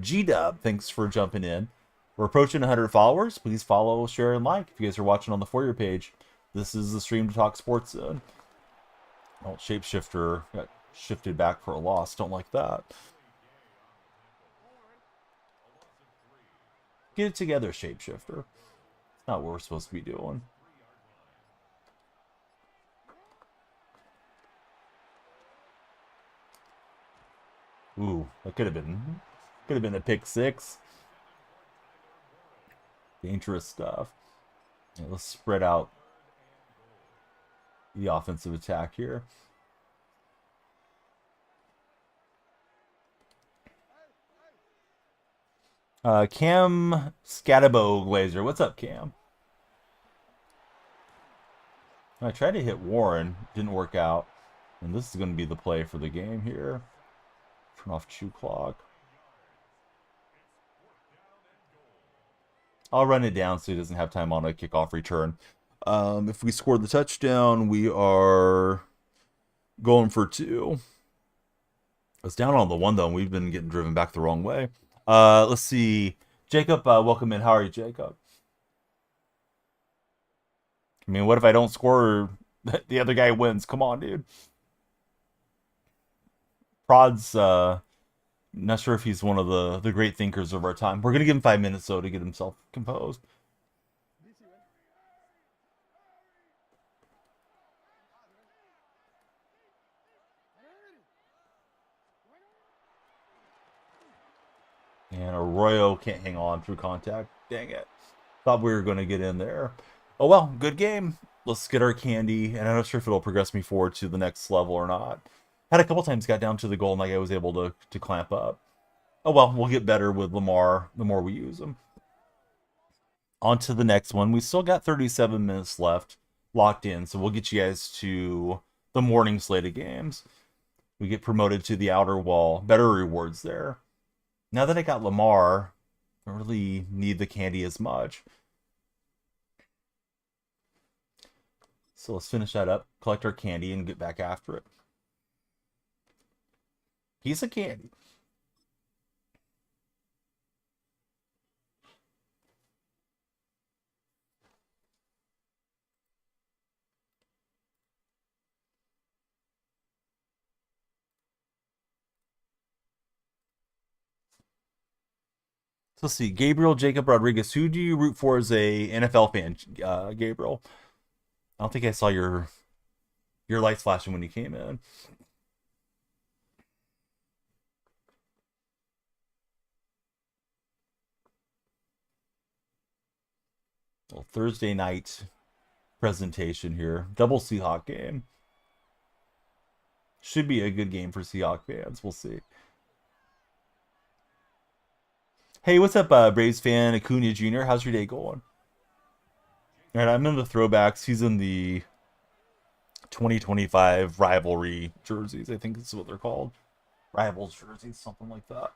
G-Dub, thanks for jumping in. We're approaching 100 followers. Please follow, share, and like if you guys are watching on the For You page. This is the stream to talk sports zone. Oh, shapeshifter got shifted back for a loss. Don't like that. Get it together, shapeshifter. It's not what we're supposed to be doing. Ooh, that could have been a pick 6. Dangerous stuff. Yeah, let's spread out the offensive attack here. Cam Scatabo Glazer. What's up, Cam? I tried to hit Warren. Didn't work out. And this is going to be the play for the game here. Turn off chew clock. I'll run it down so he doesn't have time on a kickoff return. If we score the touchdown, we are going for 2. I was down on the one though, and we've been getting driven back the wrong way. Let's see. Jacob, welcome in. How are you, Jacob? I mean, what if I don't score? The other guy wins. Come on, dude. Prod's not sure if he's one of the great thinkers of our time. We're gonna give him 5 minutes though to get himself composed. And Arroyo can't hang on through contact. Dang it. Thought we were going to get in there. Oh well, good game. Let's get our candy. And I'm not sure if it'll progress me forward to the next level or not. Had a couple times got down to the goal and like I was able to clamp up. Oh well, we'll get better with Lamar the more we use him. On to the next one. We still got 37 minutes left locked in. So we'll get you guys to the morning slate of games. We get promoted to the outer wall. Better rewards there. Now that I got Lamar, I don't really need the candy as much. So let's finish that up, collect our candy, and get back after it. Piece of candy. So let's see, Gabriel Jacob Rodriguez. Who do you root for as a NFL fan, Gabriel? I don't think I saw your lights flashing when you came in. Well, Thursday night presentation here. Double Seahawk game. Should be a good game for Seahawk fans. We'll see. Hey, what's up, Braves fan Acuna Jr.? How's your day going? All right, I'm in the throwbacks. He's in the 2025 rivalry jerseys. I think that's what they're called. Rivals jerseys, something like that.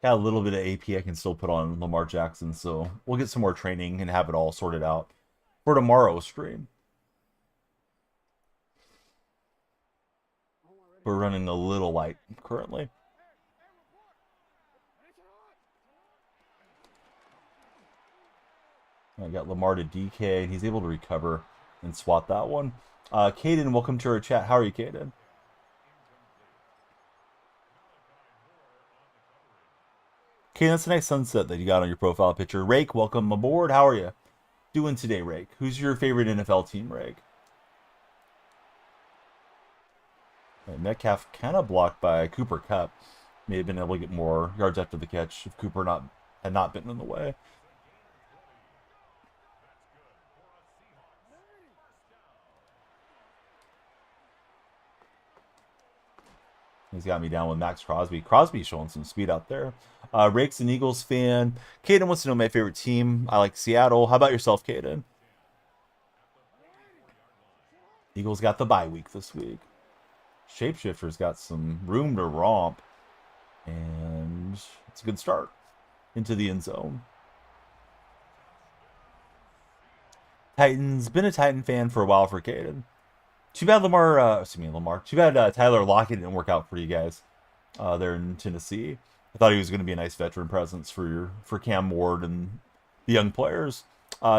Got a little bit of AP I can still put on Lamar Jackson, so we'll get some more training and have it all sorted out for tomorrow's stream. We're running a little light currently. I got Lamar to DK, and he's able to recover and swat that one. Caden, welcome to our chat. How are you, Caden? Okay, that's a nice sunset that you got on your profile picture. Rake, welcome aboard. How are you doing today, Rake? Who's your favorite NFL team, Rake? Right, Metcalf kind of blocked by Cooper Kupp. May have been able to get more yards after the catch if Cooper had not been in the way. He's got me down with Max Crosby. Crosby's showing some speed out there. Rake's an Eagles fan. Caden wants to know my favorite team. I like Seattle. How about yourself, Caden? Eagles got the bye week this week. Shapeshifter's got some room to romp. And it's a good start into the end zone. Titans. Been a Titan fan for a while for Caden. Too bad Lamar. Too bad Tyler Lockett didn't work out for you guys there in Tennessee. I thought he was going to be a nice veteran presence for Cam Ward and the young players.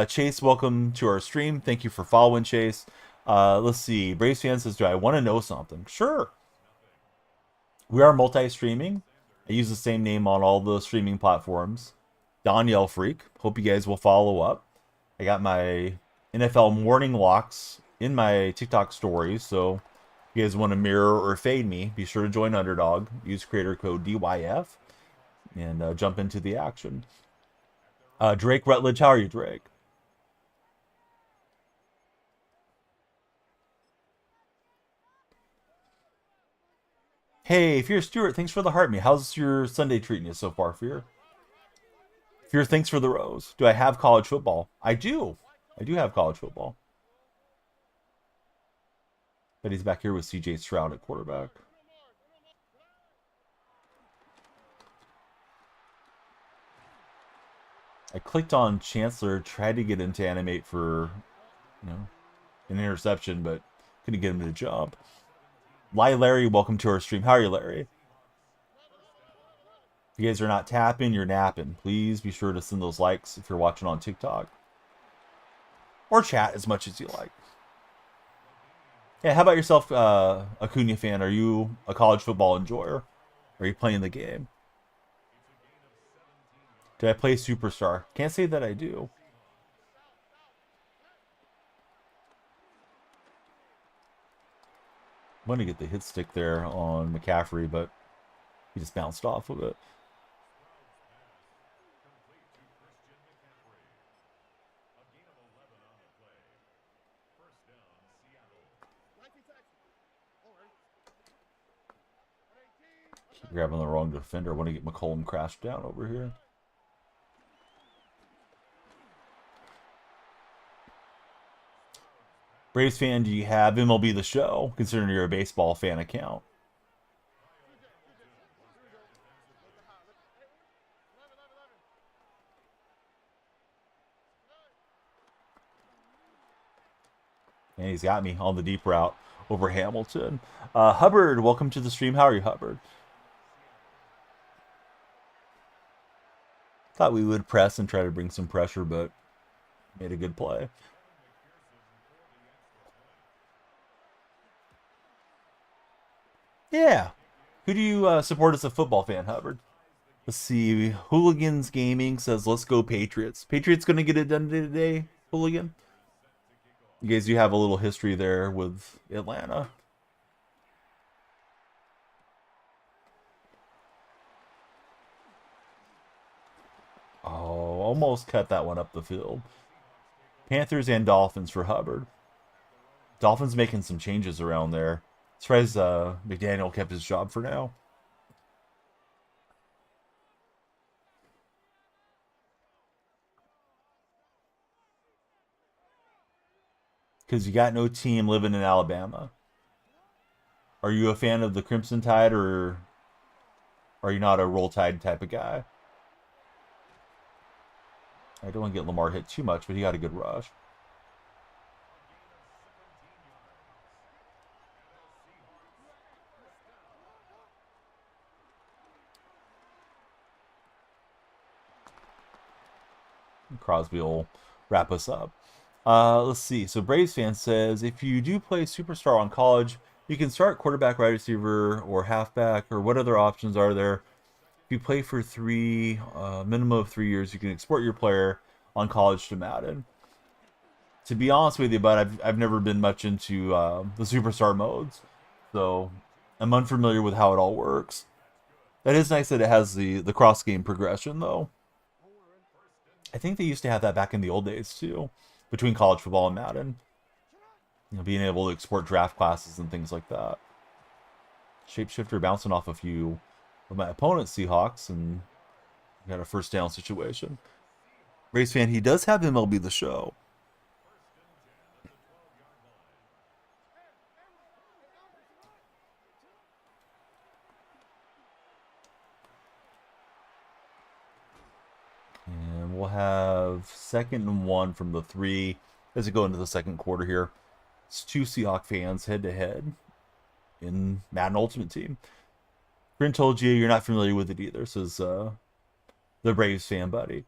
Chase, welcome to our stream. Thank you for following, Chase. Let's see. Braves fan says, do I want to know something? Sure. We are multi-streaming. I use the same name on all the streaming platforms. Danielle Freak. Hope you guys will follow up. I got my NFL morning locks in my TikTok stories, so if you guys want to mirror or fade me, be sure to join Underdog. Use creator code DYF and jump into the action. Drake Rutledge, how are you, Drake? Hey, Fear Stewart, thanks for the heart me. How's your Sunday treating you so far, Fear? Fear, thanks for the rose. Do I have college football? I do. I do have college football. But he's back here with CJ Stroud at quarterback. I clicked on Chancellor, tried to get him to animate for, an interception, but couldn't get him to jump. Larry, welcome to our stream. How are you, Larry? If you guys are not tapping, you're napping. Please be sure to send those likes if you're watching on TikTok. Or chat as much as you like. Yeah, how about yourself, Acuna fan? Are you a college football enjoyer? Are you playing the game? Did I play Superstar? Can't say that I do. I'm going to get the hit stick there on McCaffrey, but he just bounced off of it. Keep grabbing the wrong defender. I want to get McCollum crashed down over here. Braves fan, do you have MLB The Show, considering you're a baseball fan account? And he's got me on the deep route over Hamilton. Hubbard, welcome to the stream. How are you, Hubbard? Thought we would press and try to bring some pressure, but made a good play. Yeah. Who do you support as a football fan, Hubbard? Let's see. Hooligans Gaming says, let's go Patriots. Patriots going to get it done today, Hooligan? You guys do have a little history there with Atlanta. Oh, almost cut that one up the field. Panthers and Dolphins for Hubbard. Dolphins making some changes around there. Surprised McDaniel kept his job for now. Because you got no team living in Alabama. Are you a fan of the Crimson Tide, or are you not a Roll Tide type of guy? I don't want to get Lamar hit too much, but he got a good rush. Crosby will wrap us up. Let's see. So Braves fan says, if you do play Superstar on college, you can start quarterback, wide receiver, or halfback, or what other options are there? If you play for minimum of 3 years, you can export your player on college to Madden. To be honest with you, but I've never been much into the Superstar modes, so I'm unfamiliar with how it all works. That is nice that it has the cross game progression, though. I think they used to have that back in the old days too, between college football and Madden. Being able to export draft classes and things like that. Shapeshifter bouncing off a few of my opponent's Seahawks, and got a first down situation. Race fan, he does have MLB The Show. And we'll have 2nd and 1 from the 3 as we go into the second quarter here. It's two Seahawk fans head to head in Madden Ultimate Team. Grin told you you're not familiar with it either, says the Braves fan buddy.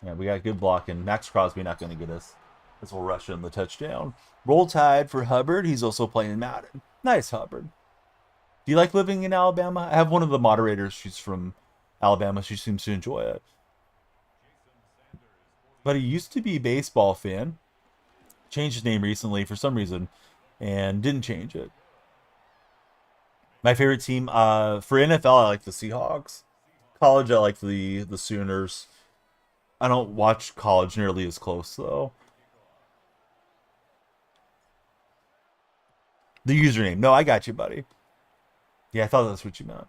Yeah, we got good blocking. Max Crosby not going to get us as we'll rush in the touchdown. Roll Tide for Hubbard. He's also playing in Madden. Nice, Hubbard. Do you like living in Alabama? I have one of the moderators. She's from Alabama. She seems to enjoy it. But he used to be a baseball fan. Changed his name recently for some reason and didn't change it. My favorite team for NFL, I like the Seahawks. College, I like the Sooners. I don't watch college nearly as close, though. The username. No, I got you, buddy. Yeah, I thought that's what you meant.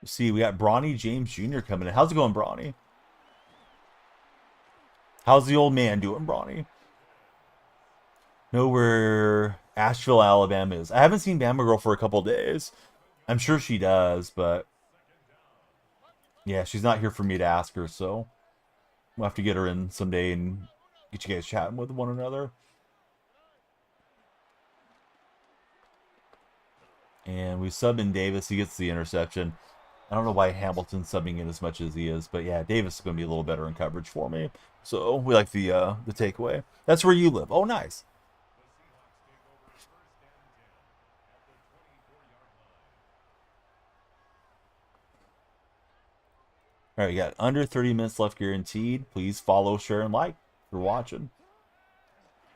See, we got Bronny James Jr. coming in. How's it going, Bronny? How's the old man doing, Bronny? Know where Asheville, Alabama is. I haven't seen Bama Girl for a couple days. I'm sure she does, but yeah, she's not here for me to ask her, so we'll have to get her in someday and get you guys chatting with one another. And we sub in Davis. He gets the interception. I don't know why Hamilton's subbing in as much as he is, but yeah, Davis is going to be a little better in coverage for me. So we like the takeaway. That's where you live. Oh, nice. All right, you got under 30 minutes left guaranteed. Please follow, share, and like if you're watching.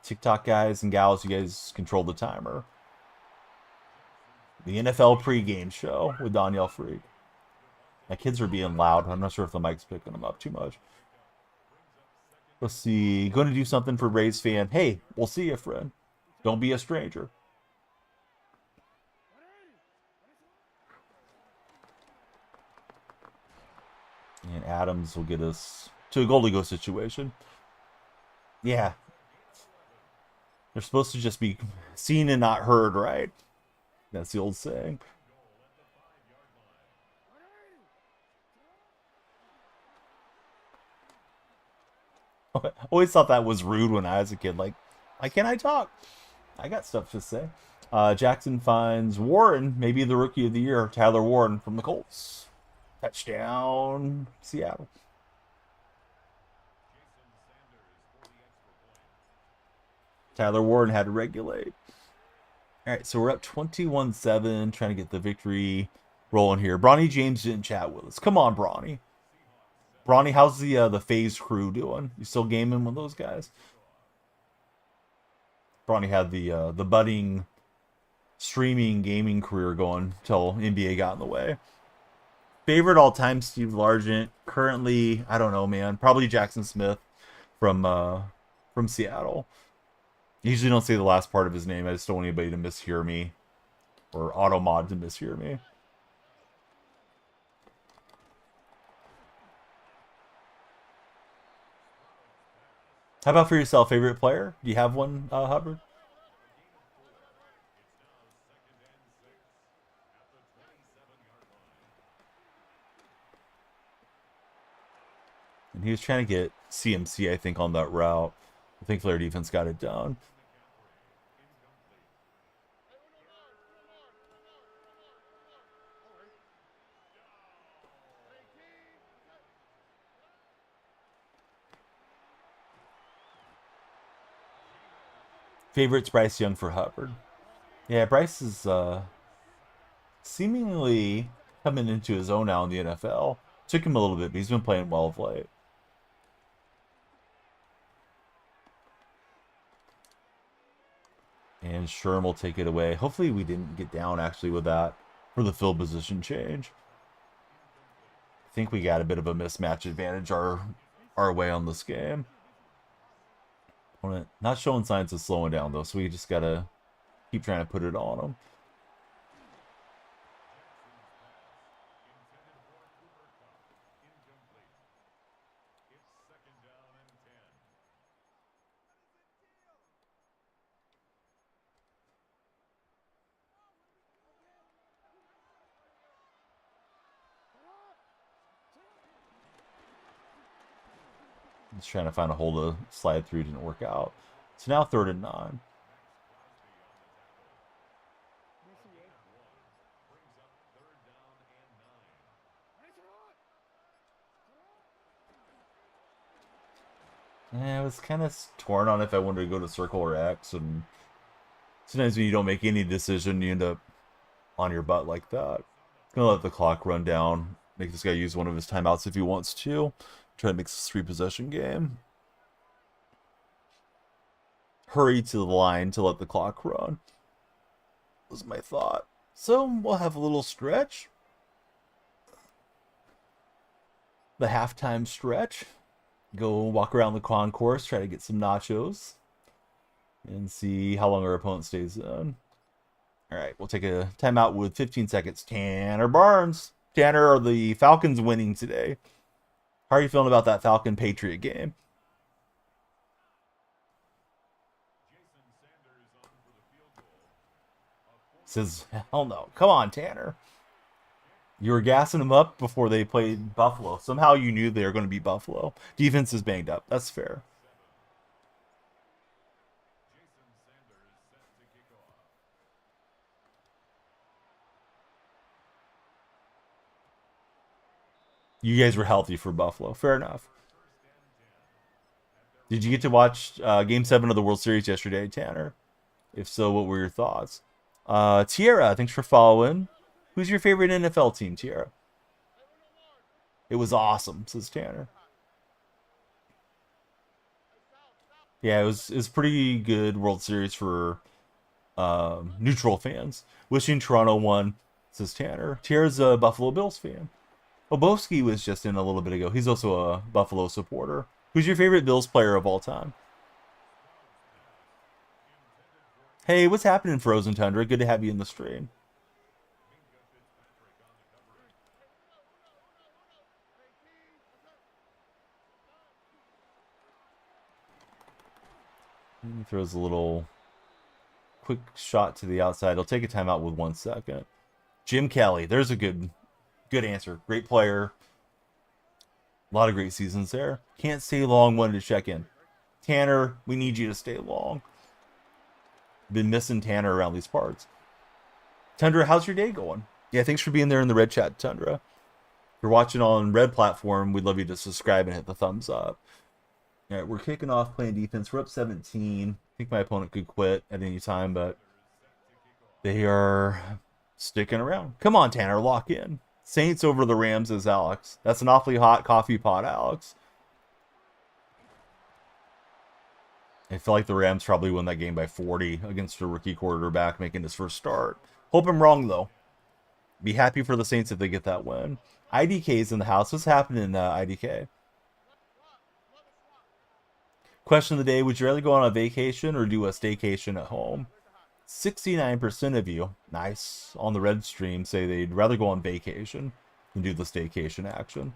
TikTok guys and gals, you guys control the timer. The NFL pregame show with Danielle Freak. My kids are being loud. I'm not sure if the mic's picking them up too much. Let's see. Going to do something for Rays fan. Hey, we'll see you, friend. Don't be a stranger. And Adams will get us to a goalie go situation. Yeah. They're supposed to just be seen and not heard, right? That's the old saying. I always thought that was rude when I was a kid. Like, why can't I talk? I got stuff to say. Jackson finds Warren, maybe the rookie of the year, Tyler Warren from the Colts. Touchdown, Seattle. Tyler Warren had to regulate. All right, so we're up 21-7, trying to get the victory rolling here. Bronny James didn't chat with us. Come on, Bronny. Bronny, how's the phase crew doing? You still gaming with those guys? Bronny had the budding streaming gaming career going till NBA got in the way. Favorite all-time Steve Largent, currently, I don't know, man. Probably Jackson Smith from Seattle. I usually don't say the last part of his name. I just don't want anybody to mishear me or Automod to mishear me. How about for yourself, favorite player? Do you have one, Hubbard? And he was trying to get CMC, I think, on that route. I think Flair defense got it done. Favorite's Bryce Young for Hubbard. Yeah, Bryce is seemingly coming into his own now in the NFL. Took him a little bit, but he's been playing well of late. And Sherm will take it away. Hopefully we didn't get down actually with that for the field position change. I think we got a bit of a mismatch advantage our way on this game. Opponent not showing signs of slowing down though, so we just gotta keep trying to put it on them. Just trying to find a hole to slide through, didn't work out. So now 3rd and 9. Yeah, I was kind of torn on if I wanted to go to circle or X, and sometimes when you don't make any decision, you end up on your butt like that. Gonna let the clock run down, make this guy use one of his timeouts if he wants to. Try to make this 3-possession game. hurry to the line to let the clock run. Was my thought. So we'll have a little stretch. The halftime stretch. Go walk around the concourse, try to get some nachos, and see how long our opponent stays in. All right, we'll take a timeout with 15 seconds. Tanner Barnes. Tanner, are the Falcons winning today? How are you feeling about that Falcon Patriot game? Says, hell no. Come on, Tanner. You were gassing them up before they played Buffalo. Somehow you knew they were going to be Buffalo. Defense is banged up. That's fair. You guys were healthy for Buffalo. Fair enough. Did you get to watch Game 7 of the World Series yesterday, Tanner? If so, what were your thoughts? Tierra, thanks for following. Who's your favorite NFL team, Tierra? It was awesome, says Tanner. Yeah, it was pretty good World Series for neutral fans. Wishing Toronto won, says Tanner. Tierra's a Buffalo Bills fan. Obowski was just in a little bit ago. He's also a Buffalo supporter. Who's your favorite Bills player of all time? Hey, what's happening, Frozen Tundra? Good to have you in the stream. He throws a little quick shot to the outside. He'll take a timeout with 1 second. Jim Kelly, there's a good answer. Great player. A lot of great seasons there. Can't stay long. Wanted to check in. Tanner, we need you to stay long. Been missing Tanner around these parts. Tundra, how's your day going? Yeah, thanks for being there in the red chat, Tundra. If you're watching on red platform, we'd love you to subscribe and hit the thumbs up. All right, we're kicking off playing defense. We're up 17. I think my opponent could quit at any time, but they are sticking around. Come on, Tanner, lock in. Saints over the Rams is Alex. That's an awfully hot coffee pot, Alex. I feel like the Rams probably win that game by 40 against a rookie quarterback making his first start. Hope I'm wrong, though. Be happy for the Saints if they get that win. IDK's in the house. What's happening, IDK? Question of the day, would you rather go on a vacation or do a staycation at home? 69% of you, nice, on the red stream say they'd rather go on vacation than do the staycation action.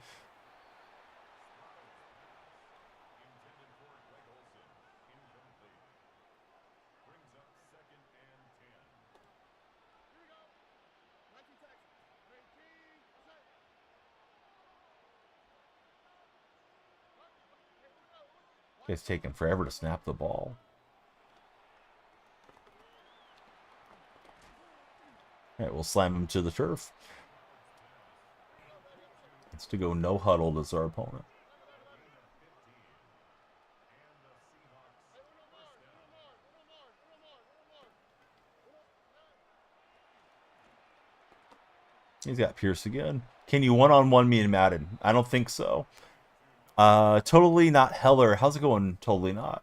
It's taking forever to snap the ball. All right, we'll slam him to the turf. It's to go no huddle as our opponent. He's got Pierce again. Can you one-on-one me in Madden? I don't think so. Totally not Heller. How's it going? Totally not.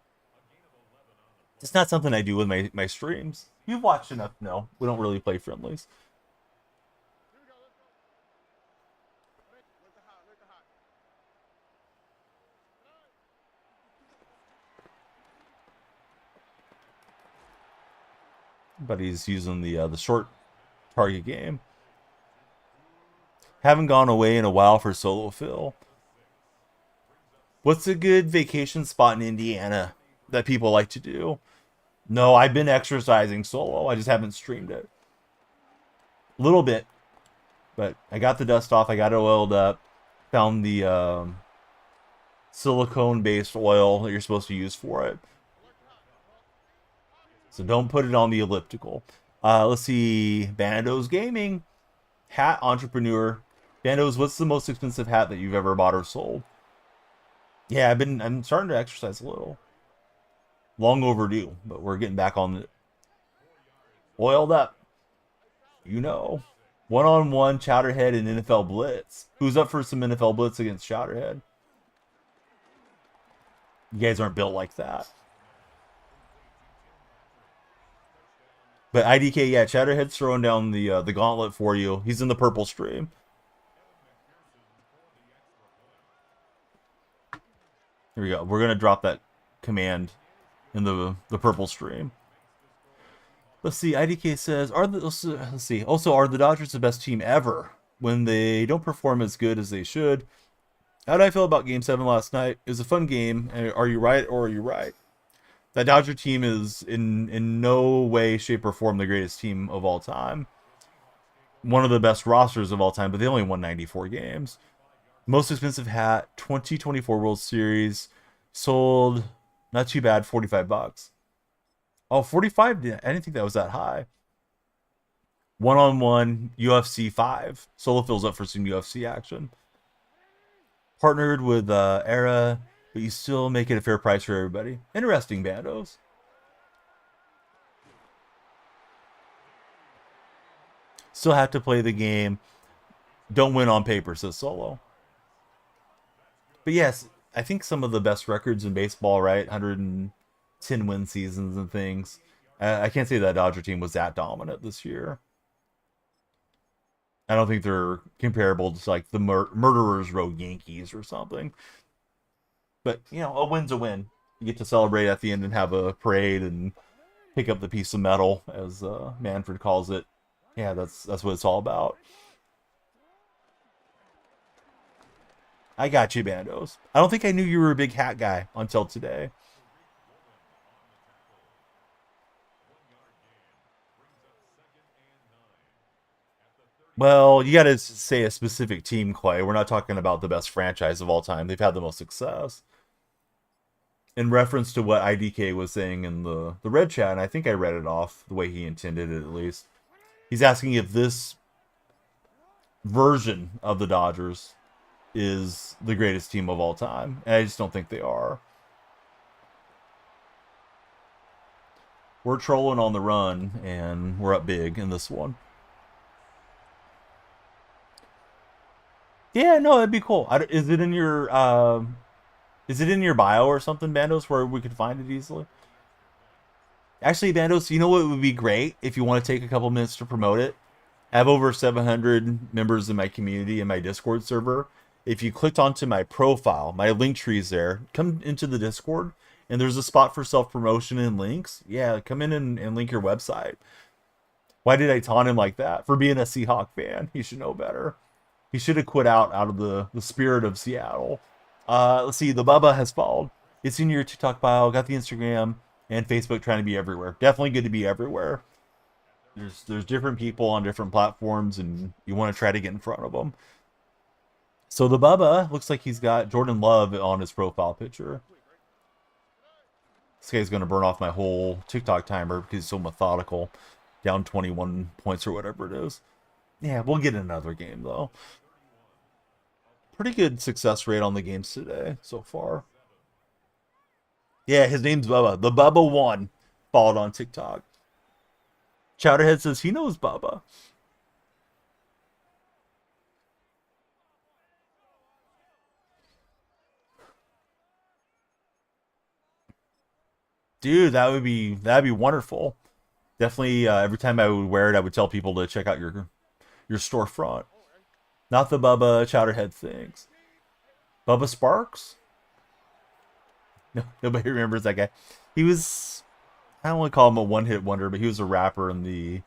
It's not something I do with my streams. You've watched enough. No, we don't really play friendlies. But he's using the short target game. Haven't gone away in a while for solo Phil. What's a good vacation spot in Indiana that people like to do? No, I've been exercising solo. I just haven't streamed it. A little bit. But I got the dust off. I got it oiled up. Found the silicone-based oil that you're supposed to use for it. So don't put it on the elliptical. Let's see. Bandos Gaming. Hat Entrepreneur. Bandos, what's the most expensive hat that you've ever bought or sold? Yeah, I'm starting to exercise a little. Long overdue, but we're getting back on it. Oiled up. You know. One-on-one Chowderhead and NFL Blitz. Who's up for some NFL Blitz against Chowderhead? You guys aren't built like that. But IDK, yeah, Chatterhead's throwing down the gauntlet for you. He's in the purple stream. Here we go. We're gonna drop that command in the purple stream. Let's see. IDK says, let's see. Also, are the Dodgers the best team ever? When they don't perform as good as they should. How did I feel about Game 7 last night? It was a fun game. Are you right or are you right? That Dodger team is in no way, shape, or form the greatest team of all time. One of the best rosters of all time, but they only won 94 games. Most expensive hat, 2024 World Series, sold not too bad, $45. Oh, 45? I didn't think that was that high. One-on-one UFC 5. Solo fills up for some UFC action. Partnered with Era, but you still make it a fair price for everybody. Interesting, Bandos. Still have to play the game. Don't win on paper, says Solo. But yes, I think some of the best records in baseball, right? 110 win seasons and things. I can't say that Dodger team was that dominant this year. I don't think they're comparable to like the Murderers Row Yankees or something. But, you know, a win's a win. You get to celebrate at the end and have a parade and pick up the piece of metal, as Manfred calls it. Yeah, that's what it's all about. I got you, Bandos. I don't think I knew you were a big hat guy until today. Well, you got to say a specific team, Clay. We're not talking about the best franchise of all time. They've had the most success. In reference to what IDK was saying in the red chat, and I think I read it off the way he intended it at least. He's asking if this version of the Dodgers is the greatest team of all time. And I just don't think they are. We're trolling on the run, and we're up big in this one. Yeah, no, that'd be cool. Is it in your bio or something, Bandos, where we could find it easily? Actually, Bandos, you know what would be great if you want to take a couple minutes to promote it? I have over 700 members in my community in my Discord server. If you clicked onto my profile, my link tree is there. Come into the Discord, and there's a spot for self-promotion and links. Yeah, come in and link your website. Why did I taunt him like that? For being a Seahawk fan. He should know better. He should have quit out of the spirit of Seattle. Let's see. The Bubba has followed. It's in your TikTok bio. Got the Instagram and Facebook, trying to be everywhere. Definitely good to be everywhere. There's different people on different platforms, and you want to try to get in front of them. So the Bubba looks like he's got Jordan Love on his profile picture. This guy's going to burn off my whole TikTok timer because he's so methodical. Down 21 points or whatever it is. Yeah, we'll get another game, though. Pretty good success rate on the games today so far. Yeah, his name's Bubba. The Bubba 1 followed on TikTok. Chowderhead says he knows Bubba. Dude, that'd be wonderful. Definitely, every time I would wear it, I would tell people to check out your storefront. Not the Bubba Chowderhead things. Bubba Sparks? No, nobody remembers that guy. He was, I don't want to call him a one-hit wonder, but he was a rapper in the,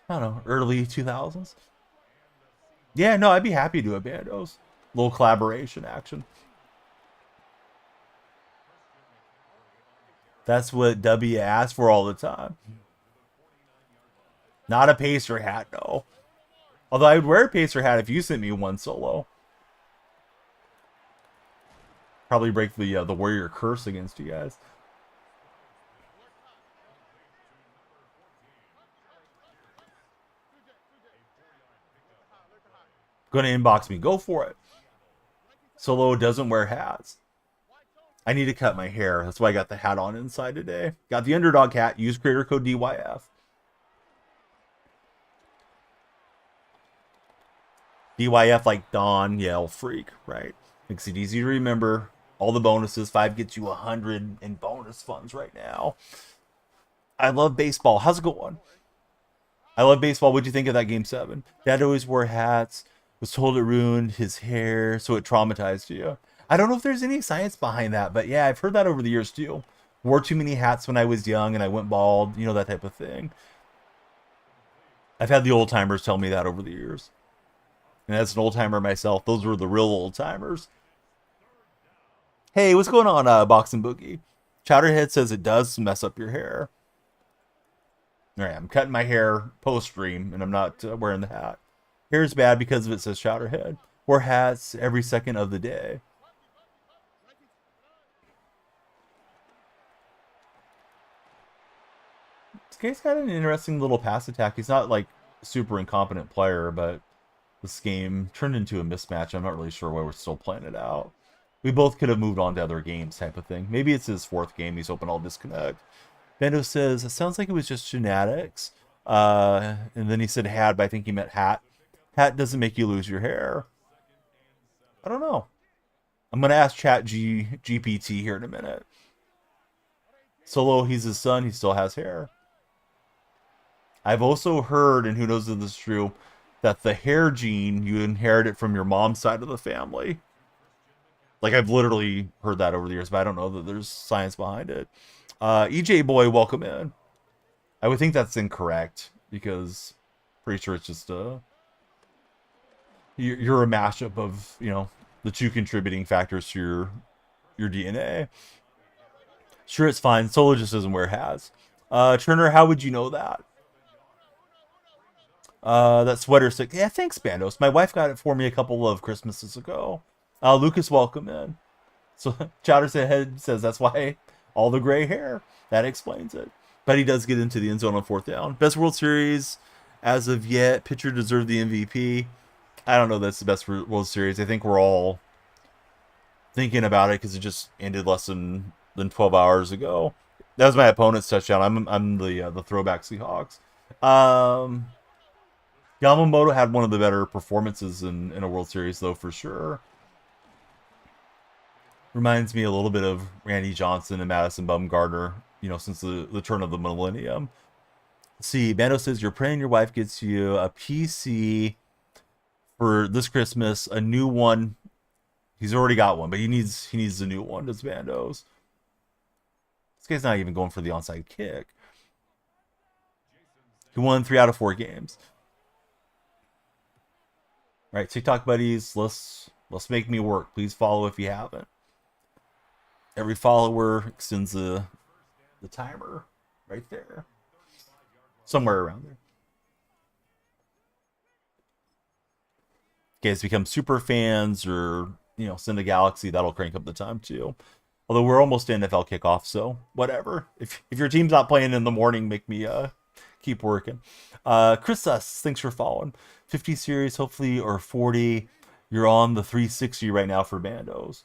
I don't know, early 2000s. Yeah, no, I'd be happy to do a Bandos. Little collaboration action. That's what W asks for all the time. Not a Pacer hat, no. Although I would wear a Pacer hat if you sent me one solo. Probably break the Warrior curse against you guys. Gonna inbox me. Go for it. Solo doesn't wear hats. I need to cut my hair. That's why I got the hat on inside today. Got the Underdog hat. Use creator code DYF. DYF like Don Yell Freak, right? Makes it easy to remember. All the bonuses. 5 gets you 100 in bonus funds right now. I love baseball. How's it going? I love baseball. What'd you think of that game 7? Dad always wore hats, was told it ruined his hair, so it traumatized you. I don't know if there's any science behind that, but yeah, I've heard that over the years too. Wore too many hats when I was young and I went bald, you know, that type of thing. I've had the old timers tell me that over the years. And as an old timer myself, those were the real old timers. Hey, what's going on, Boxing Boogie? Chowderhead says it does mess up your hair. All right, I'm cutting my hair post stream, and I'm not wearing the hat. Hair's bad because of it says Chowderhead. Wear hats every second of the day. This guy's got an interesting little pass attack. He's not like a super incompetent player, but this game turned into a mismatch. I'm not really sure why we're still playing it out. We both could have moved on to other games type of thing. Maybe it's his 4th game. He's hoping I'll disconnect. Bendo says, it sounds like it was just genetics. And then he said had, but I think he meant hat. Hat doesn't make you lose your hair. I don't know. I'm going to ask GPT here in a minute. Solo, he's his son. He still has hair. I've also heard, and who knows if this is true, that the hair gene, you inherit it from your mom's side of the family. Like, I've literally heard that over the years, but I don't know that there's science behind it. EJ Boy, welcome in. I would think that's incorrect, because pretty sure it's just you're a mashup of, you know, the 2 contributing factors to your DNA. Sure, it's fine. Solo just doesn't wear hats. Turner, how would you know that? That sweater sick. Yeah, thanks, Bandos. My wife got it for me a couple of Christmases ago. Lucas, welcome in. So Chowderhead says that's why all the gray hair. That explains it. But he does get into the end zone on 4th down. Best World Series as of yet. Pitcher deserved the MVP. I don't know that's the best World Series. I think we're all thinking about it because it just ended less than 12 hours ago. That was my opponent's touchdown. I'm the throwback Seahawks. Yamamoto had one of the better performances in a World Series, though, for sure. Reminds me a little bit of Randy Johnson and Madison Bumgarner, you know, since the turn of the millennium. Let's see, Bando says, you're praying your wife gets you a PC for this Christmas, a new one. He's already got one, but he needs a new one, does Bandos. This guy's not even going for the onside kick. He won 3 out of 4 games. All right, TikTok buddies, let's make me work. Please follow if you haven't. Every follower extends the timer right there. Somewhere around there. Guys become super fans or, you know, send a galaxy, that'll crank up the time too. Although we're almost to NFL kickoff, so whatever. If your team's not playing in the morning, make me keep working. Chris Suss, thanks for following. 50 series, hopefully, or 40. You're on the 360 right now for Bandos.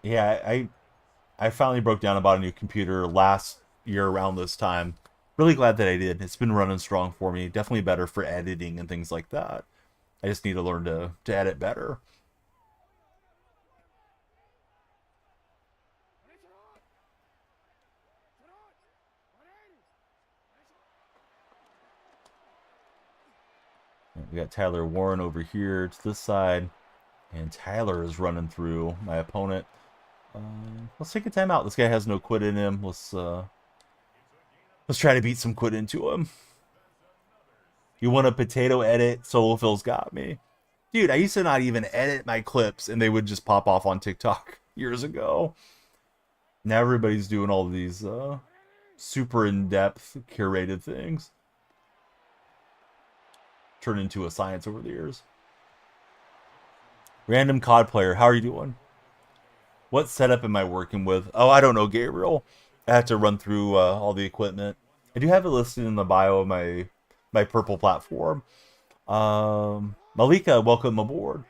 Yeah, I finally broke down and bought a new computer last year around this time. Really glad that I did. It's been running strong for me. Definitely better for editing and things like that. I just need to learn to edit better. We got Tyler Warren over here to this side. And Tyler is running through my opponent. Let's take a timeout. This guy has no quit in him. Let's try to beat some quit into him. You want a potato edit? Solo Phil's got me. Dude, I used to not even edit my clips and they would just pop off on TikTok years ago. Now everybody's doing all these super in-depth curated things. Turned into a science over the years. Random COD player, how are you doing? What setup am I working with? Oh, I don't know, Gabriel. I have to run through all the equipment. I do have it listed in the bio of my purple platform. Malika, welcome aboard.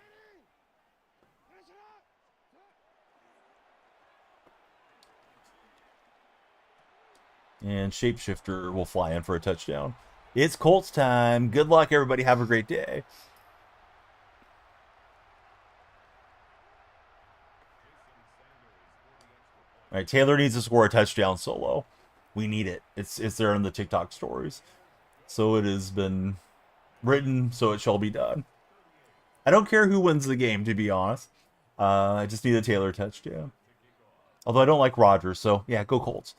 And Shapeshifter will fly in for a touchdown. It's Colts time. Good luck, everybody. Have a great day. All right, Taylor needs to score a touchdown solo. We need it. It's there in the TikTok stories. So it has been written, so it shall be done. I don't care who wins the game, to be honest. I just need a Taylor touchdown. Although I don't like Rodgers, so yeah, go Colts.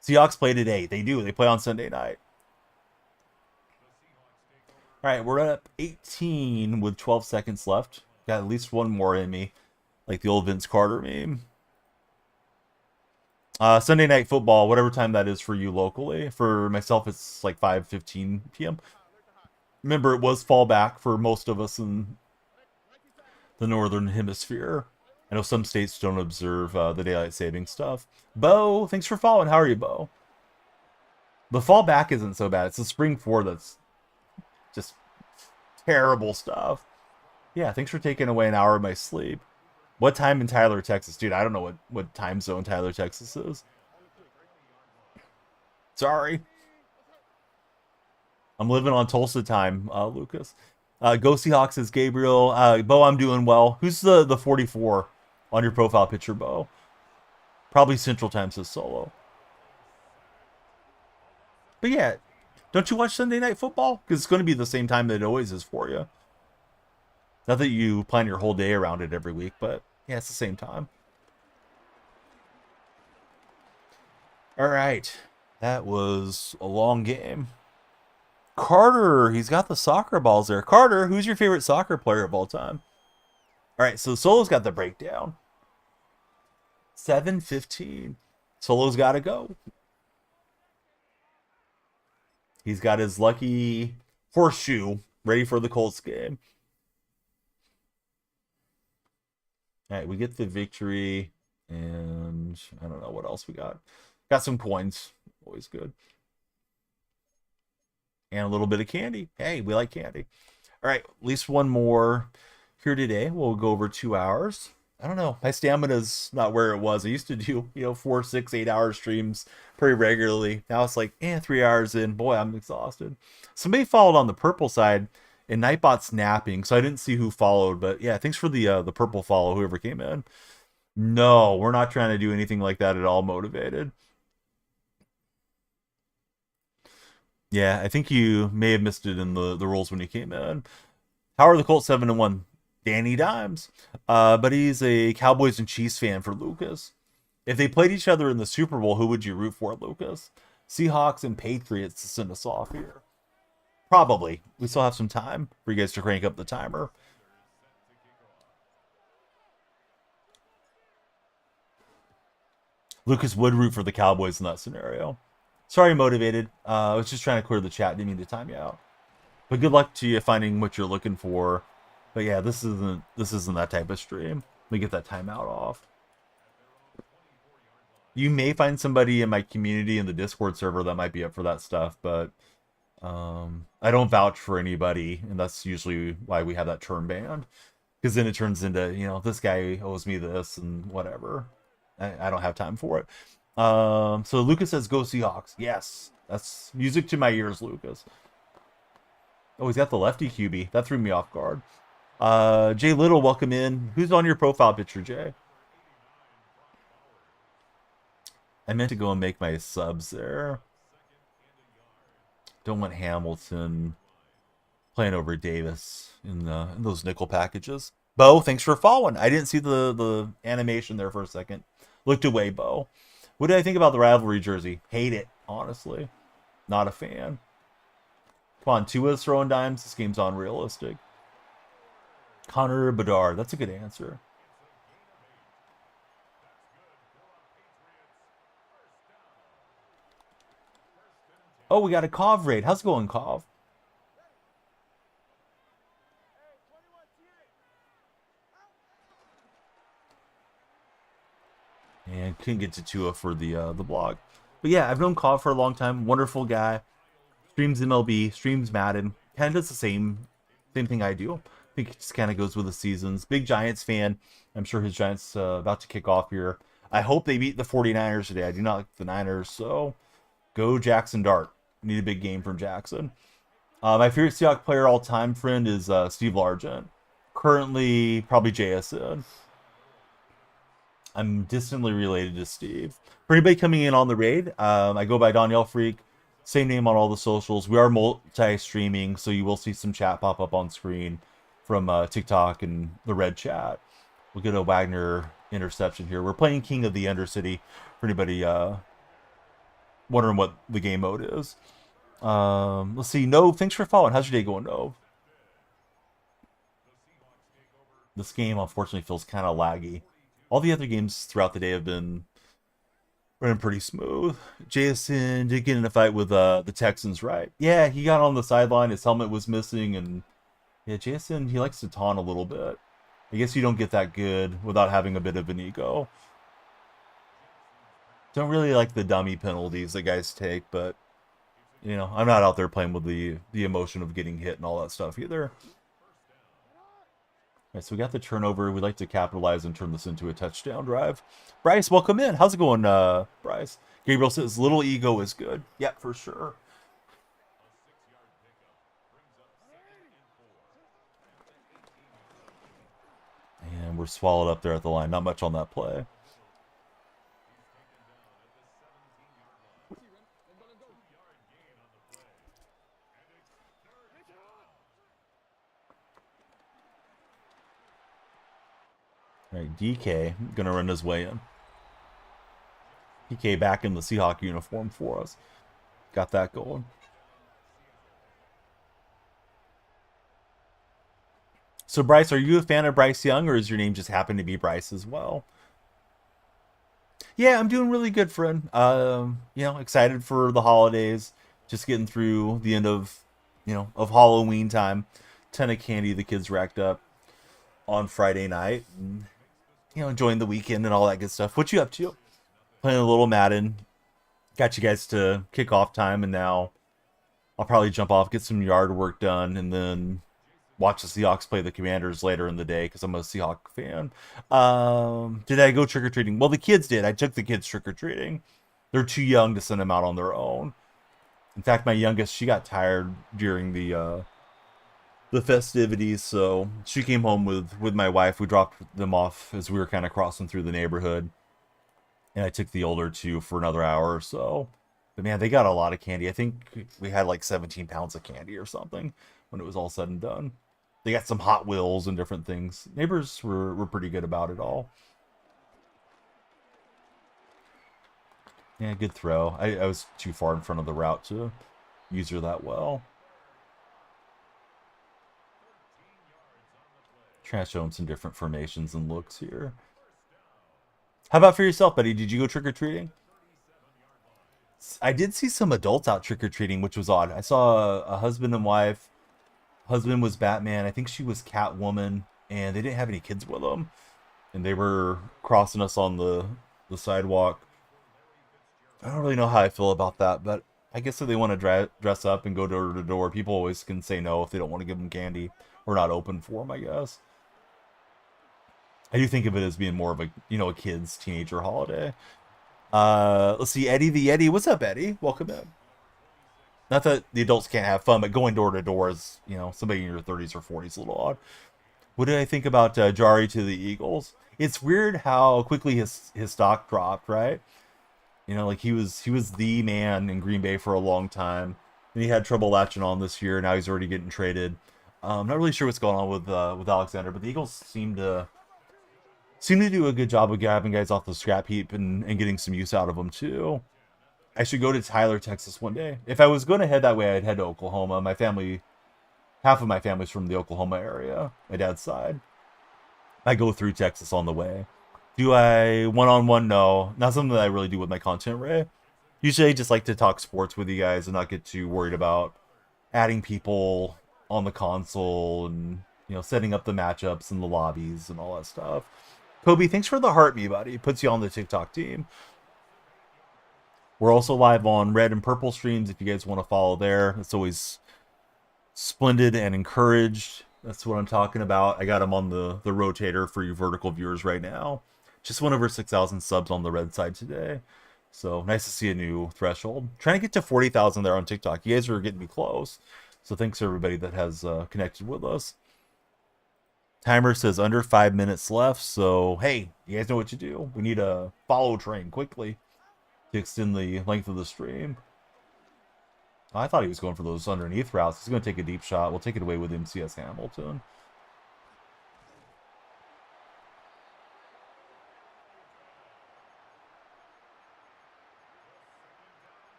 Seahawks play today. They do. They play on Sunday night. All right, we're up 18 with 12 seconds left. Got at least one more in me, like the old Vince Carter meme. Sunday night football, whatever time that is for you locally. For myself, it's like 5:15 p.m. Remember, it was fallback for most of us in the northern hemisphere. I know some states don't observe the daylight saving stuff. Bo, thanks for following. How are you, Bo? The fallback isn't so bad. It's the spring 4 that's just terrible stuff. Yeah, thanks for taking away an hour of my sleep. What time in Tyler, Texas? Dude, I don't know what time zone Tyler, Texas is. Sorry. I'm living on Tulsa time, Lucas. Go Seahawks is Gabriel. Bo, I'm doing well. Who's the 44 on your profile picture, Bo? Probably Central Time says solo. But yeah, don't you watch Sunday Night Football? Because it's going to be the same time that it always is for you. Not that you plan your whole day around it every week, but yeah, it's the same time. All right. That was a long game. Carter, he's got the soccer balls there. Carter, who's your favorite soccer player of all time? All right, so Solo's got the breakdown. 7:15. Solo's got to go. He's got his lucky horseshoe ready for the Colts game. All right, we get the victory, and I don't know what else we got. Got some coins. Always good. And a little bit of candy. Hey, we like candy. All right, at least one more here today. We'll go over 2 hours. I don't know. My stamina's not where it was. I used to do, 4, 6, 8 hour streams pretty regularly. Now it's like, 3 hours in. Boy, I'm exhausted. Somebody followed on the purple side, and Nightbot's napping, so I didn't see who followed. But yeah, thanks for the purple follow, whoever came in. No, we're not trying to do anything like that at all. Motivated. Yeah, I think you may have missed it in the rules when you came in. How are the Colts 7-1? Danny Dimes. But he's a Cowboys and Chiefs fan for Lucas. If they played each other in the Super Bowl, who would you root for, Lucas? Seahawks and Patriots to send us off here. Probably. We still have some time for you guys to crank up the timer. Lucas would root for the Cowboys in that scenario. Sorry, motivated. I was just trying to clear the chat. Didn't mean to time you out. But good luck to you finding what you're looking for. But yeah, this isn't that type of stream. Let me get that timeout off. You may find somebody in my community in the Discord server that might be up for that stuff, but I don't vouch for anybody, and that's usually why we have that term banned. Because then it turns into, this guy owes me this and whatever. I don't have time for it. So Lucas says, go Seahawks. Yes, that's music to my ears, Lucas. Oh, he's got the lefty QB. That threw me off guard. Jay Little, welcome in. Who's on your profile picture, Jay? I meant to go and make my subs there. Don't want Hamilton playing over Davis in those nickel packages. Bo, thanks for following. I didn't see the animation there for a second. Looked away, Bo. What do I think about the rivalry jersey? Hate it, honestly. Not a fan. Come on, Tua's throwing dimes. This game's unrealistic. Connor Bedard. That's a good answer. Oh, we got a Cov raid. How's it going, Cov? And couldn't get to Tua for the blog. But yeah, I've known Cov for a long time. Wonderful guy. Streams MLB, streams Madden. Kind of does the same thing I do. I think it just kind of goes with the seasons. Big Giants fan. I'm sure his Giants about to kick off here. I hope they beat the 49ers today. I do not like the Niners, so go Jackson Dart. Need a big game from Jackson. My favorite Seahawks player all time, friend, is Steve Largent. Currently, probably JSN. I'm distantly related to Steve. For anybody coming in on the raid, I go by Danielle Freak. Same name on all the socials. We are multi-streaming, so you will see some chat pop up on screen from TikTok and the red chat. We'll get a Wagner interception here. We're playing King of the Undercity for anybody wondering what the game mode is. Let's see. Nove, thanks for following. How's your day going, Nove? This game, unfortunately, feels kind of laggy. All the other games throughout the day have been running pretty smooth. Jason did get in a fight with the Texans, right? Yeah, he got on the sideline. His helmet was missing, and yeah, Jason, he likes to taunt a little bit. I guess you don't get that good without having a bit of an ego. Don't really like the dummy penalties that guys take, but you know, I'm not out there playing with the emotion of getting hit and all that stuff either. All right, so we got the turnover. We'd like to capitalize and turn this into a touchdown drive. Bryce, welcome in. How's it going, Bryce? Gabriel says, little ego is good. Yeah, for sure. And we're swallowed up there at the line. Not much on that play. All right, DK gonna run his way in. DK back in the Seahawk uniform for us. Got that going. So Bryce, are you a fan of Bryce Young, or is your name just happen to be Bryce as well? Yeah, I'm doing really good, friend. You know, excited for the holidays. Just getting through the end of, you know, of Halloween time. Ton of candy the kids racked up on Friday night. And, you know, enjoying the weekend and all that good stuff. What you up to? Playing a little Madden. Got you guys to kick off time, and now I'll probably jump off, get some yard work done, and then watch the Seahawks play the Commanders later in the day because I'm a Seahawk fan. Did I go trick-or-treating? Well, the kids did. I took the kids trick-or-treating. They're too young to send them out on their own. In fact, my youngest, she got tired during the festivities, so she came home with my wife. We dropped them off as we were kind of crossing through the neighborhood, and I took the older two for another hour or so. But man, they got a lot of candy. I think we had like 17 pounds of candy or something when it was all said and done. They got some Hot Wheels and different things. Neighbors were pretty good about it all. Yeah, good throw. I was too far in front of the route to use her that well. Trying to show him some different formations and looks here. How about for yourself, buddy? Did you go trick-or-treating? I did see some adults out trick-or-treating, which was odd. I saw a husband and wife. Husband was Batman. I think she was Catwoman, and they didn't have any kids with them. And they were crossing us on the sidewalk. I don't really know how I feel about that, but I guess if they want to dress up and go door to door, people always can say no if they don't want to give them candy. We're not open for them, I guess. I do think of it as being more of a, you know, a kid's teenager holiday. Let's see, Eddie the Yeti. What's up, Eddie? Welcome in. Not that the adults can't have fun, but going door to door is, you know, somebody in your 30s or 40s a little odd. What did I think about Jari to the Eagles? It's weird how quickly his stock dropped, right? You know, like he was the man in Green Bay for a long time, and he had trouble latching on this year. Now he's already getting traded. Not really sure what's going on with Alexander, but the Eagles seem to do a good job of grabbing guys off the scrap heap and getting some use out of them too. I should go to Tyler, Texas one day. If I was going to head that way, I'd head to Oklahoma. My family, half of my family's from the Oklahoma area, my dad's side. I go through Texas on the way. Do I one-on-one? No. Not something that I really do with my content, Ray. Usually I just like to talk sports with you guys and not get too worried about adding people on the console and, you know, setting up the matchups and the lobbies and all that stuff. Kobe, thanks for the heart me, buddy. Puts you on the TikTok team. We're also live on Red and Purple streams if you guys want to follow there. It's always splendid and encouraged. That's what I'm talking about. I got them on the rotator for you vertical viewers right now. Just went over 6,000 subs on the Red side today. So nice to see a new threshold. Trying to get to 40,000 there on TikTok. You guys are getting me close. So thanks to everybody that has connected with us. Timer says under 5 minutes left. So hey, you guys know what you do. We need a follow train quickly to extend the length of the stream. I thought he was going for those underneath routes. He's going to take a deep shot. We'll take it away with MCS Hamilton.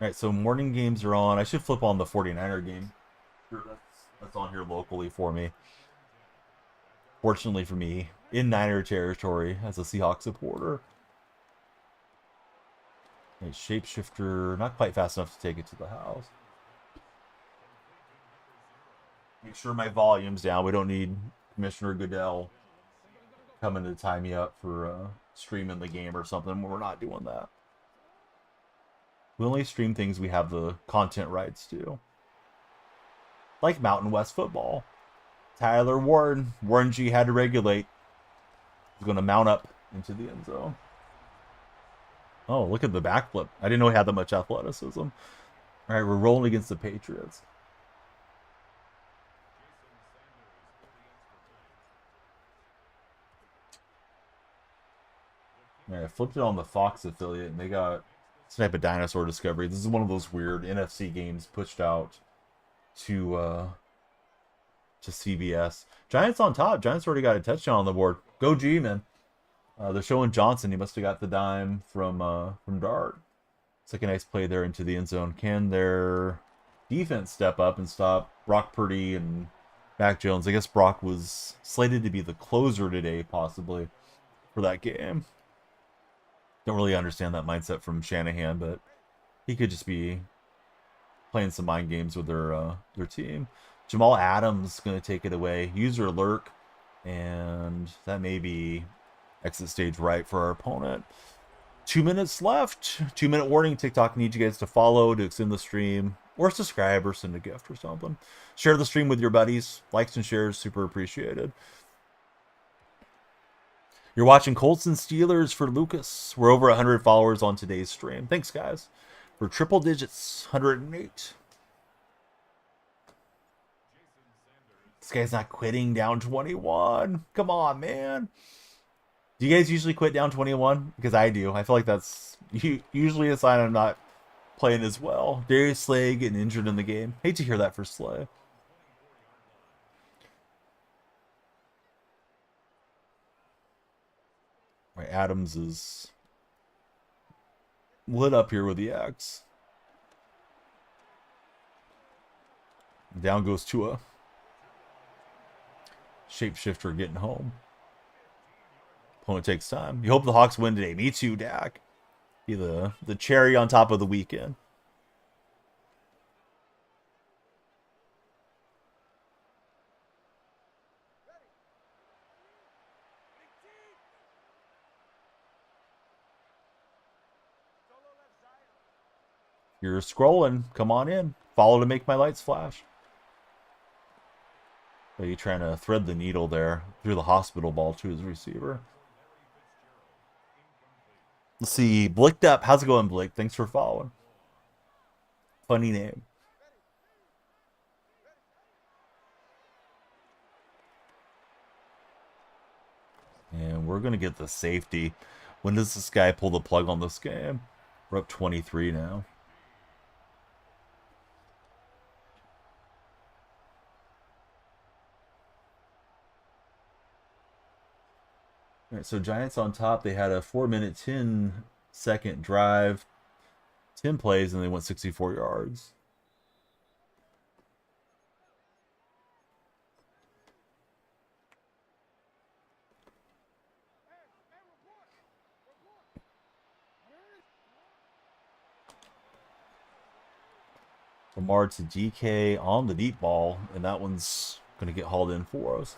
All right, so morning games are on. I should flip on the 49er game. Sure, that's on here locally for me. Fortunately for me, in Niner territory as a Seahawks supporter. A shapeshifter, not quite fast enough to take it to the house. Make sure my volume's down. We don't need Commissioner Goodell coming to tie me up for streaming the game or something. We're not doing that. We only stream things we have the content rights to. Like Mountain West football. Tyler Warren. Warren G had to regulate. He's going to mount up into the end zone. Oh, look at the backflip. I didn't know he had that much athleticism. All right, we're rolling against the Patriots. All right, I flipped it on the Fox affiliate, and they got Snipe a Dinosaur Discovery. This is one of those weird NFC games pushed out to CBS. Giants on top. Giants already got a touchdown on the board. Go G, man. They're showing Johnson. He must have got the dime from Dart. It's like a nice play there into the end zone. Can their defense step up and stop Brock Purdy and Mac Jones? I guess Brock was slated to be the closer today, possibly, for that game. Don't really understand that mindset from Shanahan, but he could just be playing some mind games with their team. Jamal Adams going to take it away. User lurk, and that may be exit stage right for our opponent. 2 minutes left. 2-minute warning. TikTok needs you guys to follow to extend the stream, or subscribe, or send a gift or something. Share the stream with your buddies. Likes and shares, super appreciated. You're watching Colts and Steelers for Lucas. We're over 100 followers on today's stream. Thanks, guys. For triple digits, 108. This guy's not quitting down 21. Come on, man. Do you guys usually quit down 21? Because I do. I feel like that's usually a sign I'm not playing as well. Darius Slay getting injured in the game. Hate to hear that for Slay. Right, Adams is lit up here with the X. Down goes Tua. Shapeshifter getting home. Opponent takes time. You hope the Hawks win today. Me too, Dak. Be the cherry on top of the weekend. You're scrolling. Come on in. Follow to make my lights flash. Are you trying to thread the needle there through the hospital ball to his receiver? Let's see. Blicked up. How's it going, Blake? Thanks for following. Funny name. And we're going to get the safety. When does this guy pull the plug on this game? We're up 23 now. All right, so Giants on top. They had a 4-minute, 10-second drive, 10 plays, and they went 64 yards. Lamar to DK on the deep ball, and that one's going to get hauled in for us.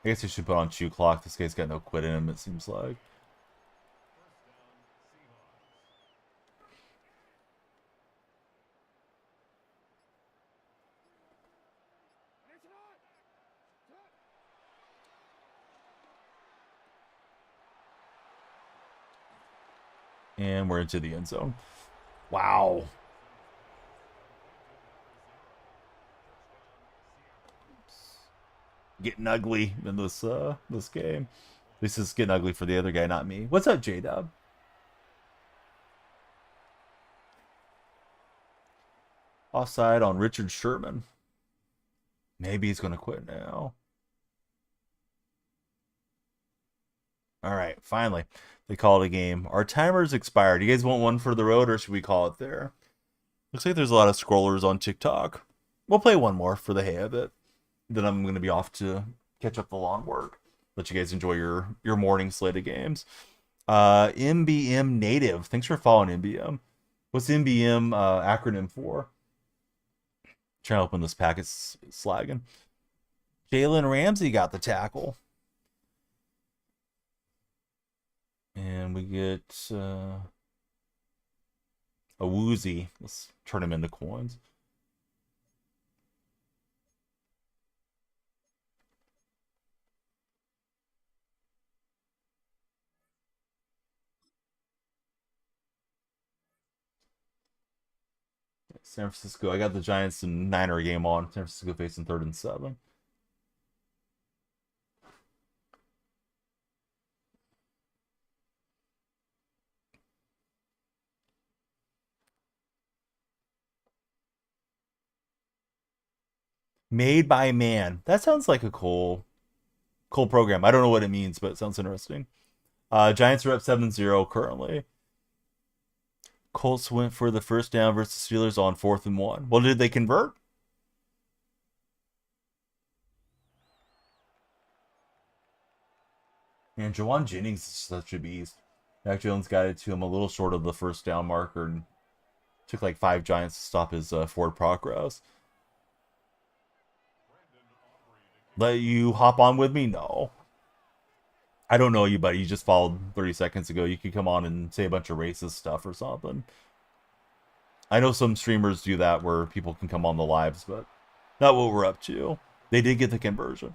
I guess we should put on shoe clock. This guy's got no quit in him, it seems like. And we're into the end zone. Wow. Getting ugly in this game. At least it's getting ugly for the other guy, not me. What's up, J-Dub? Offside on Richard Sherman. Maybe he's going to quit now. All right, finally. They call it a game. Our timer's expired. You guys want one for the road, or should we call it there? Looks like there's a lot of scrollers on TikTok. We'll play one more for the hay of it. Then I'm going to be off to catch up the long work. Let you guys enjoy your morning slate of games. MBM Native. Thanks for following MBM. What's MBM acronym for? Trying to open this pack. It's slagging. Jalen Ramsey got the tackle. And we get a Woozy. Let's turn him into coins. San Francisco. I got the Giants and Niner game on. San Francisco facing 3rd and 7. Made by man. That sounds like a cool program. I don't know what it means, but it sounds interesting. Giants are up 7-0 currently. Colts went for the first down versus Steelers on 4th and 1. Well, did they convert? Man, Jawan Jennings is such a beast. Mac Jones got it to him a little short of the first down marker and took like 5 Giants to stop his forward progress. Let you hop on with me? No. I don't know you, buddy. You just followed 30 seconds ago. You could come on and say a bunch of racist stuff or something. I know some streamers do that where people can come on the lives, but not what we're up to. They did get the conversion.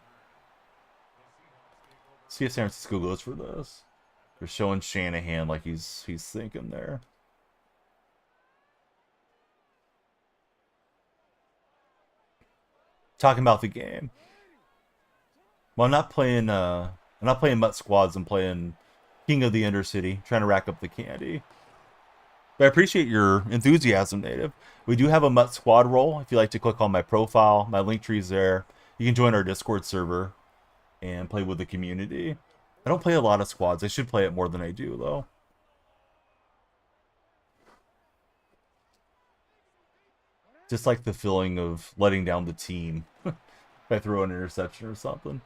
See if San Francisco goes for this. They're showing Shanahan like he's thinking there. Talking about the game. Well, I'm not playing MUT squads. I'm playing King of the Undercity, trying to rack up the candy. But I appreciate your enthusiasm, Native. We do have a MUT squad role. If you like to click on my profile, my link tree is there. You can join our Discord server and play with the community. I don't play a lot of squads. I should play it more than I do, though. Just like the feeling of letting down the team if I throw an interception or something.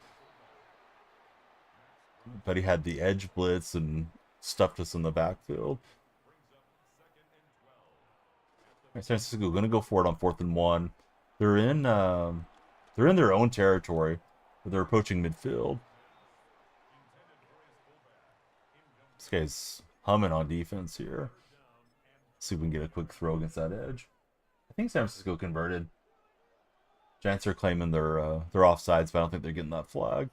But he had the edge blitz and stuffed us in the backfield. San Francisco going to go for it on 4th and 1. They're in their own territory. They're approaching midfield. This guy's humming on defense here. See if we can get a quick throw against that edge. I think San Francisco converted. Giants are claiming they're offsides, but I don't think they're getting that flag.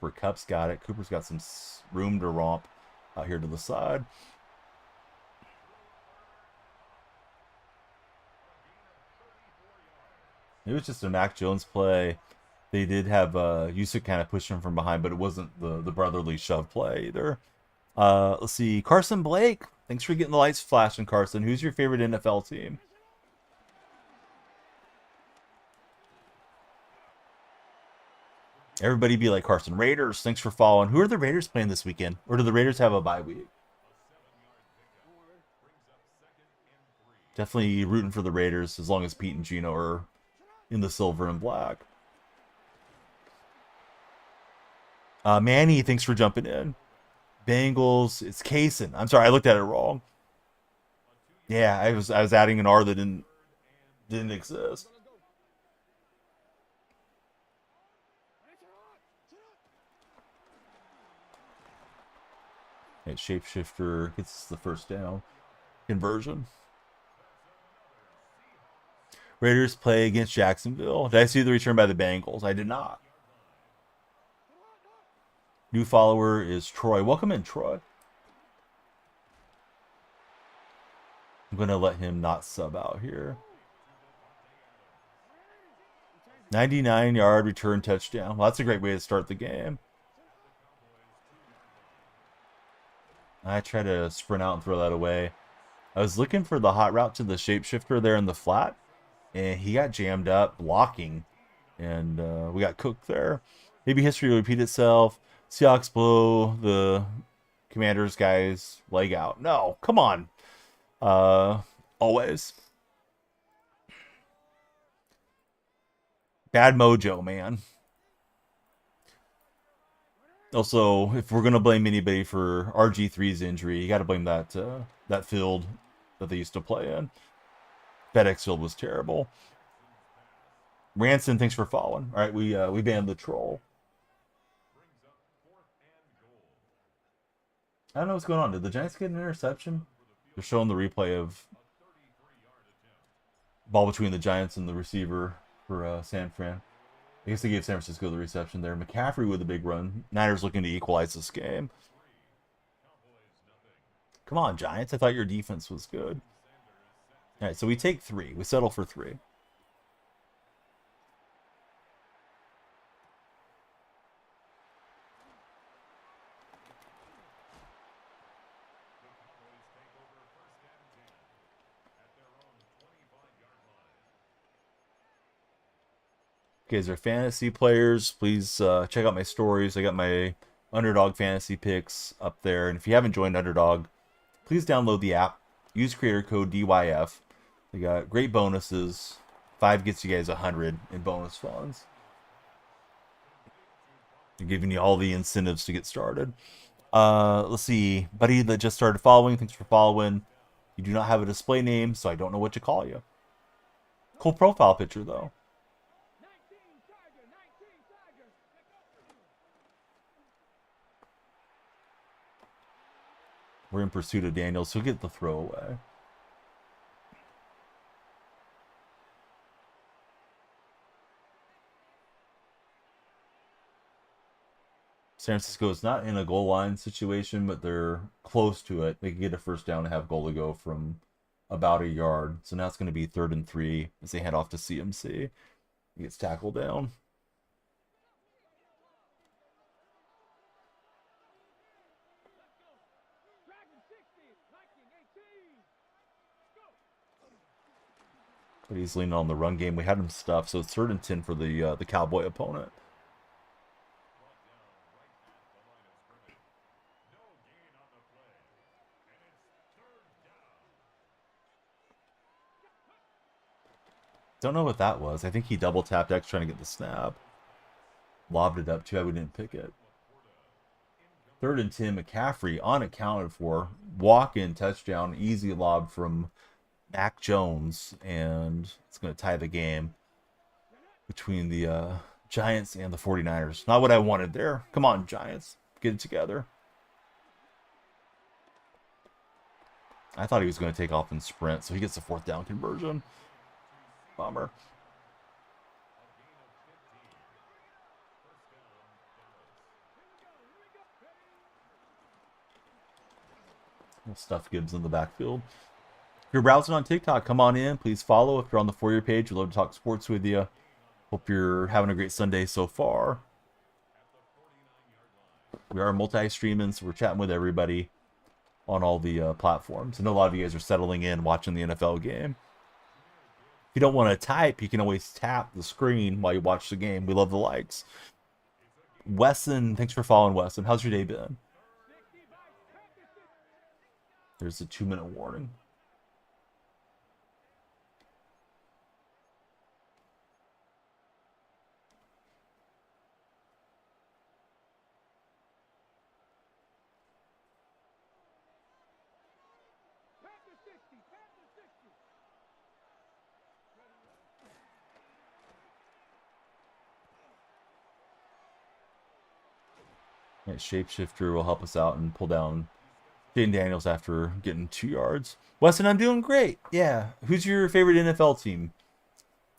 Cooper Kupp's got it. Cooper's got some room to romp out here to the side. It was just a Mac Jones play. They did have Yusuf kind of push him from behind, but it wasn't the brotherly shove play either. Let's see. Carson Blake. Thanks for getting the lights flashing, Carson. Who's your favorite NFL team? Everybody be like Carson. Raiders. Thanks for following. Who are the Raiders playing this weekend? Or do the Raiders have a bye week? Definitely rooting for the Raiders as long as Pete and Gino are in the silver and black. Manny, thanks for jumping in. Bengals, it's Kaysen. I'm sorry, I looked at it wrong. Yeah, I was adding an R that didn't exist. And Shapeshifter gets us the first down. Conversion. Raiders play against Jacksonville. Did I see the return by the Bengals? I did not. New follower is Troy. Welcome in, Troy. I'm going to let him not sub out here. 99-yard return touchdown. Well, that's a great way to start the game. I try to sprint out and throw that away. I was looking for the hot route to the shapeshifter there in the flat, and he got jammed up blocking, and we got cooked there. Maybe history will repeat itself. Seahawks blow the Commanders guy's leg out. No, come on. Always. Bad mojo, man. Also, if we're gonna blame anybody for RG3's injury, you got to blame that that field that they used to play in. FedEx Field was terrible. Ranson, thanks for following. All right, we banned the troll. I don't know what's going on. Did the Giants get an interception? They're showing the replay of ball between the Giants and the receiver for San Fran. I guess they gave San Francisco the reception there. McCaffrey with a big run. Niners looking to equalize this game. Come on, Giants. I thought your defense was good. All right, so we take 3. We settle for 3. Guys are fantasy players, please check out my stories. I got my Underdog fantasy picks up there, and if you haven't joined Underdog, please download the app. Use creator code DYF. They got great bonuses. 5 gets you guys 100 in bonus funds. They're giving you all the incentives to get started. Let's see, buddy that just started following. Thanks for following. You do not have a display name, so I don't know what to call you. Cool profile picture though. We're in pursuit of Daniels, so get the throwaway. San Francisco is not in a goal line situation, but they're close to it. They can get a first down and have goal to go from about a yard. So now it's going to be 3rd and 3 as they head off to CMC. He gets tackled down. But he's leaning on the run game. We had him stuffed, so it's 3rd and 10 for the Cowboy opponent. Don't know what that was. I think he double tapped X trying to get the snap. Lobbed it up too. We didn't pick it. 3rd and 10. McCaffrey unaccounted for. Walk-in touchdown. Easy lob from Mac Jones, and it's going to tie the game between the Giants and the 49ers. Not what I wanted there. Come on, Giants. Get it together. I thought he was going to take off and sprint, so he gets the 4th down conversion. Bummer. We'll stuff Gibbs in the backfield. If you're browsing on TikTok, come on in. Please follow. If you're on the For You page, we'd love to talk sports with you. Hope you're having a great Sunday so far. We are multi-streaming, so we're chatting with everybody on all the platforms. I know a lot of you guys are settling in, watching the NFL game. If you don't want to type, you can always tap the screen while you watch the game. We love the likes. Wesson, thanks for following, Wesson. How's your day been? There's a 2-minute warning. That shapeshifter will help us out and pull down Jaden Daniels after getting 2 yards. Weston, I'm doing great. Yeah. Who's your favorite NFL team?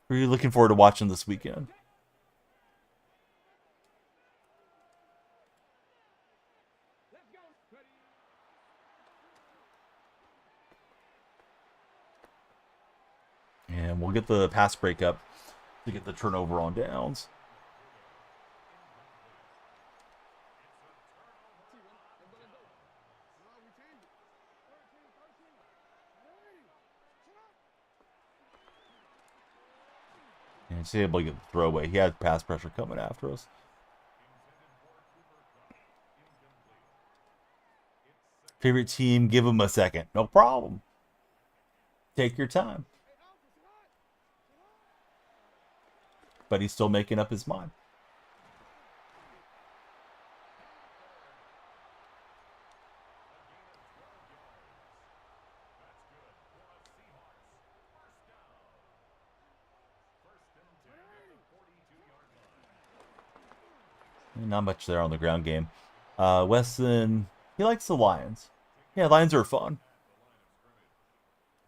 Who are you looking forward to watching this weekend? And we'll get the pass break up to get the turnover on downs. And he's able to get the throwaway. He had pass pressure coming after us. Favorite team, give him a second. No problem. Take your time. But he's still making up his mind. Not much there on the ground game. Weston, he likes the Lions. Yeah, Lions are fun.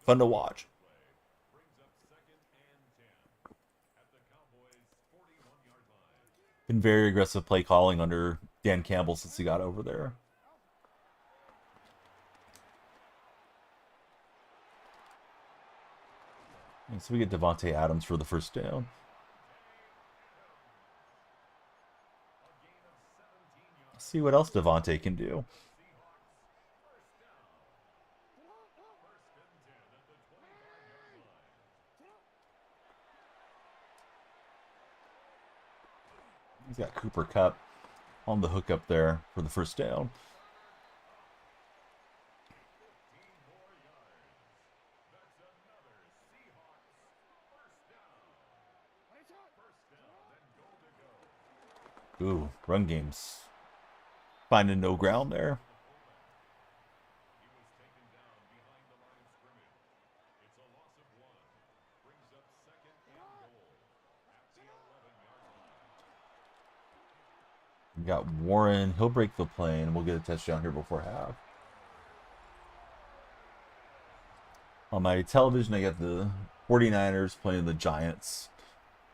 Fun to watch. Been very aggressive play calling under Dan Campbell since he got over there. And so we get Devontae Adams for the first down. Let's see what else Devontae can do. He's got Cooper Kupp on the hook up there for the first down. Ooh, run game's finding no ground there. We got Warren. He'll break the play, and we'll get a touchdown here before half. On my television, I got the 49ers playing the Giants.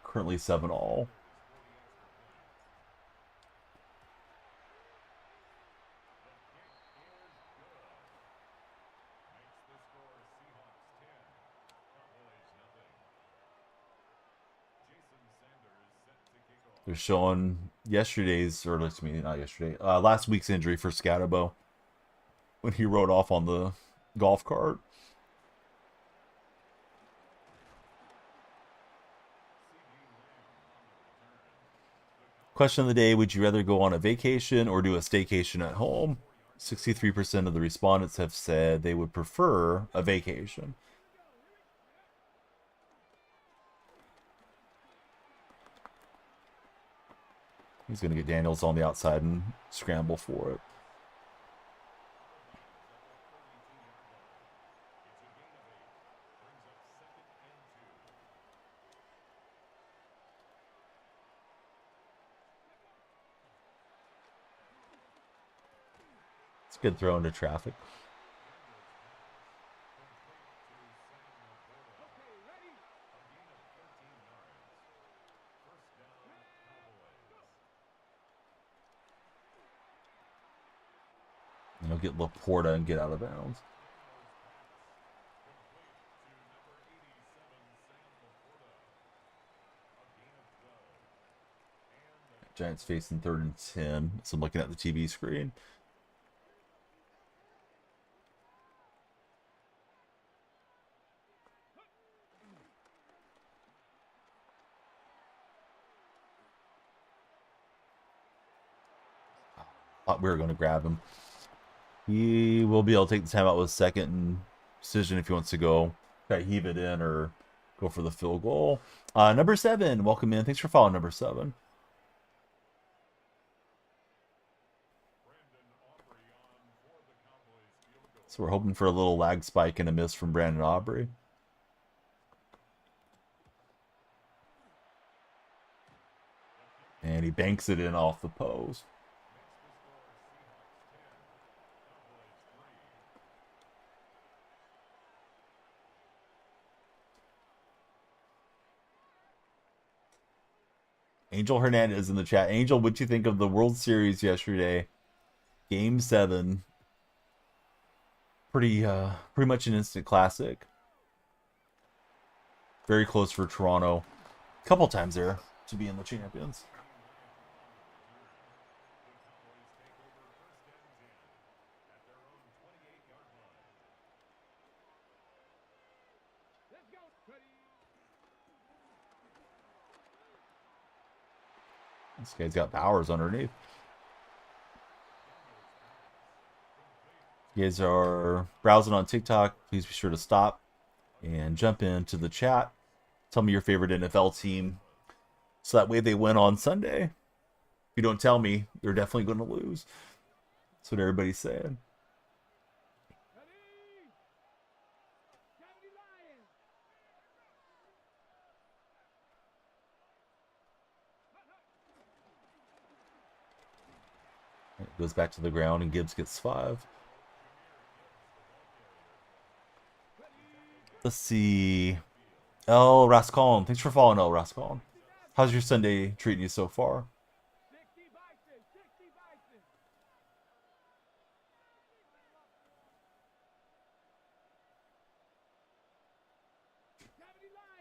Currently 7-all. They're showing yesterday's, or excuse me, not yesterday, last week's injury for Scatterbo when he rode off on the golf cart. Question of the day, would you rather go on a vacation or do a staycation at home? 63% of the respondents have said they would prefer a vacation. He's going to get Daniels on the outside and scramble for it. It's a good throw into traffic. And he'll get Laporta and get out of bounds. Giants facing 3rd and 10. So I'm looking at the TV screen. Thought we were going to grab him. He will be able to take the timeout with second decision if he wants to go try to heave it in or go for the field goal. Number 7, welcome in. Thanks for following, number 7. So we're hoping for a little lag spike and a miss from Brandon Aubrey. And he banks it in off the post. Angel Hernandez in the chat. Angel, what'd you think of the World Series yesterday? Game 7. Pretty much an instant classic. Very close for Toronto. A couple times there to be in the champions. This guy's got powers underneath. If you guys are browsing on TikTok, please be sure to stop and jump into the chat. Tell me your favorite NFL team, so that way they win on Sunday. If you don't tell me, they're definitely going to lose. That's what everybody's saying. It goes back to the ground, and Gibbs gets 5. Let's see. El Rascon. Thanks for following, El Rascon. How's your Sunday treating you so far?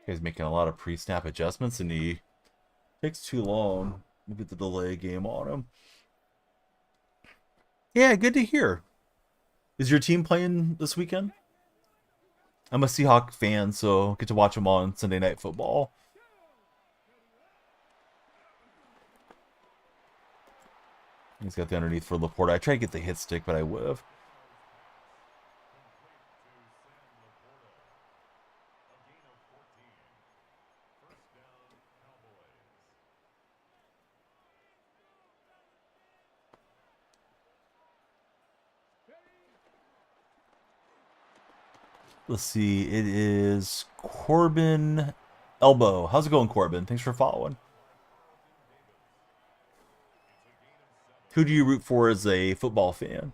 He's making a lot of pre-snap adjustments, and he takes too long to get the delay game on him. Yeah, good to hear. Is your team playing this weekend? I'm a Seahawk fan, so get to watch them on Sunday Night Football. He's got the underneath for Laporta. I tried to get the hit stick, but I would have. Let's see. It is Corbin Elbow. How's it going, Corbin? Thanks for following. Who do you root for as a football fan?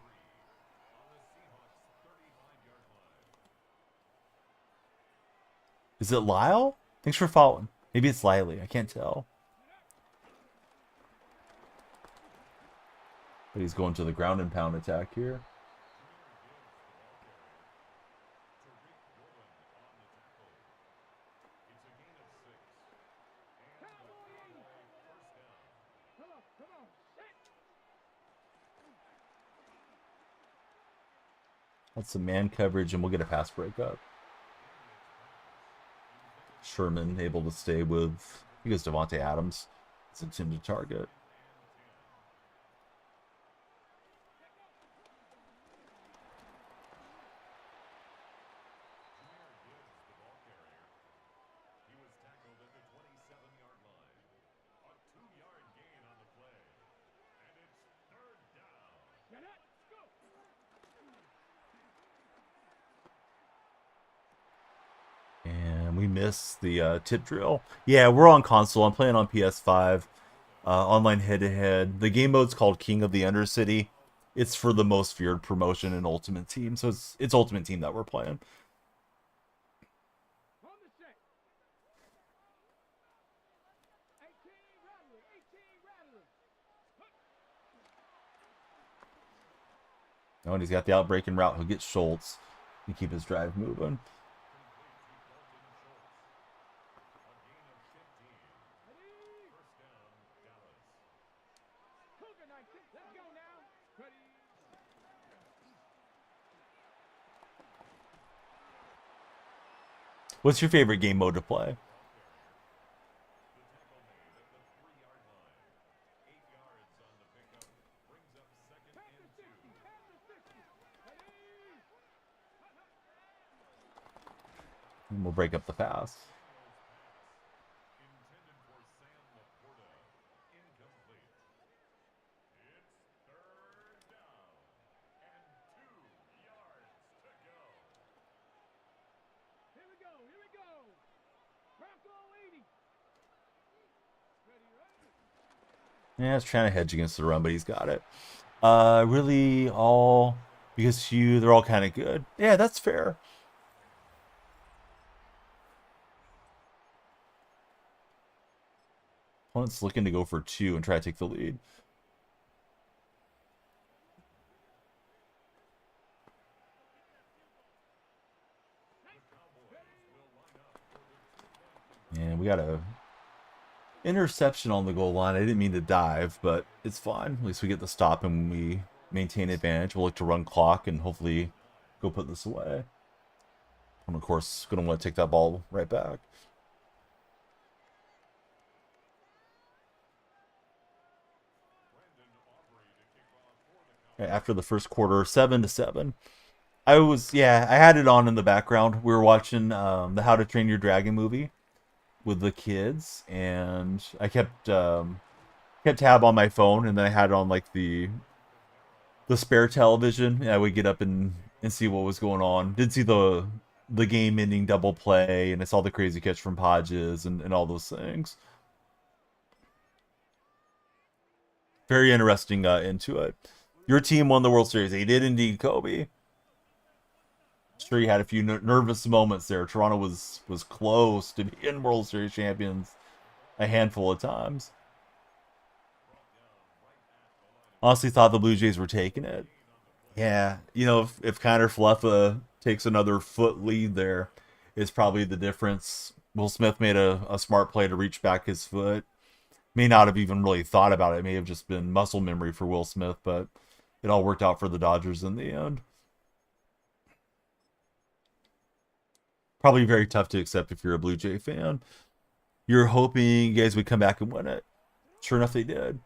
Is it Lyle? Thanks for following. Maybe it's Liley. I can't tell. But he's going to the ground and pound attack here. That's some man coverage, and we'll get a pass breakup. Sherman able to stay with, he goes Devontae Adams. It's intended target. And we missed the tip drill. Yeah, we're on console. I'm playing on PS5. Online head-to-head. The game mode's called King of the Undercity. It's for the most feared promotion in Ultimate Team. So it's Ultimate Team that we're playing. Oh, and he's got the outbreaking route. He'll get Schultz and keep his drive moving. What's your favorite game mode to play? And we'll break up the pass. Yeah, he's trying to hedge against the run, but he's got it. Really all because they're all kind of good. Yeah, that's fair. Opponent's looking to go for 2 and try to take the lead. And we got a interception on the goal line. I didn't mean to dive, but it's fine. At least we get the stop and we maintain advantage. We'll look to run clock and hopefully go put this away. And of course, going to want to take that ball right back. After the first quarter, 7-7. I had it on in the background. We were watching the How to Train Your Dragon movie with the kids, and I kept tab on my phone, and then I had it on like the spare television. And I would get up and see what was going on. Did see the game-ending double play, and I saw the crazy catch from Podges and all those things. Very interesting into it. Your team won the World Series. They did indeed, Kobe. Sure, you had a few nervous moments there. Toronto was close to being World Series champions a handful of times. Honestly, thought the Blue Jays were taking it. Yeah, you know, if Connor Fleffa takes another foot lead there, it's probably the difference. Will Smith made a smart play to reach back his foot. May not have even really thought about it. It may have just been muscle memory for Will Smith, but it all worked out for the Dodgers in the end. Probably very tough to accept if you're a Blue Jay fan. You're hoping you guys would come back and win it. Sure enough, they did.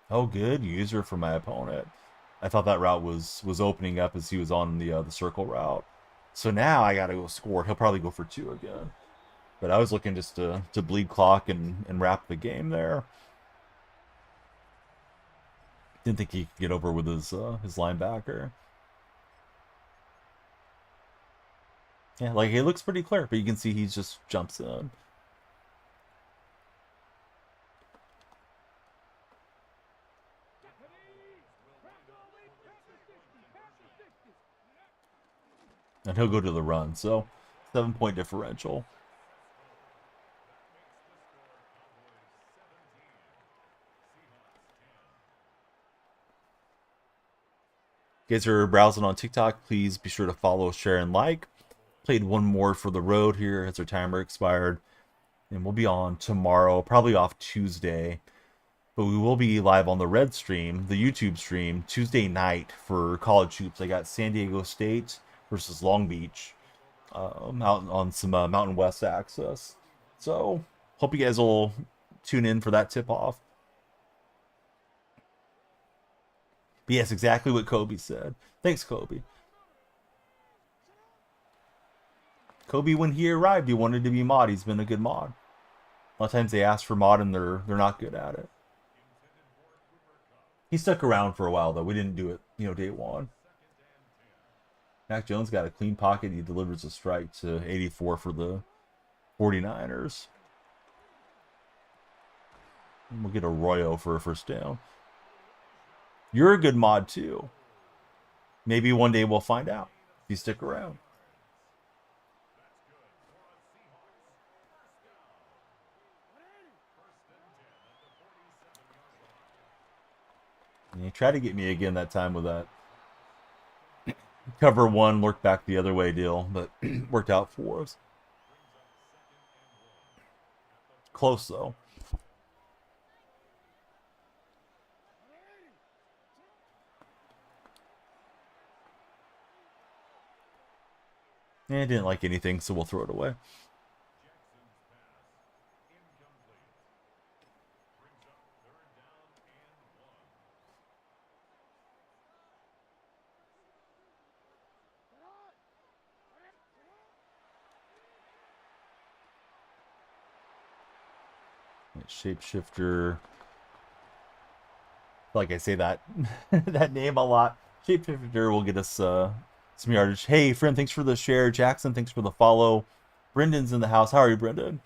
Oh, good user for my opponent. I thought that route was opening up as he was on the circle route. So now I gotta go score. He'll probably go for 2 again. But I was looking just to bleed clock and wrap the game there. Didn't think he could get over with his linebacker. Yeah, like it looks pretty clear, but you can see he just jumps in. And he'll go to the run, so 7-point differential. If you guys are browsing on TikTok, please be sure to follow, share, and like. Played one more for the road here as our timer expired. And we'll be on tomorrow, probably off Tuesday. But we will be live on the Red stream, the YouTube stream, Tuesday night for college hoops. I got San Diego State versus Long Beach out on some Mountain West access. So, hope you guys will tune in for that tip-off. But yes, exactly what Kobe said. Thanks, Kobe. Kobe, when he arrived, he wanted to be mod. He's been a good mod. A lot of times they ask for mod and they're not good at it. He stuck around for a while though. We didn't do it, day one. Mac Jones got a clean pocket. He delivers a strike to 84 for the 49ers. And we'll get Arroyo for a first down. You're a good mod too. Maybe one day we'll find out if you stick around. And he tried to get me again that time with that cover one, lurk back the other way deal, but worked out for us. Close though. I didn't like anything, so we'll throw it away. Shapeshifter. Like I say that that name a lot. Shapeshifter will get us some yardage. Hey, friend, thanks for the share. Jackson, thanks for the follow. Brendan's in the house. How are you, Brendan?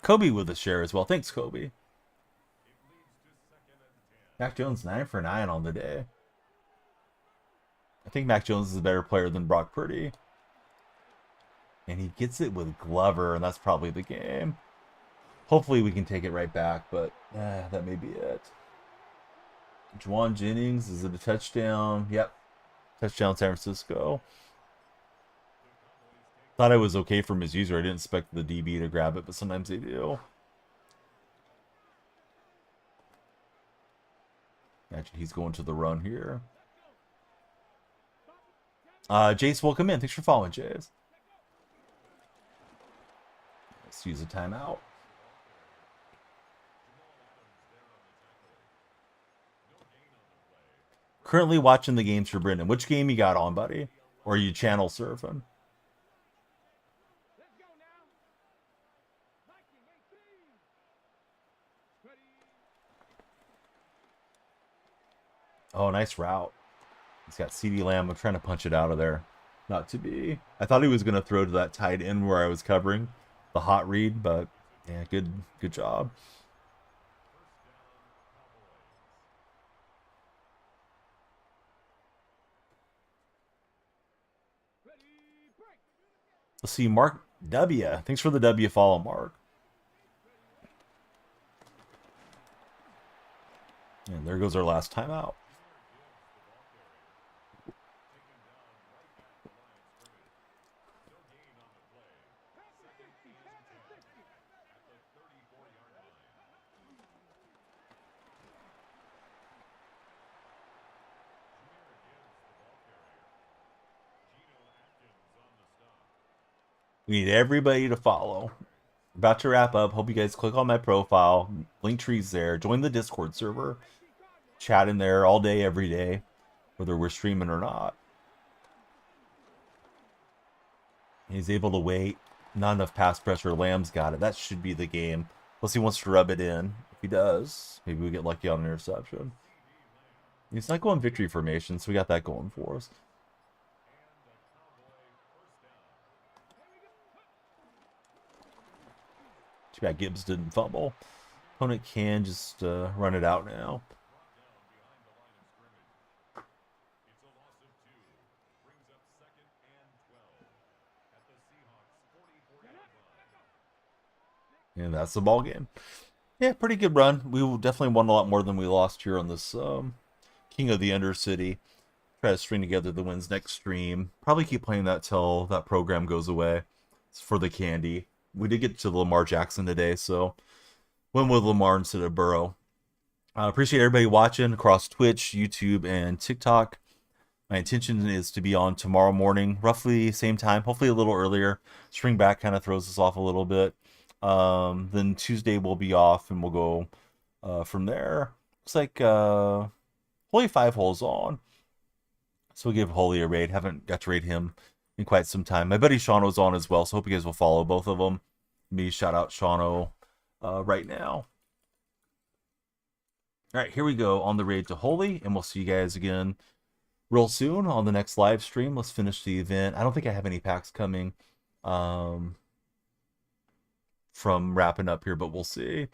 Kobe with a share as well. Thanks, Kobe. Mac Jones 9 for 9 on the day. I think Mac Jones is a better player than Brock Purdy. And he gets it with Glover, and that's probably the game. Hopefully we can take it right back, but that may be it. Juwan Jennings, is it a touchdown? Yep. Touchdown San Francisco. Thought it was okay from his user. I didn't expect the DB to grab it, but sometimes they do. Imagine he's going to the run here. Jace, welcome in. Thanks for following, Jace. Let's use a timeout. Currently watching the games for Brendan. Which game you got on, buddy? Or are you channel surfing? Oh, nice route. He's got CD Lamb. I'm trying to punch it out of there. Not to be. I thought he was going to throw to that tight end where I was covering the hot read, but yeah, good job. Let's see, Mark W. Thanks for the W follow, Mark. And there goes our last timeout. We need everybody to follow. About to wrap up. Hope you guys click on my profile. Linktree's there. Join the Discord server. Chat in there all day, every day, whether we're streaming or not. He's able to wait. Not enough pass pressure. Lamb's got it. That should be the game. Unless he wants to rub it in. If he does, maybe we get lucky on an interception. He's not going victory formation, so we got that going for us. Too bad Gibbs didn't fumble. Opponent can just run it out now. And that's the ball game. Yeah, pretty good run. We definitely won a lot more than we lost here on this King of the Undercity. Try to string together the wins next stream. Probably keep playing that till that program goes away. It's for the candy. We did get to Lamar Jackson today, so went with Lamar instead of Burrow. I appreciate everybody watching across Twitch, YouTube, and TikTok. My intention is to be on tomorrow morning, roughly same time, hopefully a little earlier. Spring back kind of throws us off a little bit. Then Tuesday we'll be off, and we'll go from there. Looks like Holy 5 holes on. So we'll give Holy a raid. Haven't got to raid him in quite some time. My buddy Shauno's on as well, so hope you guys will follow both of them. Me shout out Shauno right now. All right, here we go on the raid to Holy, and we'll see you guys again real soon on the next live stream. Let's finish the event. I don't think I have any packs coming from wrapping up here, but we'll see.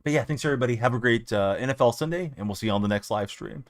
But yeah, thanks everybody. Have a great NFL Sunday, and we'll see you on the next live stream.